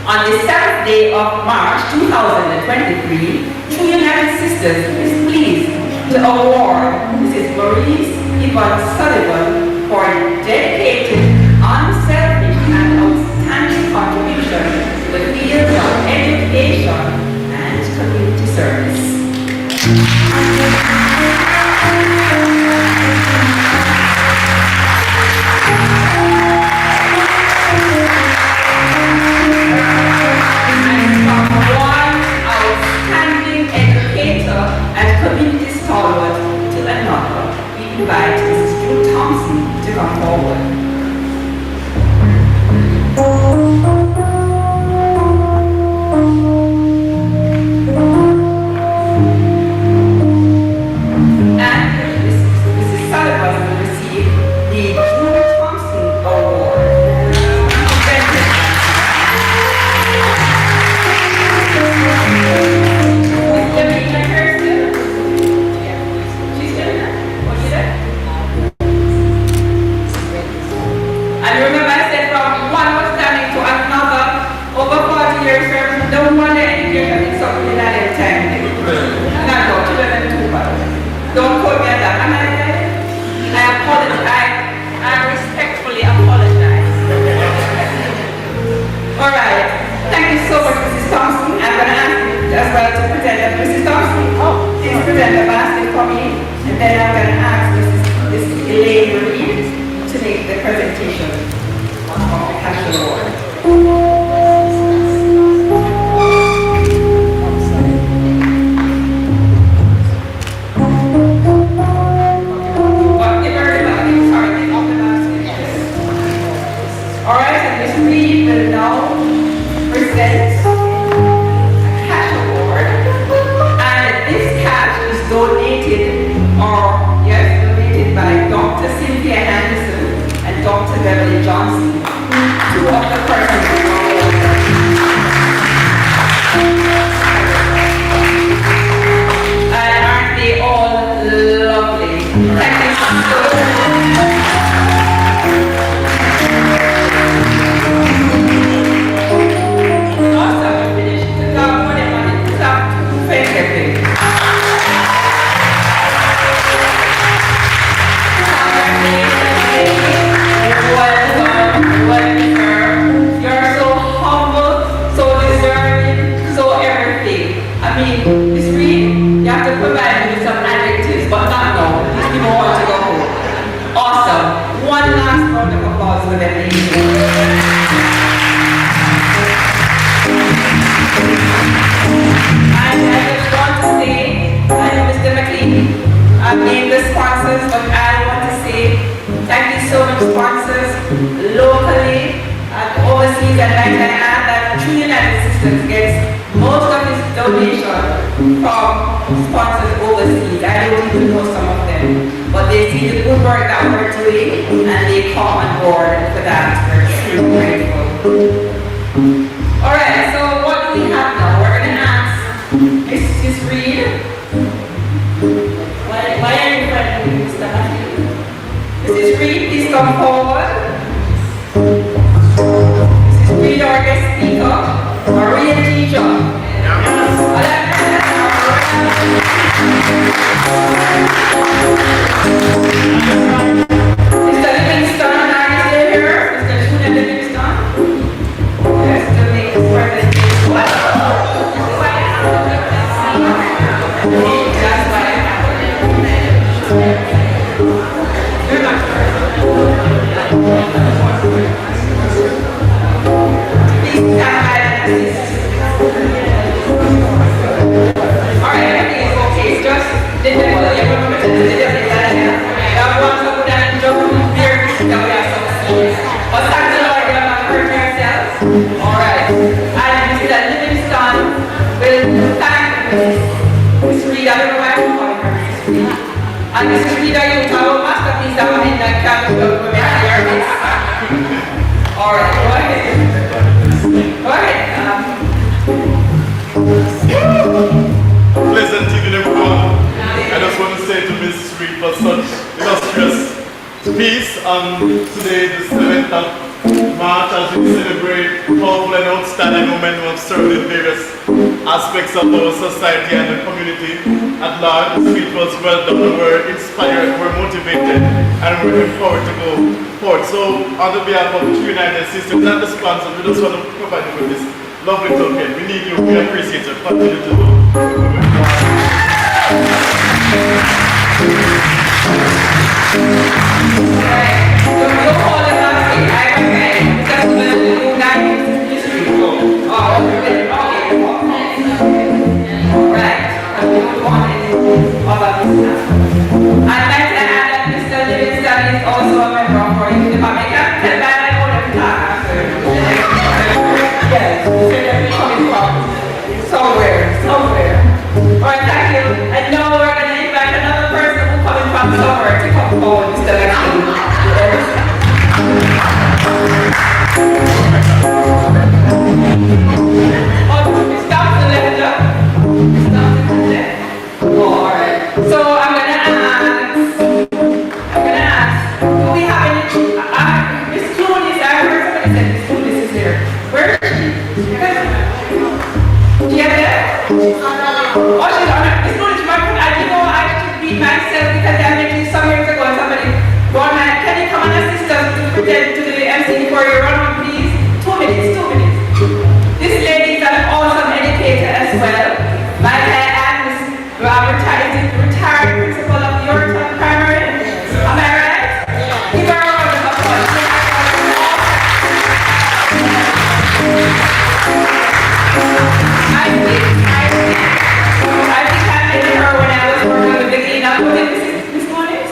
On the 7th day of March 2023, Two United Sisters is pleased to award Mrs. Maurice Yvonne Sullivan for dedicated, unselfish, and outstanding contribution to the fields of education and community service. Community stalwart to another. We invite Mrs. Drew Thompson to come forward. And Mrs. Sullivan will receive the Drew Thompson Award. And remember I said from one outstanding to another, over 40 years service, don't want to education is something that is time. Not go to them too bad. Don't quote me on that. Am I right? I apologize. I respectfully apologize. Alright. Thank you so much, Mrs. Thompson. I'm going to ask you as well to present them. Mrs. Thompson, please present the basket for me. And then I'm going to ask Mrs. Elaine Reed to make the presentation of the Cash Award. Alright, and Ms. Reed will now present a cash award. And this cash is donated by Dr. Cynthia Anderson and Dr. Beverly Johnson, two of the persons who are and aren't they all lovely? Thank you so much. Awesome, we finished the top one and on the top two. Thank you. You're so humble, so deserving, so everything. I mean, Miss Reed, you have to provide me with some adjectives, but not now. These people want to go home. Awesome. One last round of applause for them, ladies. And I just want to say, I know Mr. McLean, I've named the sponsors, but I want to say thank you so much, sponsors, locally and overseas. I'd like to add that True United Systems gets most of its donation from sponsors overseas. I don't even know some of them, but they see the good work that we're doing and they come on board for that. We're truly grateful. Alright, so what do we have now? We're going to ask Mrs. Reed. Why are you friendly, Mr. Matthew? Mrs. Reed, please come forward. Mrs. Reed, our guest speaker, Maria teacher. Mr. Livingston, are you still here? Mr. Junior Livingston? Yes, to make this presentation. That's why I have you're not please stand by and assist. Alright, everything is okay. It's just the devil. You remember the devil is that God wants to put that in your beer that we are succeeding. But thank the Lord, you have not hurt yourselves. Alright. And Mr. Livingston I don't know why I'm calling her Mrs. Reed. And Mrs. Reed, are you our masterpiece that made that can't look for me? All right, go ahead. Go ahead. Pleasant evening, everyone. I just want to say to Mrs. Reed for such illustrious piece on today, the 7th of March, as we celebrate powerful and outstanding women who have served in various aspects of our society and the community at large. The speech was well done. We're inspired, we're motivated, and we're empowered to go forward. So, on the behalf of the United Sisters and the sponsors, we just want to provide you with this lovely token. We need you, we appreciate you. Continue to do. I'd like to add that Mr. Livingston is also a member of our youth department. I can't tell by the order of talk after. Yes, so they're coming from somewhere. Alright, thank you. And now we're going to invite another person who's coming from somewhere to come forward, Mr. Livingston. Stop the left. Oh, alright. So I'm gonna ask, do we have any, Miss Clunis, I heard somebody said Miss Clunis is here. Where is she? She have there? Oh, she's on her. Miss Clunis, I didn't know I should be myself because I met you some years ago and somebody brought my, can you come and assist us to pretend to the MC before you run on, please? 2 minutes. This lady is an awesome educator as well. Like I retired principal of Yorktown Primary. Am I right? Give her a round of applause. I think I met her when I was working with the Keynote. Was it Miss Moniz?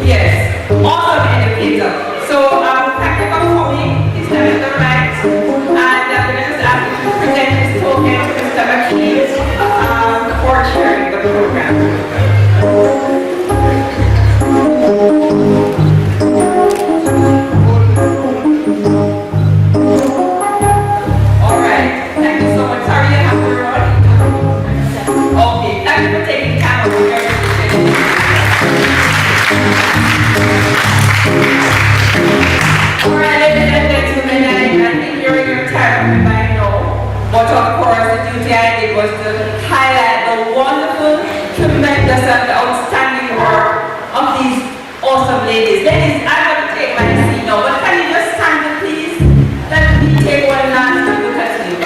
Yes. Awesome educator. So thank you for coming. This time is the right. And I'm going to just ask you to present this token to Mr. McKee for sharing the program. Alright, thank you so much. Sorry I have to run. Okay, thank you for taking time out of your presentation. Alright, ladies and gentlemen, I think you're in your time by now. But of course, the duty I did was to highlight the wonderful, tremendous, and outstanding work of these awesome ladies. Ladies, I'm going to take my seat now, but can you just stand up, please? Let me take one last look at you.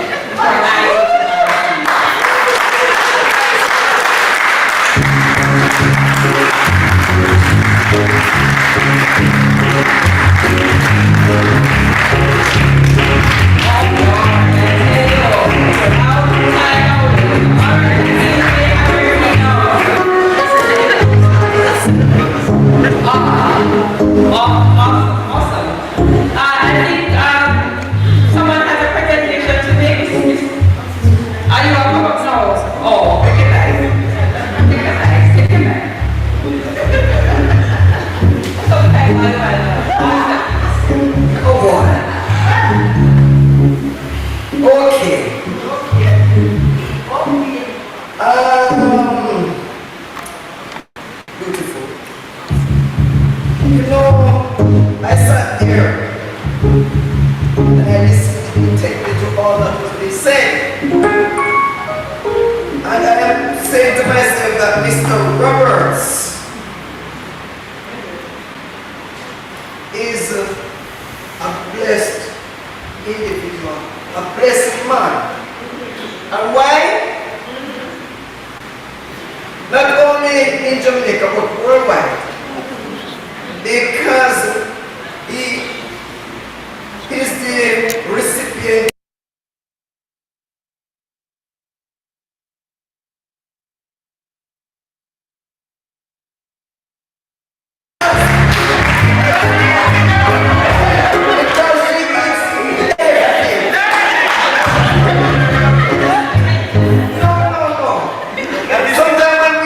Sometimes when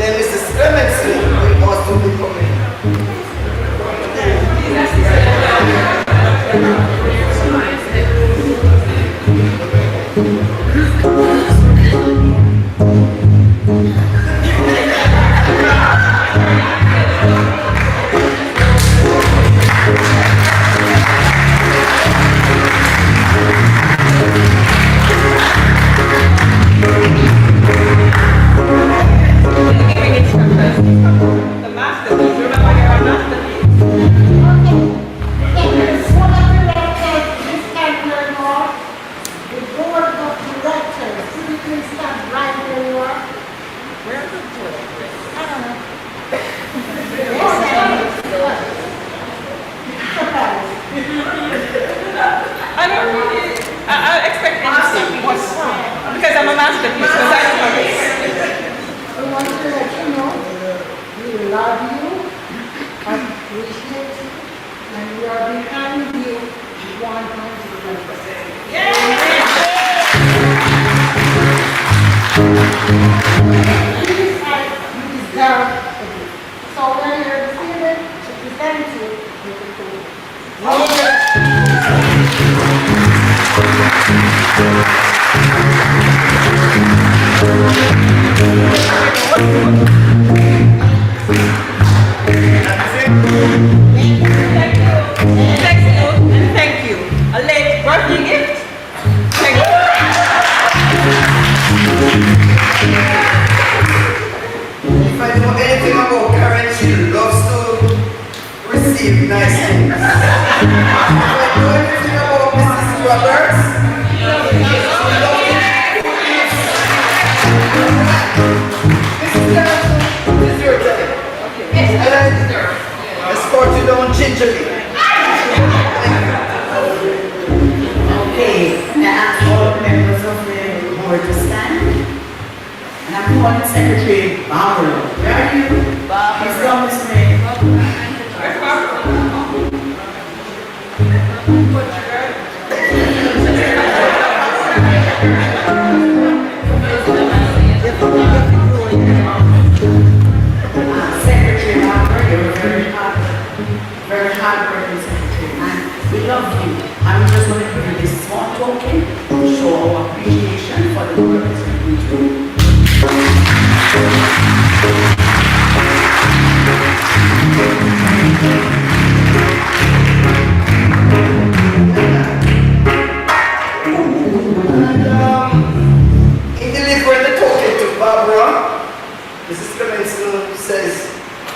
then Mrs. Clemency will also be coming. The masterpiece, remember you're a masterpiece. I don't really, I expect anything, because I'm a masterpiece, because I don't have it. I want to let you know we love you, appreciate you, and we are behind you 100%. Please, you deserve it. So when you're receiving, to present you, you can do it. Thank you. A late birthday gift. Thank you. If I know anything about Karen, she loves to receive nice things. If I know anything about Mrs. Roberts, she loves to Mrs. Johnson, this is your time. Escort you down gingerly. Okay, I ask all members of the board to stand. And I'm calling Secretary Barbara. Where are you? Barbara. Please come this way. Secretary Barbara, you're very hard-working secretary, and we love you. I'm just going to give you this small token to show our appreciation for the work that you do. In delivering the token to Barbara, Mrs. Clemenson says,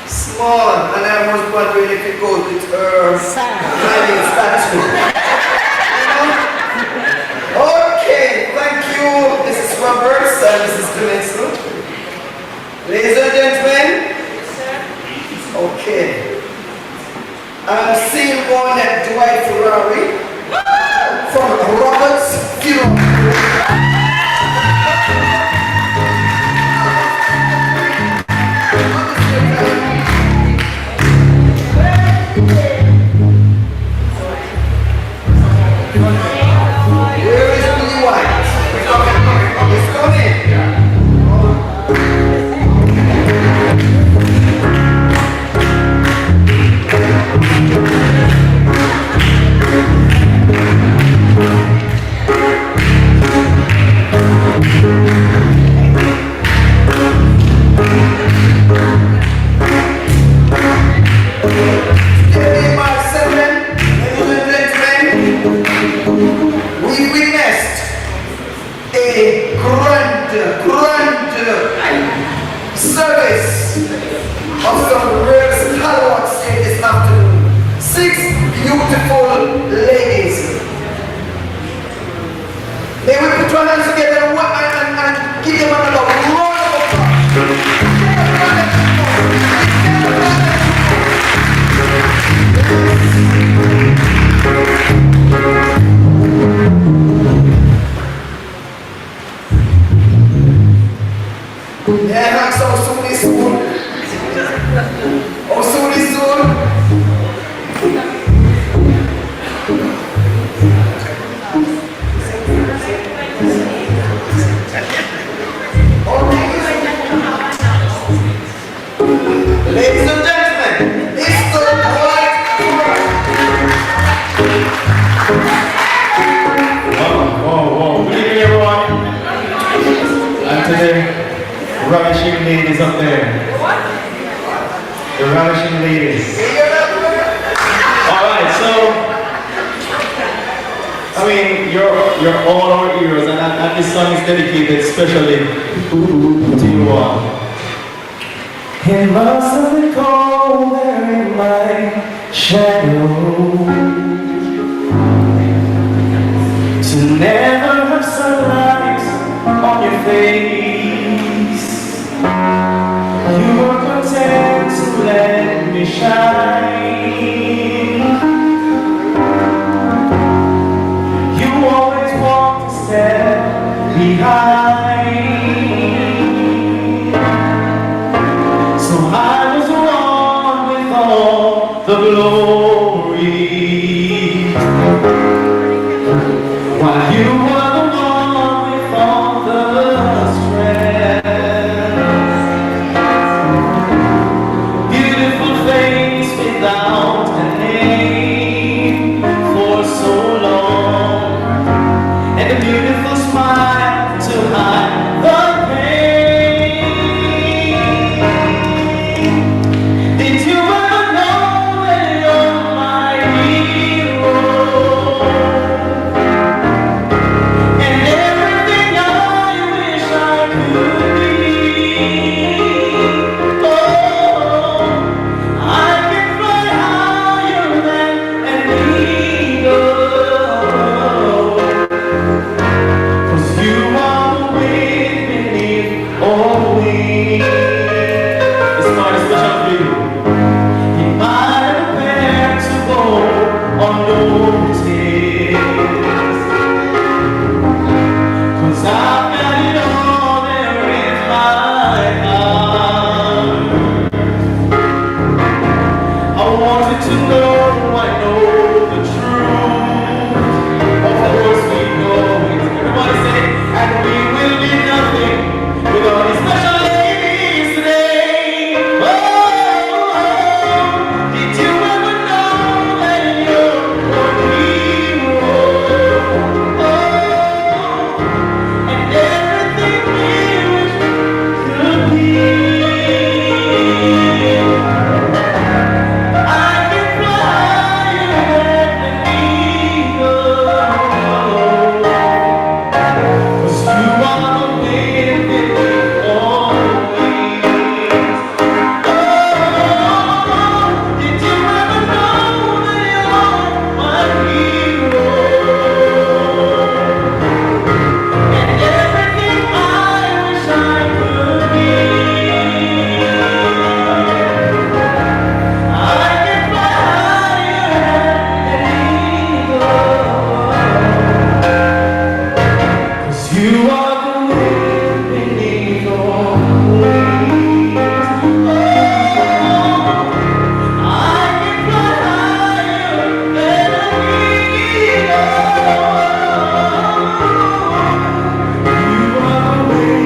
small, and I was wondering if it goes with her climbing statue. Okay, thank you, Mrs. Roberts and Mrs. Clemenson. Ladies and gentlemen, okay. I'm seeing one at Dwight Ferrari from Roberts Funeral. Where is Billy White? It's coming. Today, March 7, ladies and gentlemen, we witnessed a grand service of some rare Hollywood state this afternoon. 6 beautiful ladies. May we put our hands together and give them another round of applause. Yeah, so soon is soon. Oh, soon is soon. ladies up there. The ravishing ladies. Alright, so I mean you're all our heroes, and this song is dedicated especially to you all. It must have been cold there in my shadow to never have sunlight on your face. You were content to let me shine. You always walked a step behind. So I was one with all the glory, while you were the one with all the strength. Beautiful face without a name for so long, and a beautiful smile to hide the pain. Did you ever know that you're my hero? And everything I wish I could be. Oh, I can fly higher than an eagle, 'cause you are the wind beneath all wings. This part is special for you. You might prepare to go unnoticed, 'cause I've got it all there in my heart. I wanted to know, I know the truth. Of course we know it. Everybody say, and we will be nothing without these special ladies today. Oh, did you ever know that you're a hero? Oh, and everything we wish could be. I can fly higher than an eagle, 'cause you are the wind beneath all wings. Oh, did you ever know that you're my hero? And everything I wish I could be. I can fly higher than an eagle, 'cause you are the wind beneath all wings. Oh, I can fly higher than an eagle. You are the wind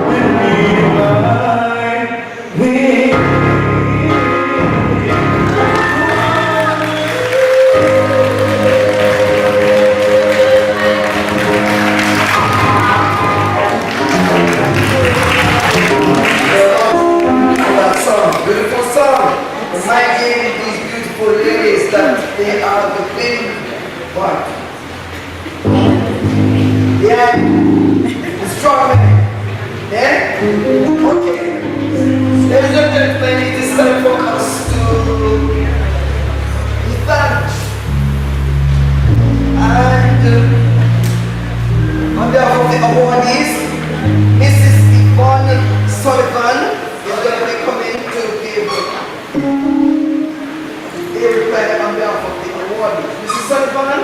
beneath my wings. That song, beautiful song, reminding these beautiful ladies that they are the big what? Yeah, the strong men. Yeah? Okay. Ladies and gentlemen, it is time for us to thank. And on behalf of the awardees, Mrs. Yvonne Sullivan is going to be coming to give a reply on behalf of the awardees. Mrs. Sullivan?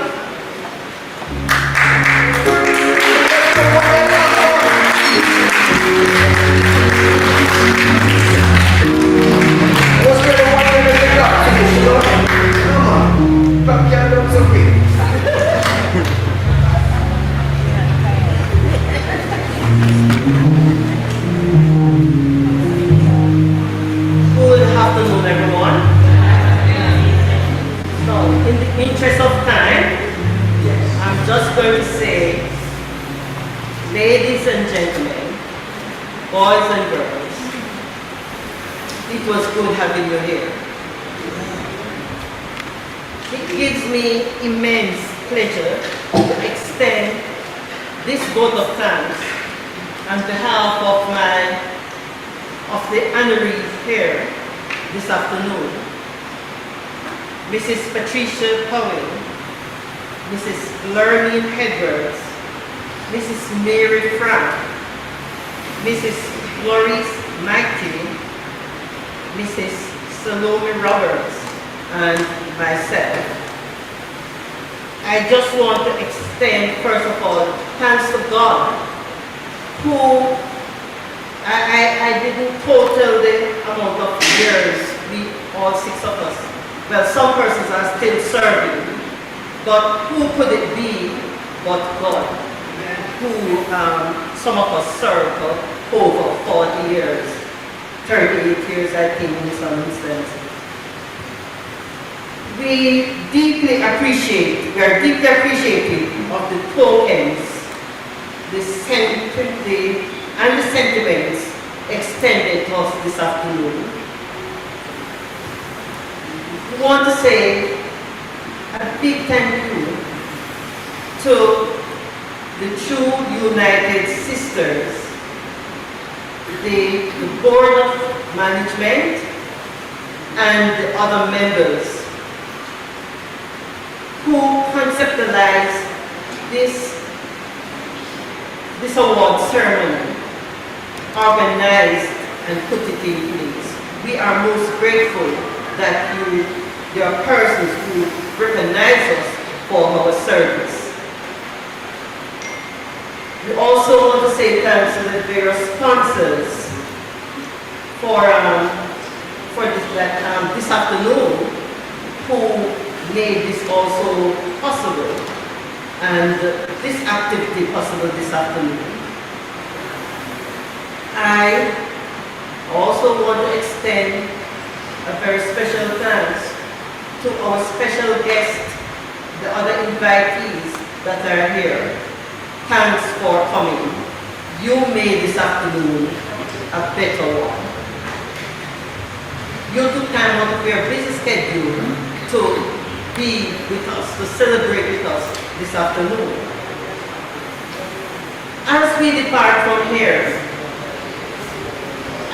What's really wondering if they got finished, you know? Come on, clap your hands up quick. Good afternoon, everyone. So, in the interest of time, I'm just going to say, ladies boys and girls. It was good having you here. It gives me immense pleasure to extend this vote of thanks on behalf of the honorees here this afternoon. Mrs. Patricia Powell, Mrs. Lurleen Edwards, Mrs. Mary Frank, Mrs. Gloris Mighty, Mrs. Salome Roberts, and myself. I just want to extend, first of all, thanks to God, who I didn't total the amount of years, we, all 6 of us. Well, some persons are still serving, but who could it be but God, who some of us served for over 40 years, 38 years I think in some instances. We are deeply appreciative of the tokens, and the sentiments extended to us this afternoon. We want to say a big thank you to the two United Sisters, the Board of Management, and the other members who conceptualized this award ceremony, organized and put it in place. We are most grateful that there are persons who recognize us for our service. We also want to say thanks to the various sponsors for this afternoon, who made this also possible, and this activity possible this afternoon. I also want to extend a very special thanks to our special guests, the other invitees that are here. Thanks for coming. You made this afternoon a better one. You took time out of your busy schedule to be with us, to celebrate with us this afternoon. As we depart from here,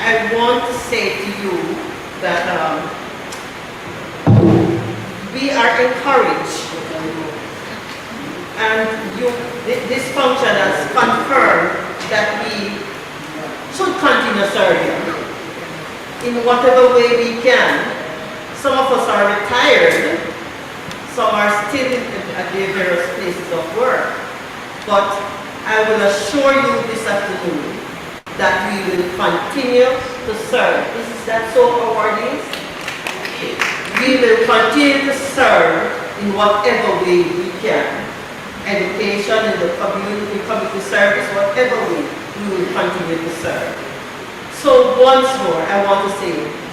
I want to say to you that we are encouraged, and this function has confirmed that we should continue serving in whatever way we can. Some of us are retired, some are still at their various places of work, but I will assure you this afternoon that we will continue to serve. Is that so, awardees? We will continue to serve in whatever way we can. Education, in the community service, whatever way, we will continue to serve. So once more, I want to say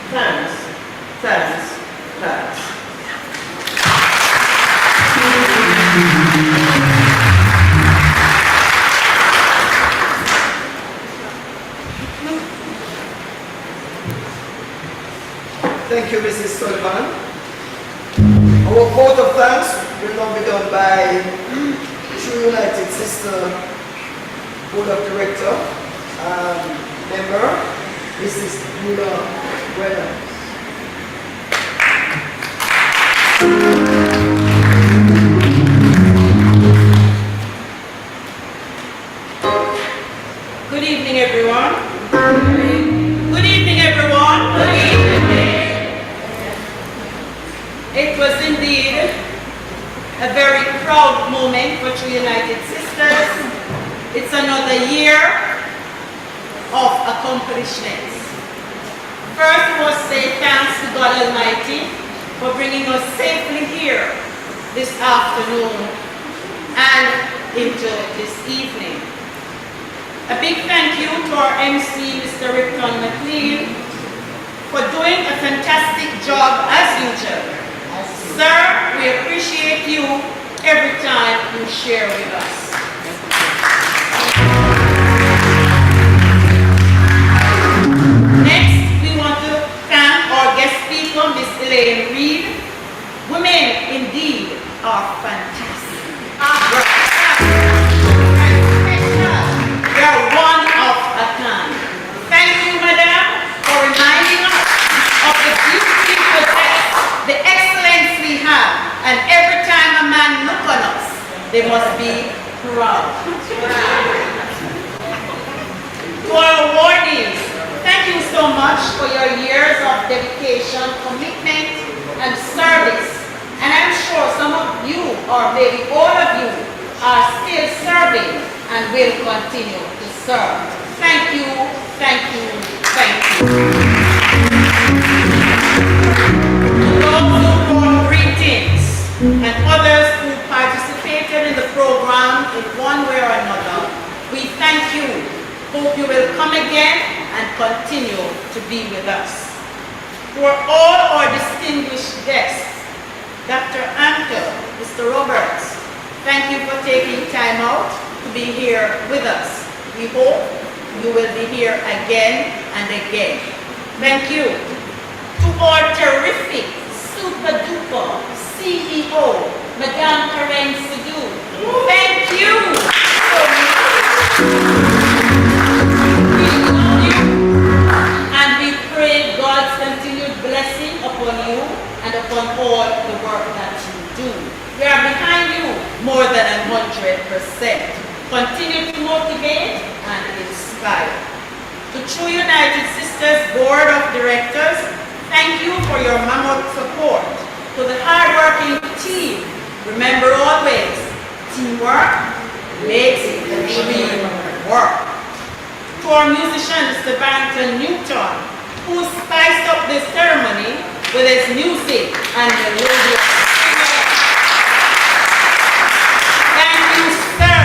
thanks, thanks, thanks. Thank you, Mrs. Sullivan. Our vote of thanks will now be done by True United Sister Board of Director member, Mrs. Mula Brenner. Good evening, everyone. Good evening, everyone. Good evening. It was indeed a very proud moment for True United Sisters. It's another year of accomplishments. First, we must say thanks to God Almighty for bringing us safely here this afternoon and into this evening. A big thank you to our MC, Mr. Ripton McLean, for doing a fantastic job as usual. Sir, we appreciate you every time you share with us. Elaine Reed. Women indeed are fantastic. You're one of a kind. Thank you, Madam, for reminding us of the beauty we possess, the excellence we have, and every time a man looks on us, they must be proud. To our awardees, thank you so much for your years of dedication, commitment, and service. And I'm sure some of you, or maybe all of you, are still serving and will continue to serve. Thank you, thank you, thank you. To those who brought greetings and others who participated in the program in one way or another, we thank you. Hope you will come again and continue to be with us. For all our distinguished guests, Dr. Anker, Mr. Roberts, thank you for taking time out to be here with us. We hope you will be here again and again. Thank you. To our terrific, super duper CEO, Madame Karen Sidhu. Thank you so much. We love you and we pray God's continued blessing upon you and upon all the work that you do. We are behind you more than 100%. Continue to motivate and inspire. To True United Sisters Board of Directors, thank you for your mammoth support. To the hardworking team, remember always, teamwork makes the dream work. To our musician, Mr. Barrington Newton, who spiced up this ceremony with his music and melodious singing. Thank you, sir.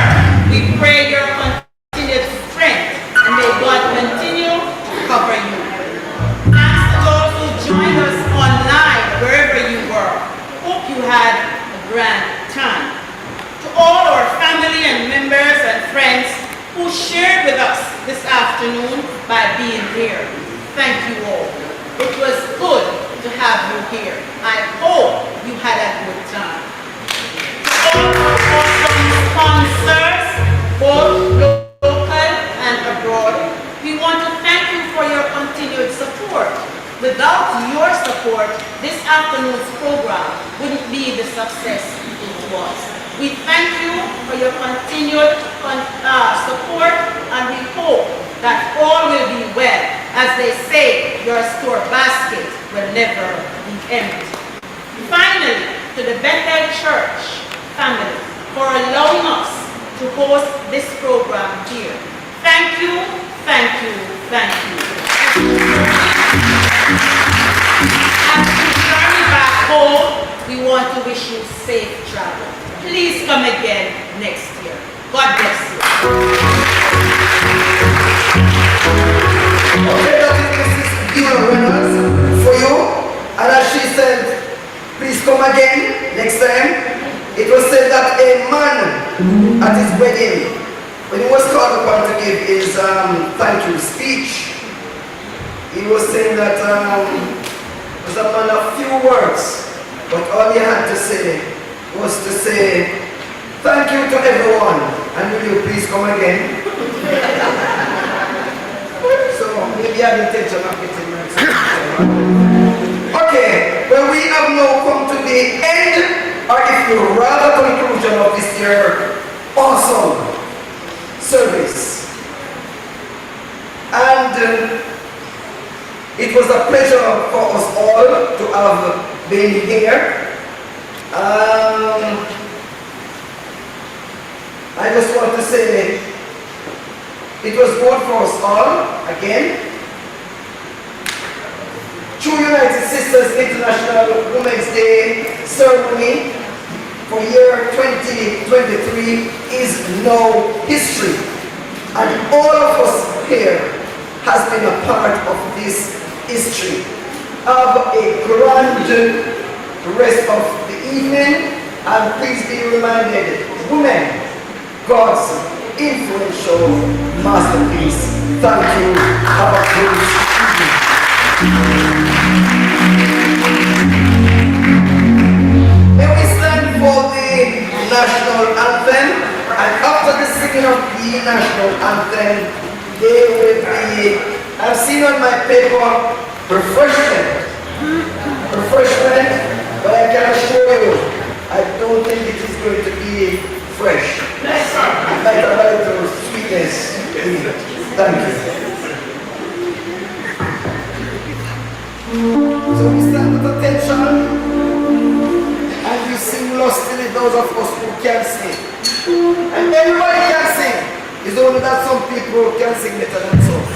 We pray your continued strength and may God continue to cover you. Thanks to those who joined us online, wherever you were. Hope you had a grand time. To all our family and members and friends who shared with us this afternoon by being here, thank you all. It was good to have you here. I hope you had a good time. To all our awesome sponsors, both local and abroad, we want to thank you for your continued support. Without your support, this afternoon's program wouldn't be the success it was. We thank you for your continued support, and we hope that all will be well. As they say, your store basket will never be empty. Finally, to the Bethel Church family for allowing us to host this program here. Thank you, thank you, thank you. As you journey back home, we want to wish you safe travel. Please come again next year. God bless you. Okay, that is Mrs. Eva Reynolds for you. And as she said, please come again next time. It was said that a man at his wedding, when he was called upon to give his thank you speech, he was saying that was a man of few words, but all he had to say was to say, thank you to everyone, and will you please come again? So maybe I have intention of getting my Okay, well we have now come to the end, or if you rather conclusion of this year awesome service. And it was a pleasure for us all to have been here. I just want to say it was good for us all again. True United Sisters International Women's Day ceremony for year 2023 is now history, and all of us here has been a part of this history. Have a grand rest of the evening, and please be reminded, women, God's influential masterpiece. Thank you. Have a great evening. they will be, I've seen on my paper, refreshment. Refreshment, but I can assure you, I don't think it is going to be fresh. It might have a little sweetness in it. Thank you. So we stand with attention and we sing lustily, those of us who can sing. And everybody can sing. It's only that some people can sing better than some.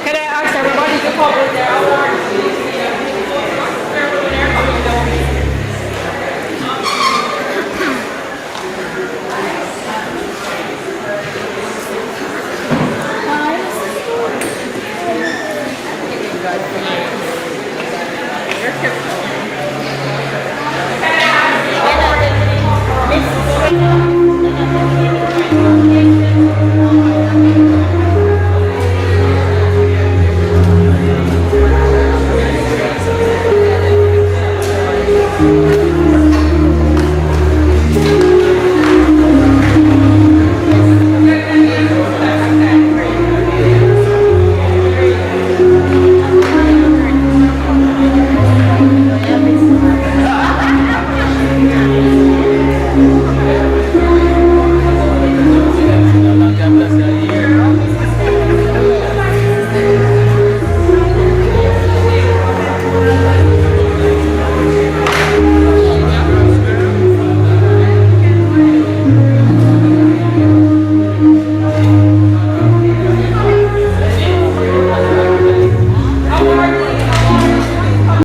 Can I ask everybody to come